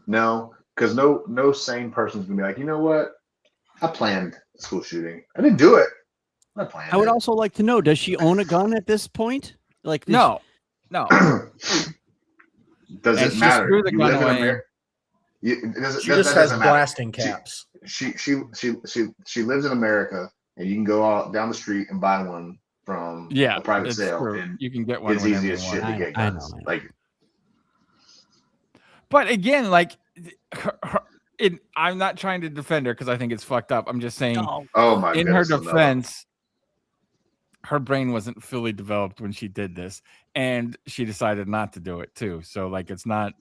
because no sane person's gonna be like, you know what? I planned a school shooting. I didn't do it. I planned. I would it. also like to know: does she own a gun at this point? Like, does No. Does And it she matter? threw the You gun live in away. America. She That just doesn't has matter. blasting caps. She lives in America, and you can go out down the street and buy one from Yeah. a private it's sale, true. and You can get one. it's whenever easy you as want. shit to get I guns. know. Like, But again, like, I'm not trying to defend her because I think it's fucked up. I'm just saying, Oh, oh my in her goodness, no. defense, her brain wasn't fully developed when she did this, and she decided not to do it too. So, like, it's not.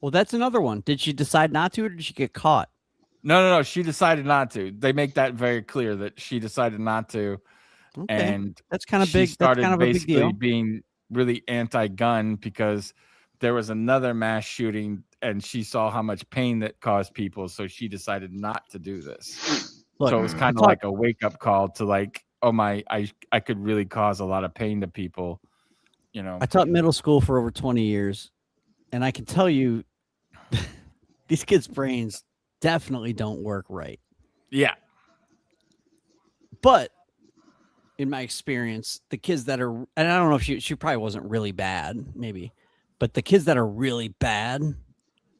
well, that's another one. Did she decide not to, or did she get caught? No. She decided not to. They make that very clear that she decided not to, Okay, and that's kind of she big. That's started kind of a big basically deal. being really anti-gun because there was another mass shooting, and she saw how much pain that caused people, so she decided not to do this. Look, So it was kind of like a wake up call to like, oh my, I could really cause a lot of pain to people, you know. I taught middle school for over 20 years, and I can tell you, these kids' brains definitely don't work right. Yeah. But in my experience, the kids that are, and I don't know if she probably wasn't really bad, maybe, but the kids that are really bad,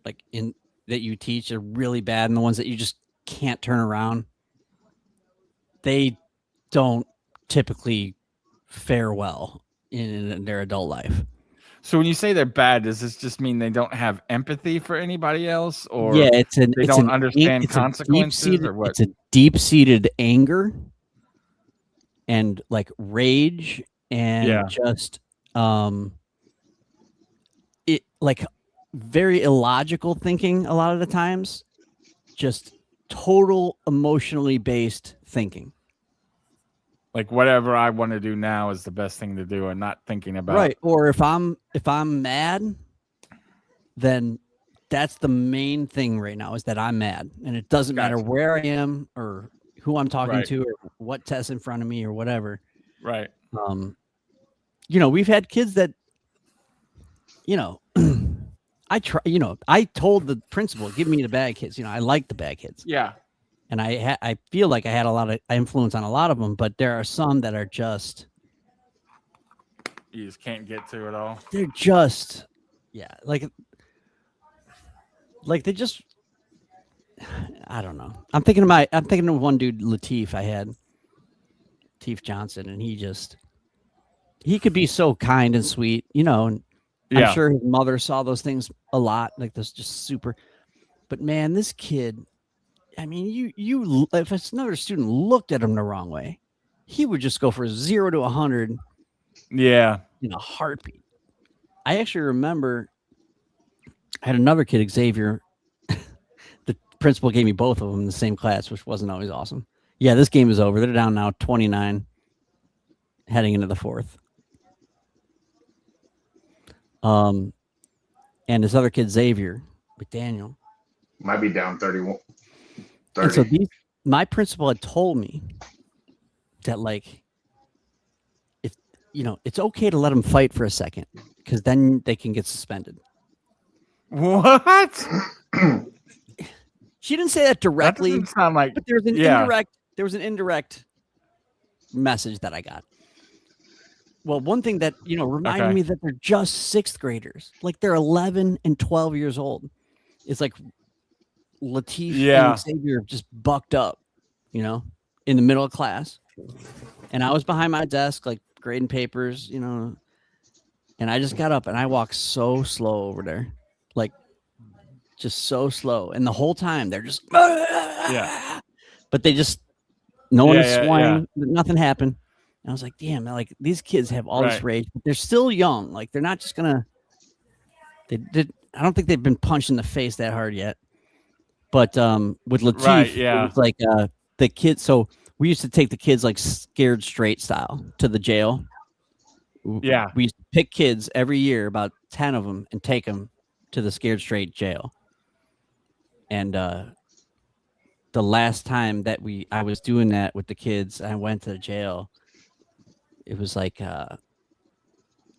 like in that you teach, are really bad, and the ones that you just can't turn around, they don't typically fare well in their adult life. So when you say they're bad, does this just mean they don't have empathy for anybody else, or Yeah, they don't understand consequences, or what? It's a deep-seated anger and like rage and just it like very illogical thinking a lot of the times, just total emotionally based thinking. Like whatever I want to do now is the best thing to do, and not thinking about Right. Or if I'm mad, then that's the main thing right now, is that I'm mad, and it doesn't matter where I am or who I'm talking to or what test in front of me or whatever. Right. You know, we've had kids that, you know, I told the principal, give me the bad kids. You know, I like the bad kids. Yeah. And I feel like I had a lot of influence on a lot of them, but there are some that are just, you just can't get to it all. They're just, yeah, like they just, I don't know. I'm thinking of one dude, Lateef. I had Lateef Johnson, and he could be so kind and sweet, you know. And I'm sure his mother saw those things a lot, like this, just super. But man, this kid, I mean, you if another student looked at him the wrong way, he would just go for 0 to 100. Yeah. In a heartbeat. I actually remember I had another kid, Xavier. The principal gave me both of them in the same class, which wasn't always awesome. Yeah, this game is over. They're down now 29, heading into the fourth. And this other kid, Xavier McDaniel, might be down 31. 30. And so my principal had told me that, like, it's okay to let them fight for a second, because then they can get suspended. What? She didn't say that directly. That doesn't sound like, but there was an indirect message that I got. Well, one thing that, reminded me that they're just sixth graders. Like, they're 11 and 12 years old. It's like Lateef and Xavier just bucked up, in the middle of class. And I was behind my desk, like, grading papers, and I just got up and I walked so slow over there, like, just so slow. And the whole time they're just, but they just, no one is swaying, nothing happened. And I was like, damn, like, these kids have all this rage, but they're still young. Like, they're not just gonna, I don't think they've been punched in the face that hard yet. But with Lateef, it was like the kids. So we used to take the kids, like, scared straight style, to the jail. Yeah. We used to pick kids every year, about 10 of them, and take them to the scared straight jail. And the last time that I was doing that with the kids, I went to the jail. It was like I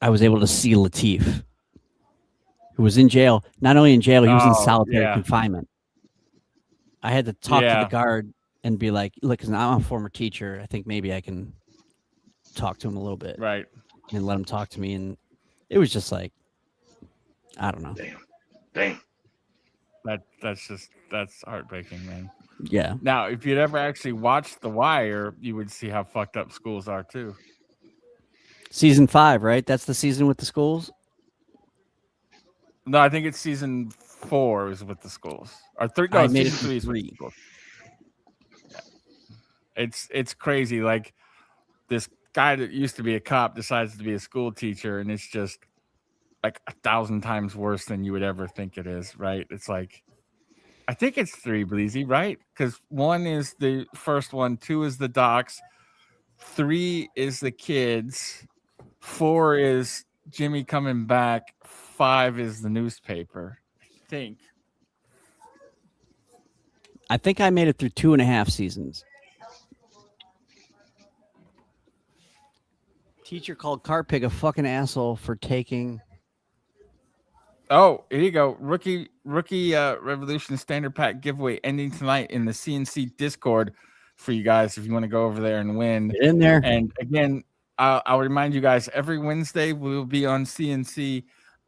was able to see Lateef, who was in jail. Not only in jail, he was in solitary confinement. I had to talk to the guard and be like, look, because I'm a former teacher, I think maybe I can talk to him a little bit. Right. And let him talk to me. And it was just like, I don't know. Damn. That's heartbreaking, man. Yeah. Now, if you'd ever actually watched The Wire, you would see how fucked up schools are too. Season 5, right? That's the season with the schools? No, I think it's season 4 is with the schools. Or 3, no, season 3 is with the schools. Yeah. It's crazy. Like, this guy that used to be a cop decides to be a school teacher, and it's just like 1,000 times worse than you would ever think it is, right? It's like, I think it's 3, Bleezy, right? Because 1 is the first one, 2 is the docs, 3 is the kids, 4 is Jimmy coming back, 5 is the newspaper. I think I made it through 2.5 seasons. Teacher called Carpig a fucking asshole for taking. Oh, here you go. Rookie Revolution Standard Pack giveaway ending tonight in the CNC Discord for you guys if you want to go over there and win. Get in there. And again, I'll remind you guys, every Wednesday we'll be on CNC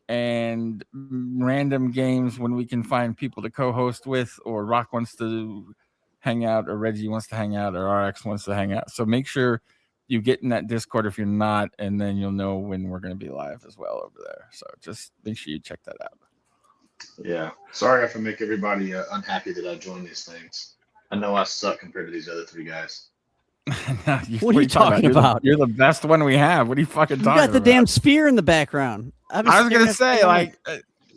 and random games when we can find people to co-host with, or Rock wants to hang out, or Reggie wants to hang out, or RX wants to hang out. So make sure you get in that Discord if you're not, and then you'll know when we're going to be live as well over there. So just make sure you check that out. Yeah. Sorry if I make everybody unhappy that I joined these things. I know I suck compared to these other 3 guys. What are you talking about? You're the best one we have. What are you fucking talking about? You got the damn spear in the background. I was going to say,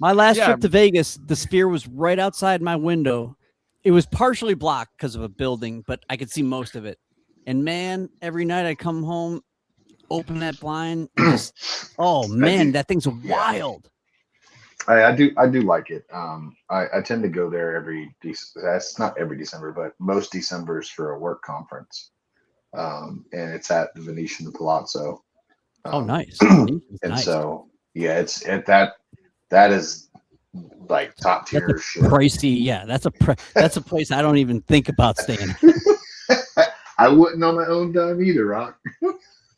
my last trip to Vegas, the spear was right outside my window. It was partially blocked because of a building, but I could see most of it. And man, every night I come home, open that blind. That thing's wild. I do like it. I tend to go there that's not every December, but most Decembers for a work conference. And it's at the Venetian Palazzo. Nice. So yeah, that is like top tier shit. Pricey. Yeah, that's a place I don't even think about staying. I wouldn't on my own dime either, Rock.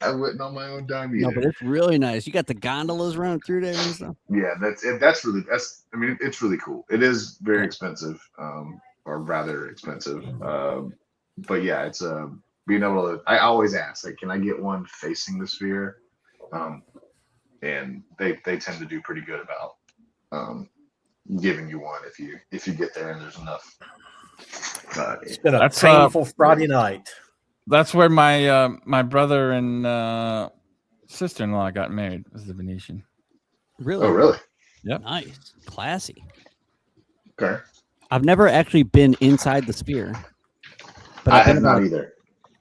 I wouldn't on my own dime either. No, but it's really nice. You got the gondolas running through there and stuff. Yeah, it's really cool. It is very expensive, or rather expensive. But yeah, it's being able to. I always ask, like, can I get one facing the sphere? And they tend to do pretty good about giving you one if you get there and there's enough. It's been a painful Friday night. That's where my brother and sister-in-law got married. Was the Venetian? Really? Oh, really? Yep. Nice, classy. Okay. I've never actually been inside the sphere, but I have not either.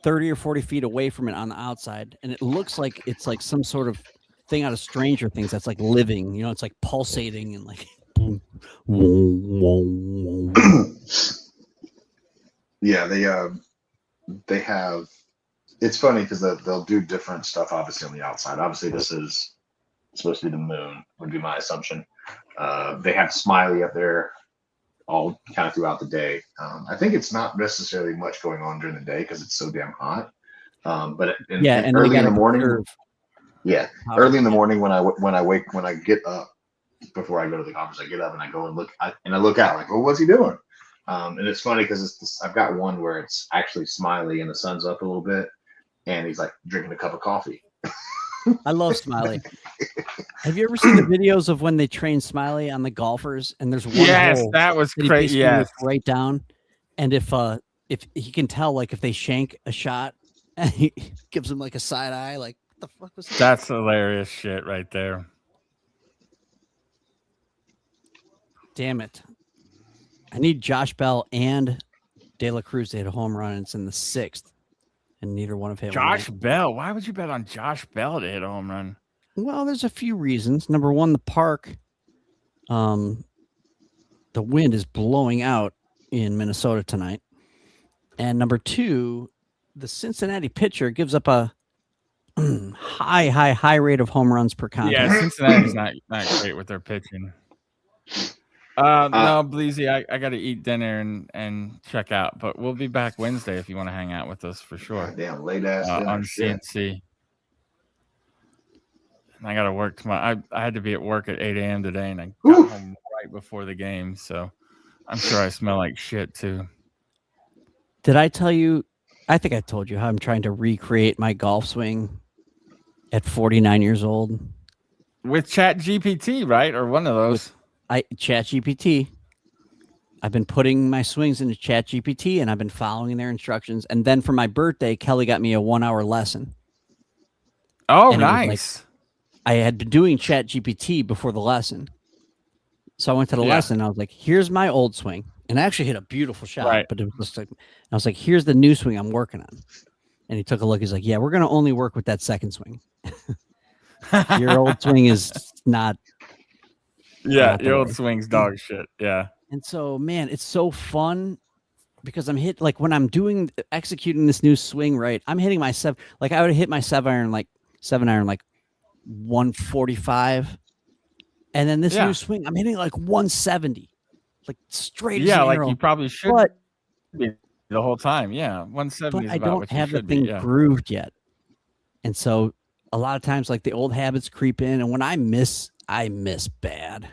30 or 40 feet away from it on the outside, and it looks like it's like some sort of thing out of Stranger Things that's like living. You know, it's like pulsating and like. Yeah, they have. It's funny because they'll do different stuff. Obviously on the outside. Obviously, this is supposed to be the moon. Would be my assumption. They have Smiley up there all kind of throughout the day. I think it's not necessarily much going on during the day because it's so damn hot. But early in the morning. Yeah, early in the morning when I get up before I go to the conference, I get up and I go and I look out like, well, what's he doing? And it's funny because I've got one where it's actually Smiley and the sun's up a little bit, and he's like drinking a cup of coffee. I love Smiley. Have you ever seen the videos of when they train Smiley on the golfers? And there's one hole that was crazy. Yeah, right down. And if he can tell, like if they shank a shot, and he gives him like a side eye, like what the fuck was that? That's hilarious shit right there. Damn it. I need Josh Bell and De La Cruz to hit a home run. And it's in the 6th, and neither one have hit Josh one. Bell. Why would you bet on Josh Bell to hit a home run? Well, there's a few reasons. Number one, the park. The wind is blowing out in Minnesota tonight. And number two, the Cincinnati pitcher gives up a high rate of home runs per contact. Yeah, Cincinnati's not great with their pitching. No, Bleezy, I got to eat dinner and check out, but we'll be back Wednesday if you want to hang out with us for sure. Damn, late ass on CNC. And I got to work tomorrow. I had to be at work at 8 a.m. today, and I got home right before the game, so I'm sure I smell like shit too. Did I tell you? I think I told you how I'm trying to recreate my golf swing at 49 years old with Chat GPT, right? Or one of those. Chat GPT. I've been putting my swings into Chat GPT, and I've been following their instructions. And then for my birthday, Kelly got me a 1-hour lesson. Oh, nice. I had been doing Chat GPT before the lesson. So I went to the lesson, and I was like, here's my old swing. And I actually hit a beautiful shot, but it was just like, I was like, here's the new swing I'm working on. And he took a look. He's like, yeah, we're going to only work with that second swing. Your old swing is not Yeah, out the your old way. swing's dog shit. Yeah. And so, man, it's so fun because I'm when I'm executing this new swing right, I'm hitting my I would hit my 7-iron like 145, and then this new swing I'm hitting like 170, like straight as an Yeah, like arrow. you probably should But be the whole time. Yeah, 170 is I about don't what you have the should thing be. Yeah. grooved yet, and so a lot of times like the old habits creep in, and when I miss bad.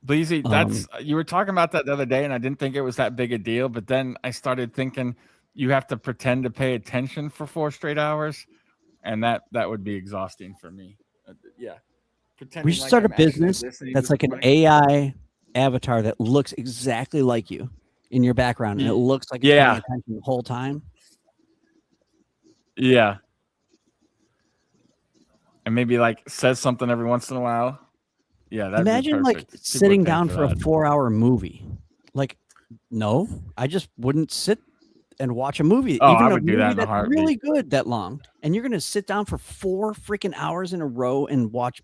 Bleezy, that's you were talking about that the other day, and I didn't think it was that big a deal. But then I started thinking you have to pretend to pay attention for 4 straight hours, and that would be exhausting for me. Yeah, We should start a business that's like an AI avatar that looks exactly like you in your background, and it looks like it's paying attention the whole time. Yeah, and maybe like says something every once in a while. Yeah, that'd Imagine be like perfect. People sitting would pay down for a that. 4-hour movie. Like, no, I just wouldn't sit and watch a movie. Oh, even I a would do movie that in a that's heartbeat. really good that long, and you're gonna sit down for 4 freaking hours in a row and watch.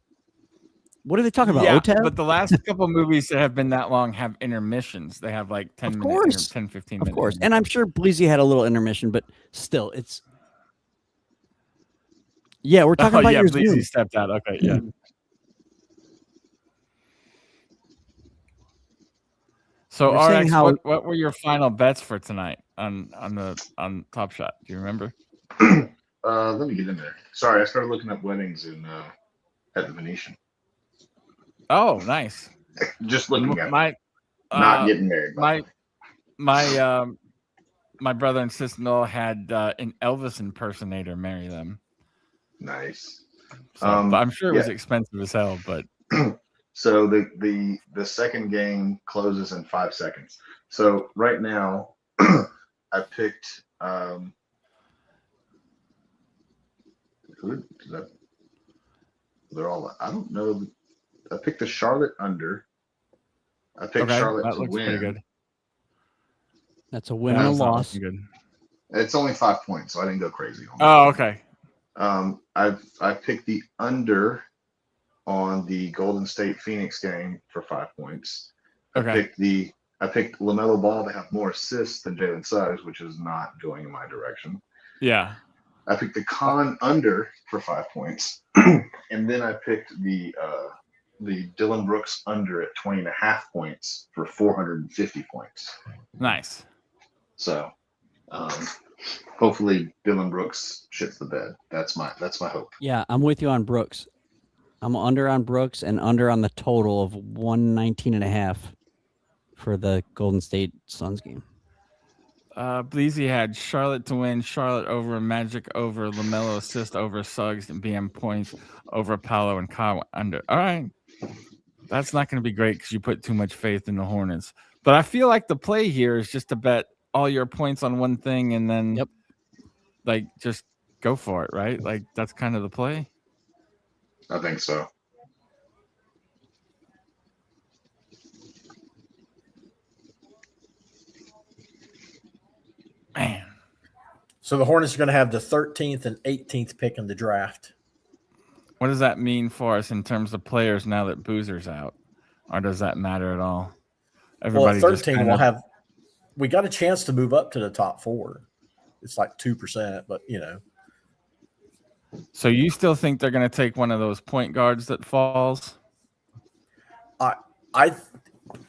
What are they talking about? Yeah, OTEV? but the last couple movies that have been that long have intermissions. They have like 10 minutes, 10, 15 minutes. Of course. And I'm sure Bleezy had a little intermission, but still, it's. Yeah, we're talking about your Bleezy Zoom. stepped out. Okay, yeah. So, RX, what were your final bets for tonight on Top Shot? Do you remember? Let me get in there. Sorry, I started looking up weddings at the Venetian. Oh, nice. Just looking at not getting married. My brother and sister-in-law had an Elvis impersonator marry them. Nice. So, but I'm sure it was expensive as hell. But so the second game closes in 5 seconds. So right now, I picked. They're all. I don't know. I picked the Charlotte under. I picked Charlotte to win. Pretty good. That's a win and a loss. Good. It's only 5 points, so I didn't go crazy. Oh, okay. I picked the under on the Golden State Phoenix game for 5 points. Okay. I picked LaMelo Ball to have more assists than Jalen Suggs, which is not going in my direction. Yeah. I picked the Con under for 5 points, and then I picked the Dylan Brooks under at 20.5 points for 450 points. Nice. So, hopefully Dylan Brooks shits the bed. That's my hope. Yeah, I'm with you on Brooks. I'm under on Brooks and under on the total of 119.5 for the Golden State Suns game. Bleezy had Charlotte to win, Charlotte over, Magic over, LaMelo assist over, Suggs and BM points over Paolo and Kyle under. All right. That's not going to be great because you put too much faith in the Hornets. But I feel like the play here is just to bet all your points on one thing and then like just go for it, right? Like that's kind of the play. I think so. Man. So the Hornets are going to have the 13th and 18th pick in the draft. What does that mean for us in terms of players now that Boozer's out? Or does that matter at all? Everybody well, at 13 we'll have – we got a chance to move up to the top 4. It's like 2%, but, you know. So you still think they're going to take one of those point guards that falls?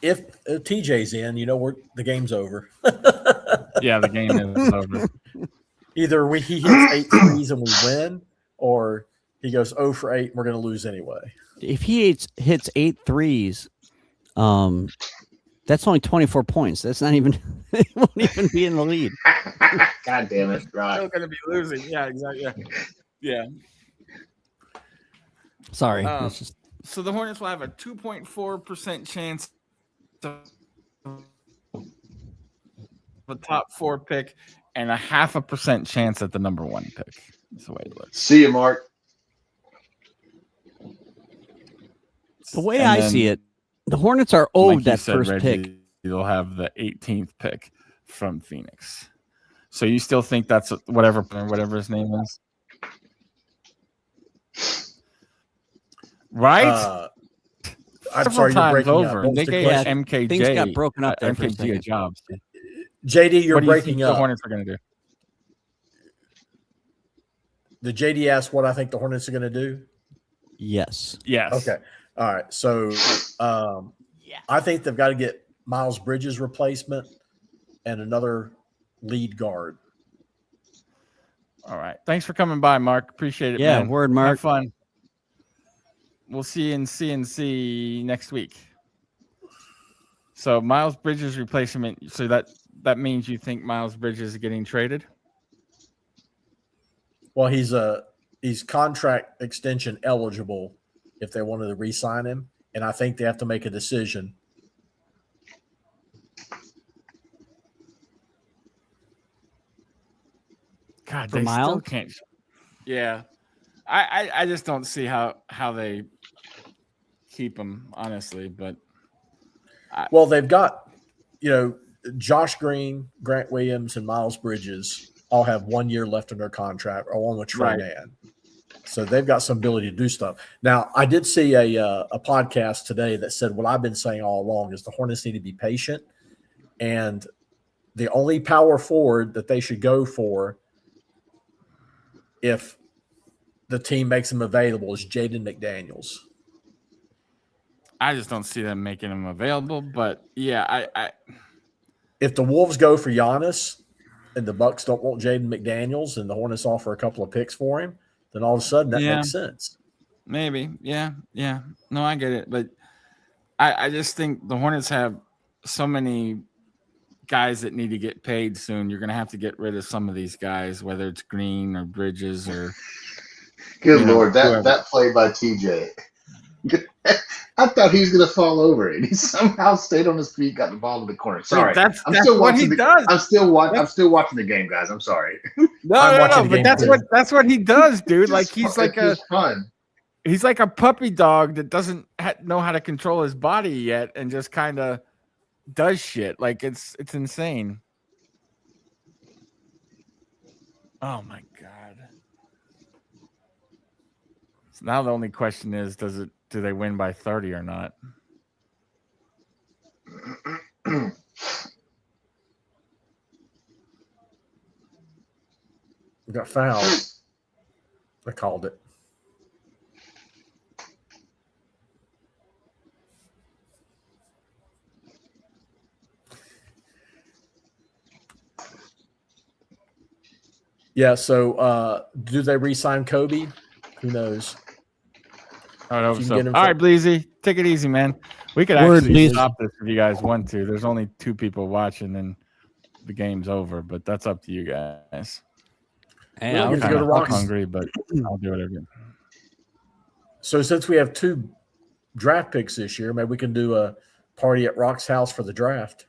If TJ's in, you know, the game's over. Yeah, the game is over. Either he hits 8 threes and we win, or he goes 0 for 8 and we're going to lose anyway. If he hits 8 threes, that's only 24 points. That's not even – it won't even be in the lead. God damn it. Right. Still going to be losing. Yeah, exactly. Yeah. Sorry. So the Hornets will have a 2.4% chance of the top 4 pick and a 0.5% chance at the number 1 pick. That's the way it looks. See you, Mark. The way I see it, the Hornets are owed that first Reggie, pick. You'll have the 18th pick from Phoenix. So you still think that's whatever his name is? Right? I'm Several sorry, you're times breaking over. up. What was They the gave question? Things MKJ, got broken up there for a MKG a second. job. So JD, you're what do you breaking think the up. Hornets are going to do? The JD asked what I think the Hornets are going to do. Yes. Yes. Okay. All right. So I think they've got to get Miles Bridges replacement and another lead guard. All right. Thanks for coming by, Mark. Appreciate it, Yeah, man. word, Mark. Have fun. We'll see you in CNC next week. So Miles Bridges replacement. So that means you think Miles Bridges is getting traded? Well, he's contract extension eligible if they wanted to re-sign him, and I think they have to make a decision. God, For they Miles? still can't. Yeah, I just don't see how they keep him, honestly. But Well, they've got, Josh Green, Grant Williams, and Miles Bridges all have 1 year left in their contract, along with Trey Right. Mann. So they've got some ability to do stuff. Now, I did see a podcast today that said what I've been saying all along is the Hornets need to be patient, and the only power forward that they should go for if the team makes him available is Jaden McDaniels. I just don't see them making him available. But yeah, If the Wolves go for Giannis and the Bucks don't want Jaden McDaniels and the Hornets offer a couple of picks for him, then all of a sudden that makes sense. maybe. Yeah. No, I get it. But I just think the Hornets have so many guys that need to get paid soon. You're going to have to get rid of some of these guys, whether it's Green or Bridges or. Good Lord, whoever. that play by TJ. I thought he was going to fall over it. He somehow stayed on his feet, got the ball in the corner. Sorry, That's still what watching he does. I'm still watching the game, guys. I'm sorry. No. But that's what he does, dude. Like he's like fun. He's like a puppy dog that doesn't know how to control his body yet, and just kind of does shit. Like it's insane. Oh my god. So now the only question is, do they win by 30 or not? We got fouled. I called it. Yeah, so do they re-sign Kobe? Who knows? I hope If you so. can get him All for- right, Bleezy, take it easy, man. We could Word, actually Bleezy. stop this if you guys want to. There's only 2 people watching, and the game's over. But that's up to you guys. Hey, Really? I was If you go to I'm Rocks- hungry, but I'll do whatever. So since we have 2 draft picks this year, maybe we can do a party at Rock's house for the draft.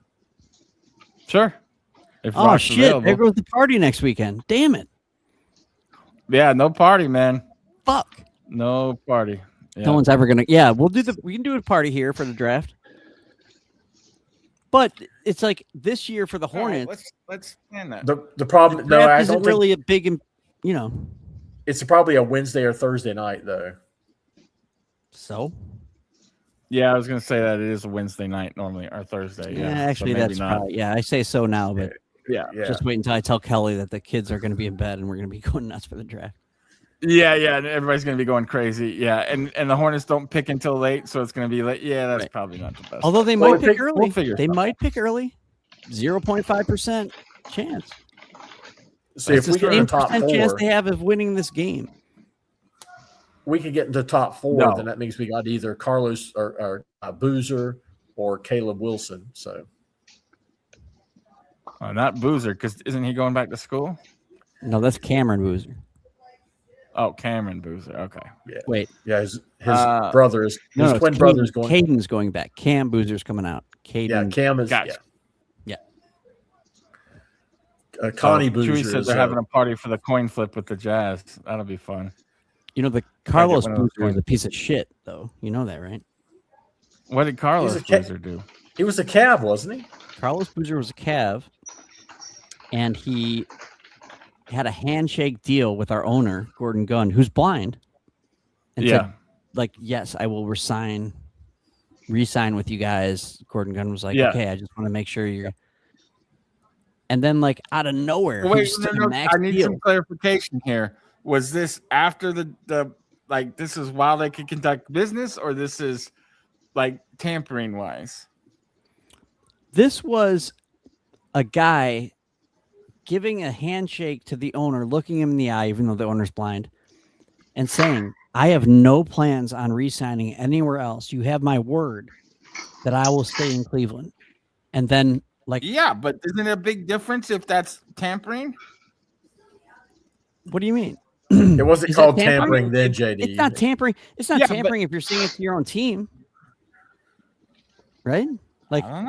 Sure. If Oh Rock's shit! available. There goes the party next weekend. Damn it! Yeah, no party, man. Fuck. No party. Yeah. No one's ever gonna. Yeah, we can do a party here for the draft. But it's like this year for the All right, Hornets. let's plan that. The problem, the no, draft I isn't don't think really a big, it's probably a Wednesday or Thursday night though. So Yeah, I was gonna say that it is a Wednesday night normally or Thursday. Yeah, actually, so maybe that's not. probably, yeah. I say so now, but Yeah. just wait until I tell Kelly that the kids are going to be in bed and we're going to be going nuts for the draft. Yeah, and everybody's gonna be going crazy. Yeah, and the Hornets don't pick until late, so it's gonna be late. Yeah, that's Right. probably not the best. Although they Well, might pick we'll early. figure They something might pick early. 0.5% chance. See, if It's we the get same into top percent chance 4, they have of winning this game. we can get into top 4. No. Then that means we got either Carlos or Boozer or Caleb Wilson. So Not Boozer, because isn't he going back to school? No, that's Cameron Boozer. Oh, Cameron Boozer. Okay. Wait, yeah, his Uh, brother is his no, twin it's brother is Caden. going. Caden's going back. Cam Boozer's coming out. Caden. Yeah, Cam is. Gotcha. Yeah. Connie So, Boozer Chewy said is, they're having a party for the coin flip with the Jazz. That'll be fun. The Carlos one of those Boozer is a coins. piece of shit, though. You know that, right? What did Carlos He's a Boozer do? he was a Cav, wasn't he? Carlos Boozer was a Cav, and he had a handshake deal with our owner, Gordon Gunn, who's blind. And said, like, yes, I will re-sign with you guys. Gordon Gunn was like, Yeah. okay, I just want to make sure you're. And then, like, out of nowhere, Wait, he just took a max I need deal. some clarification here. Was this after the like? This is while they could conduct business, or this is like tampering wise? This was a guy giving a handshake to the owner, looking him in the eye, even though the owner's blind, and saying, I have no plans on re-signing anywhere else. You have my word that I will stay in Cleveland. And then, like, Yeah, but isn't it a big difference if that's tampering? what do you mean? It wasn't Is that called tampering then, JD. It's not tampering. It's not Yeah, tampering if you're saying it to your own team, right? Like, I don't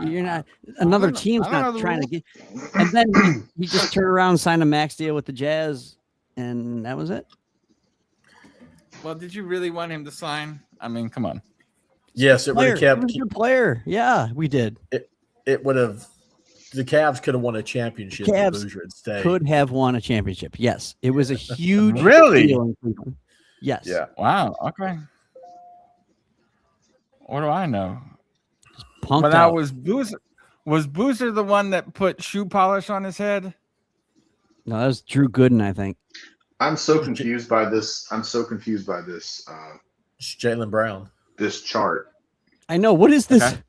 know. you're not. Another know. team's I don't know not the trying to rules. get. And then he just turned around, signed a max deal with the Jazz, and that was it. Well, did you really want him to sign? I mean, come on. Yes, it would have He was kept. a good player. Yeah, we did. It would have. The Cavs could have won a championship. Cavs If Boozer had stayed. Could have won a championship. Yes, it was a huge Really? deal in Cleveland. Yes. Yeah. Wow. Okay. What do I know? Punked But now out. was Boozer the one that put shoe polish on his head? No, that was Drew Gooden, I think. I'm so confused by this. I'm so confused by this. It's Jaylen Brown. This chart. I know. What is this? Okay.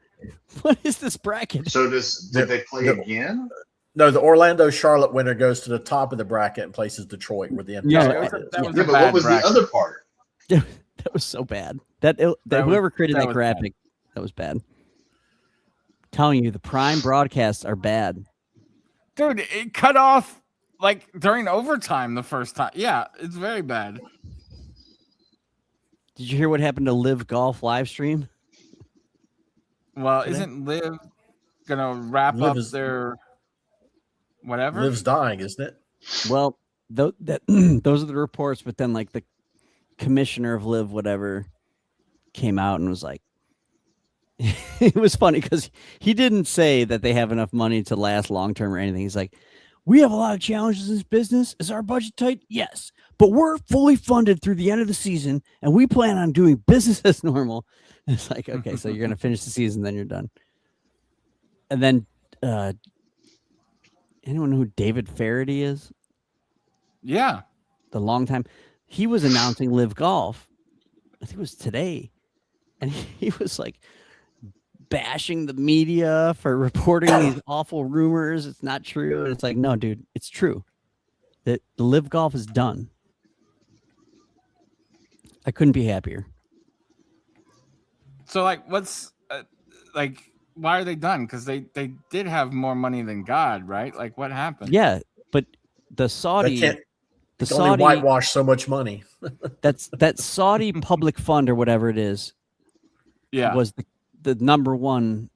What is this bracket? So did they play again? No, the Orlando Charlotte winner goes to the top of the bracket and places Detroit, where the empty Yeah, spot that is. was Yeah, a but bad what was bracket. the other part? That was so bad. That was- whoever created that that was graphic, that was bad. Telling you, the prime broadcasts are bad. Dude, it cut off like during overtime the first time. Yeah, it's very bad. Did you hear what happened to Live Golf live stream? Well, Today? isn't Liv gonna wrap Liv up is- their whatever? Liv's dying, isn't it? Well, those are the reports, but then like the commissioner of Live whatever came out and was like, it was funny because he didn't say that they have enough money to last long term or anything. He's like, we have a lot of challenges in this business. Is our budget tight? Yes, but we're fully funded through the end of the season, and we plan on doing business as normal. It's like, okay, so you're gonna finish the season, then you're done. And then, anyone know who David Faraday is? Yeah. The long time he was announcing Live Golf. I think it was today, and he was like bashing the media for reporting these awful rumors. It's not true, and it's like, no, dude, it's true. That the Live Golf is done. I couldn't be happier. So like, what's like? Why are they done? Because they did have more money than God, right? Like, what happened? Yeah, but the They Saudi, can't the only Saudi, whitewash so much money. that Saudi public fund or whatever it is, Yeah. was the number one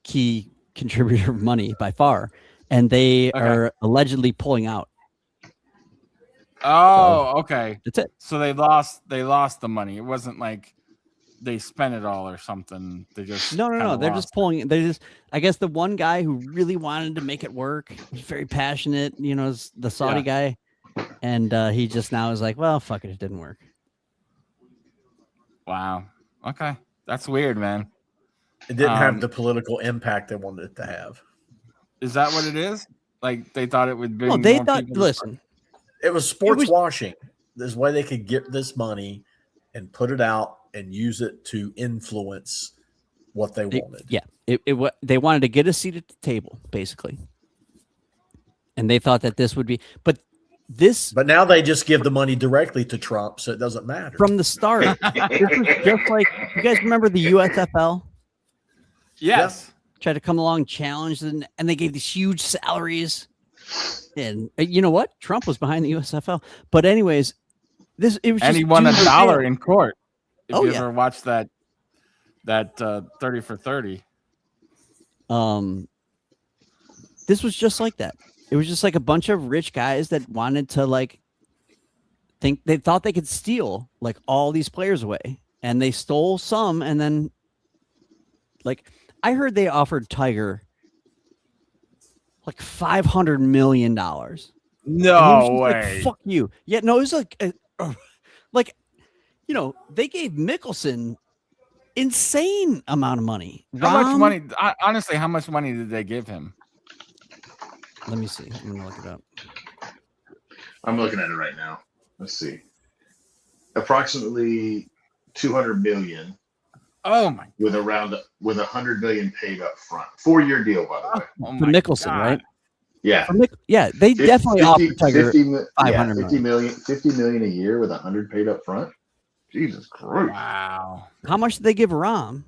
key contributor of money by far, and they Okay. are allegedly pulling out. Oh, okay. That's it. So they lost the money. It wasn't like they spent it all or something. They just No. kinda They're lost just pulling. They just. I guess the one guy who really wanted to make it work, was very passionate. You know, is the Saudi guy, and he just now is like, well, fuck it, it didn't work. Wow. Okay. That's weird, man. It didn't Um, have the political impact they wanted it to have. Is that what it is? Like they thought it would be. Well, they thought. Listen, It was sports was- washing. This way they could get this money and put it out and use it to influence what they wanted. yeah, they wanted to get a seat at the table, basically, and they thought that this would be. But this But now they just give the money directly to Trump, so it doesn't matter. from the start, this was just like, you guys remember the USFL? Yes. Tried to come along, challenge, and they gave these huge salaries. And you know what? Trump was behind the USFL. But anyways, it was And just he won dudes were $1 there. in court. If Oh, you yeah. ever watched that 30 for 30. This was just like that. It was just like a bunch of rich guys that wanted to like think they thought they could steal like all these players away, and they stole some, and then like I heard they offered Tiger like $500 million. And he was No just like, way. fuck you. Yeah, no, it was like, like they gave Mickelson insane amount of money. How much money? Honestly, how much money did they give him? Let me see. I'm gonna look it up. I'm looking at it right now. Let's see. Approximately 200 million. Oh my! With 100 million paid up front. 4-year deal, by the way. For Mickelson, God. right? Yeah. They definitely offered Tiger 500 50 million a year with 100 paid up front. Jesus Christ! Wow. How much did they give Rahm?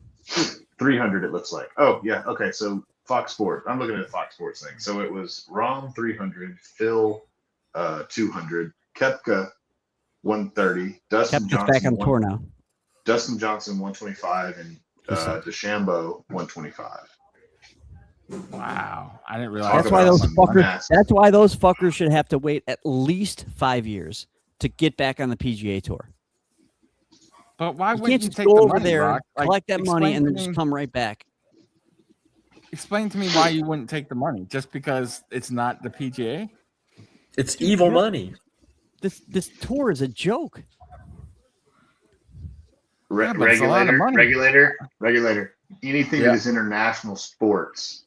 300. It looks like. Oh yeah. Okay. So Fox Sports. I'm looking at the Fox Sports thing. So it was Rahm 300, Phil 200, Koepka 130, Dustin Kepka's Johnson back on tour now. Dustin Johnson 125, and DeChambeau 125. Wow. I didn't realize. That's why those fuckers should have to wait at least 5 years to get back on the PGA Tour. But why You wouldn't can't you just take go the over money, there, Brock? collect that money, and then explain just come right back. Explain to me why you wouldn't take the money. Just because it's not the PGA? It's evil money. This tour is a joke. Yeah, but it's a lot of money. Regulator. Anything that is international sports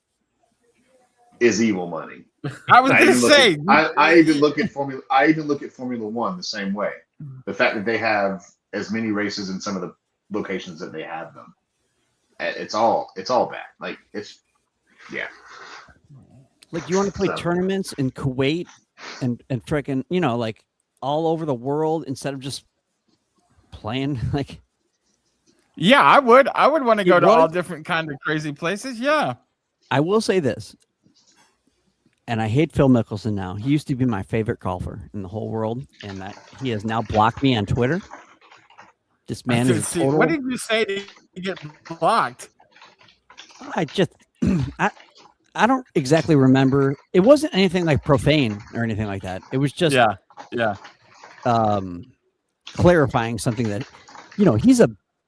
is evil money. I was going to say. I even look at Formula One the same way. The fact that they have as many races in some of the locations that they have them, it's all bad. Like Like you want to play tournaments in Kuwait and freaking like all over the world instead of just playing like. Yeah, I would want to go to all different kind of crazy places. Yeah. I will say this, and I hate Phil Mickelson now. He used to be my favorite golfer in the whole world, and he has now blocked me on Twitter. This man is a total... What did you say to get blocked? I I don't exactly remember. It wasn't anything like profane or anything like that. It was just clarifying something that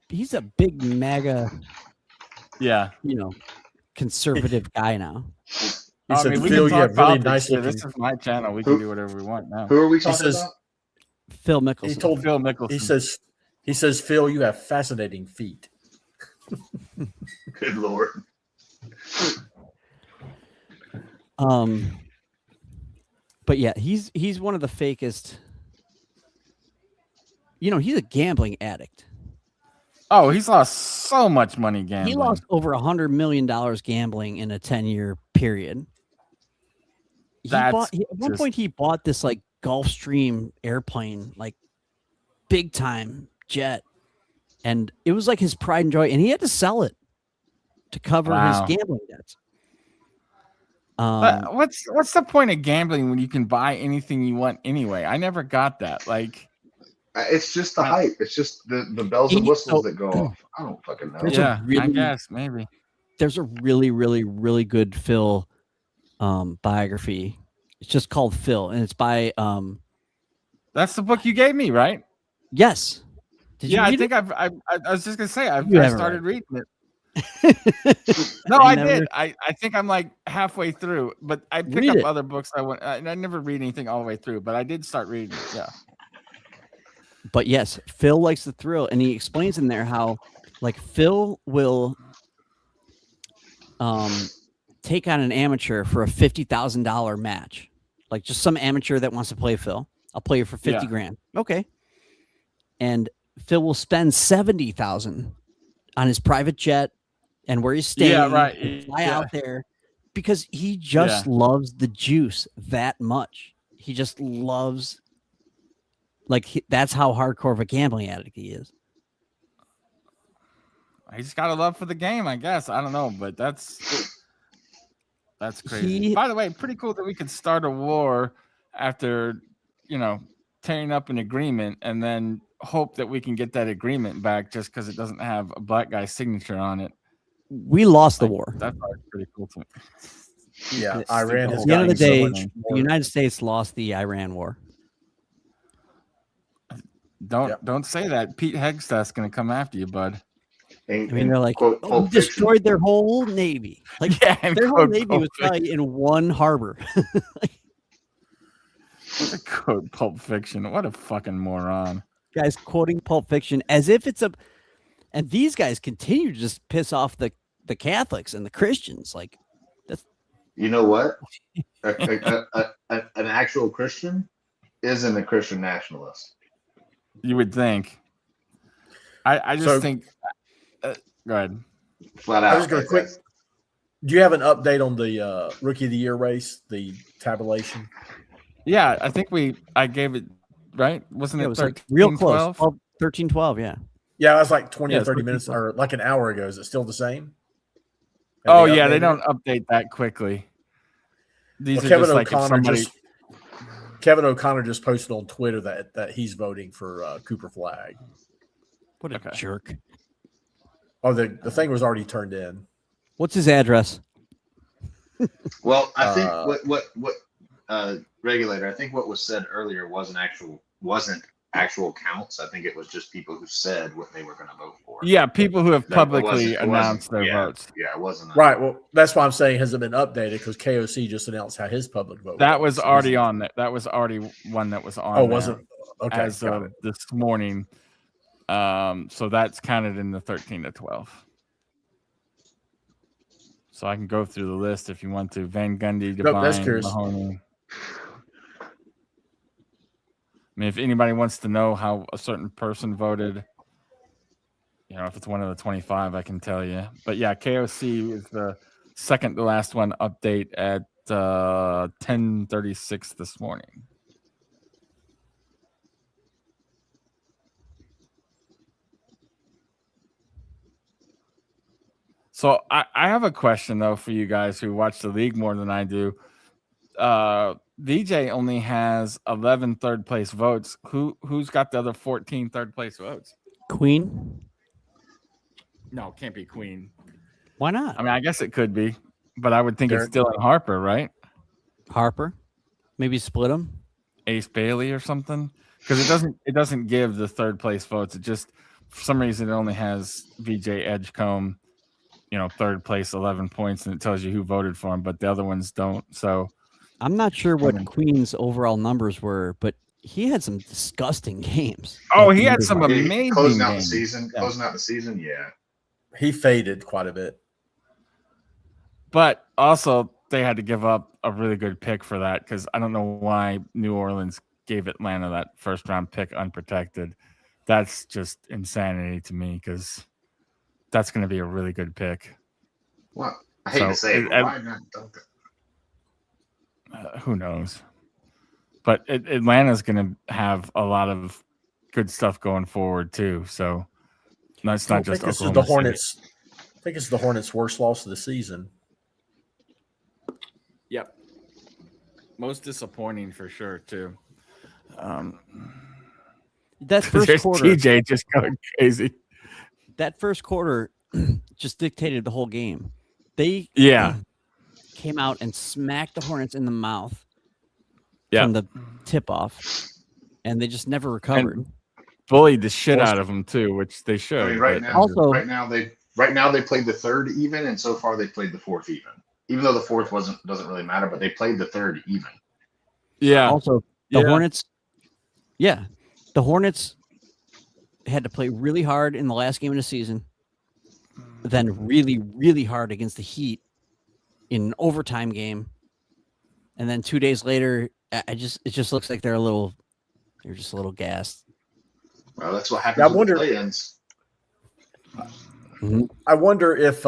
he's a big MAGA conservative guy now. He said, Phil, you have really nice looking. This is my channel. We can do whatever we want now. Who are we talking about? Phil Mickelson. He told Phil Mickelson. He says, Phil, you have fascinating feet. Good Lord. But yeah, he's one of the fakest. He's a gambling addict. Oh, he's lost so much money gambling. He lost over $100 million gambling in a 10-year period. At one point he bought this like Gulfstream airplane, like big time jet, and it was like his pride and joy, and he had to sell it to cover his gambling debts. But what's the point of gambling when you can buy anything you want anyway? I never got that. Like, it's just the hype. It's just the bells and whistles that go off. I don't fucking know. I guess maybe. There's a really, really, really good Phil biography. It's just called Phil, and it's by That's the book you gave me, right? Yes. Did you read it? I was just gonna say I started reading it. No, I did. I think I'm like halfway through, but I pick up other books. I never read anything all the way through, but I did start reading it. Yeah. But yes, Phil likes the thrill, and he explains in there how, like, Phil will take on an amateur for a $50,000 match, like just some amateur that wants to play Phil. I'll play you for 50 grand. Okay. And Phil will spend 70,000 on his private jet and where he's staying. Yeah, right. Fly out there because he just loves the juice that much. He just loves, that's how hardcore of a gambling addict he is. He just got a love for the game, I guess. I don't know, but that's crazy. By the way, pretty cool that we could start a war after, tearing up an agreement and then hope that we can get that agreement back just because it doesn't have a black guy's signature on it. We lost the war. That's pretty cool to me. Yeah, Iran has at the end of the day, the United States lost the Iran war. Don't say that. Pete Hegseth's going to come after you, bud. I mean, they're like, we destroyed their whole navy. Like, their whole navy was probably in one harbor. What a quote, Pulp Fiction. What a fucking moron. Guys quoting Pulp Fiction as if it's a, and these guys continue to just piss off the Catholics and the Christians. Like, You know what? An actual Christian isn't a Christian nationalist. You would think. I just So- think. Go ahead. Flat out. I'm just going to quick. Do you have an update on the Rookie of the Year race, the tabulation? Yeah, I think I gave it right. Wasn't it it was 13, like real close. 12? 13, 12, yeah. Yeah, that was like 20 Yeah, or it's 30 Rookie minutes, Club. or like an hour ago. Is it still the same? Have Oh yeah, they updated don't it? update that quickly. These Well, are just like if somebody. Kevin O'Connor just posted on Twitter that he's voting for Cooper Flag. What a Okay. jerk. Oh, the thing was already turned in. What's his address? Well, I think Uh, regulator. I think what was said earlier wasn't actual counts. I think it was just people who said what they were going to vote for. Yeah, people who have That- it publicly wasn't- it wasn't- announced their yeah, votes. Yeah, it wasn't. Right. Well, that's why I'm saying has it been updated because KOC just announced how his public vote. That was already on. on there. That was already one that was on. Oh, there wasn't okay. as Got of it. this morning. So that's counted in the 13 to 12. So I can go through the list if you want to. Van Gundy, Devine, that's curious. Mahoney. I mean, if anybody wants to know how a certain person voted, if it's one of the 25, I can tell you. But yeah, KOC is the second to last one update at 10:36 this morning. So I have a question though for you guys who watch the league more than I do. VJ only has 11 third place votes. Who's got the other 14 third place votes? Queen? No, it can't be Queen. Why not? I mean, I guess it could be, but I would think it's Derek- Dylan Harper, right? Harper? Maybe split them? Ace Bailey or something, because it doesn't give the third place votes. It just for some reason it only has VJ Edgecombe, third place 11 points, and it tells you who voted for him, but the other ones don't. So I'm not sure what mean- Queen's overall numbers were, but he had some disgusting games. Oh, Like, he had number some one. amazing closing out the games. season. Yeah. Closing out the season. Yeah. He faded quite a bit. But also they had to give up a really good pick for that, because I don't know why New Orleans gave Atlanta that first round pick unprotected. That's just insanity to me, because that's going to be a really good pick. Well, I hate So, to say it, it- but why not dunk it? Who knows? But Atlanta's going to have a lot of good stuff going forward too. So that's I not think just this is Oklahoma the City. Hornets. I think it's the Hornets' worst loss of the season. Yep. Most disappointing for sure too. That first There's quarter, TJ just going crazy. that first quarter just dictated the whole game. They Yeah. came out and smacked the Hornets in the mouth Yeah. from the tip off, and they just never recovered. Bullied the shit out of them too, which they should. I mean, right but- now, Also- right now they played the third even, and so far they played the fourth even. Even though the fourth doesn't really matter, but they played the third even. yeah. Also, the Yeah. Hornets, the Hornets had to play really hard in the last game of the season, then really, really hard against the Heat in an overtime game, and then 2 days later, it just looks like they're just a little gassed. Well, that's what happens Yeah, I with wonder- the play-ins. I wonder if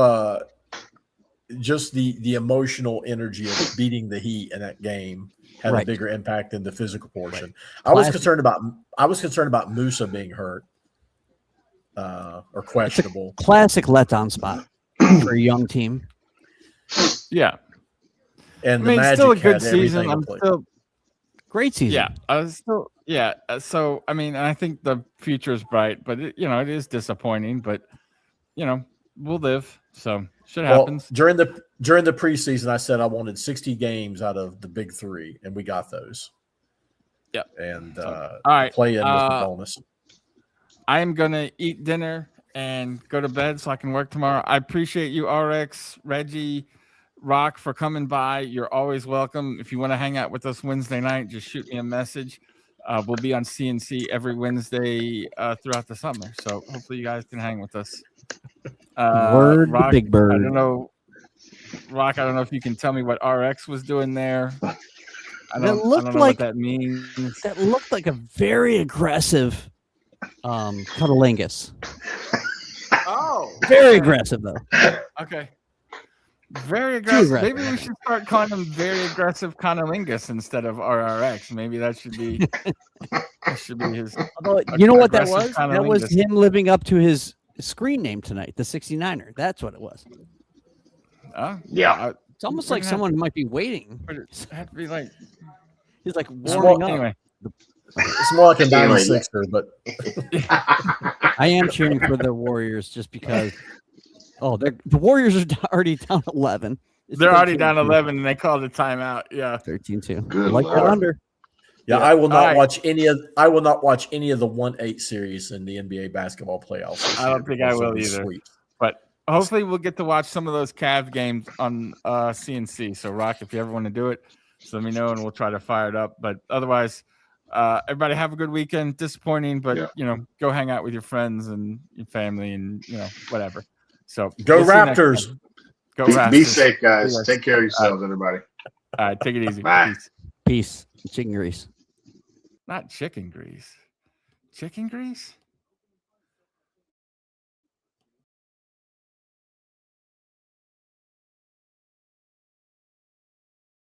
just the emotional energy of beating the Heat in that game had a Right. bigger impact than the physical portion. I was Classic. concerned about Musa being hurt or questionable. Classic letdown spot for a young team. Yeah. And I the mean, Magic still a good had everything season. to I'm play. still Great season. Yeah, I was still So I mean, I think the future is bright, but it is disappointing. But we'll live. So shit Well, happens. during the preseason, I said I wanted 60 games out of the big three, and we got those. Yep. And All right. play in was the bonus. I am gonna eat dinner and go to bed so I can work tomorrow. I appreciate you, RX, Reggie, Rock, for coming by. You're always welcome. If you want to hang out with us Wednesday night, just shoot me a message. We'll be on CNC every Wednesday throughout the summer. So hopefully you guys can hang with us. Word to Rock, Big Bird. I don't know. Rock, I don't know if you can tell me what RX was doing there. I don't know what that means. That looked like a very aggressive cunnilingus. Oh, Very aggressive though. okay. Very aggressive. aggressive. Maybe we should start calling him very aggressive cunnilingus instead of RRX. Maybe that should be his. Although, you know what that aggressive was? That was cunnilingus. him living up to his screen name tonight, the 69er. That's what it was. Yeah. It's almost We're like gonna someone might be waiting. It had to be like He's like warming up. anyway. It's more like a Anyway, 96er, but I am cheering for the Warriors just because. Oh, the Warriors are already down 11. It's They're already 13-2. down 11 and they called a timeout. Yeah. 13-2. Good Like that Lord. under. yeah, Yeah. I will not All right. watch any of the 1-8 series in the NBA basketball playoffs. this I don't year think I because of will the either. sweeps. But hopefully we'll get to watch some of those Cavs games on CNC. So Rock, if you ever want to do it, just let me know and we'll try to fire it up. But otherwise, everybody have a good weekend. Disappointing, but Yeah. go hang out with your friends and your family and whatever. So Go we'll see you next Raptors! time. Go Be Raptors. safe, guys. Yes. Take care of yourselves, everybody. All right, take it easy. Bye. Peace. Peace. Chicken grease. Not chicken grease. Chicken grease?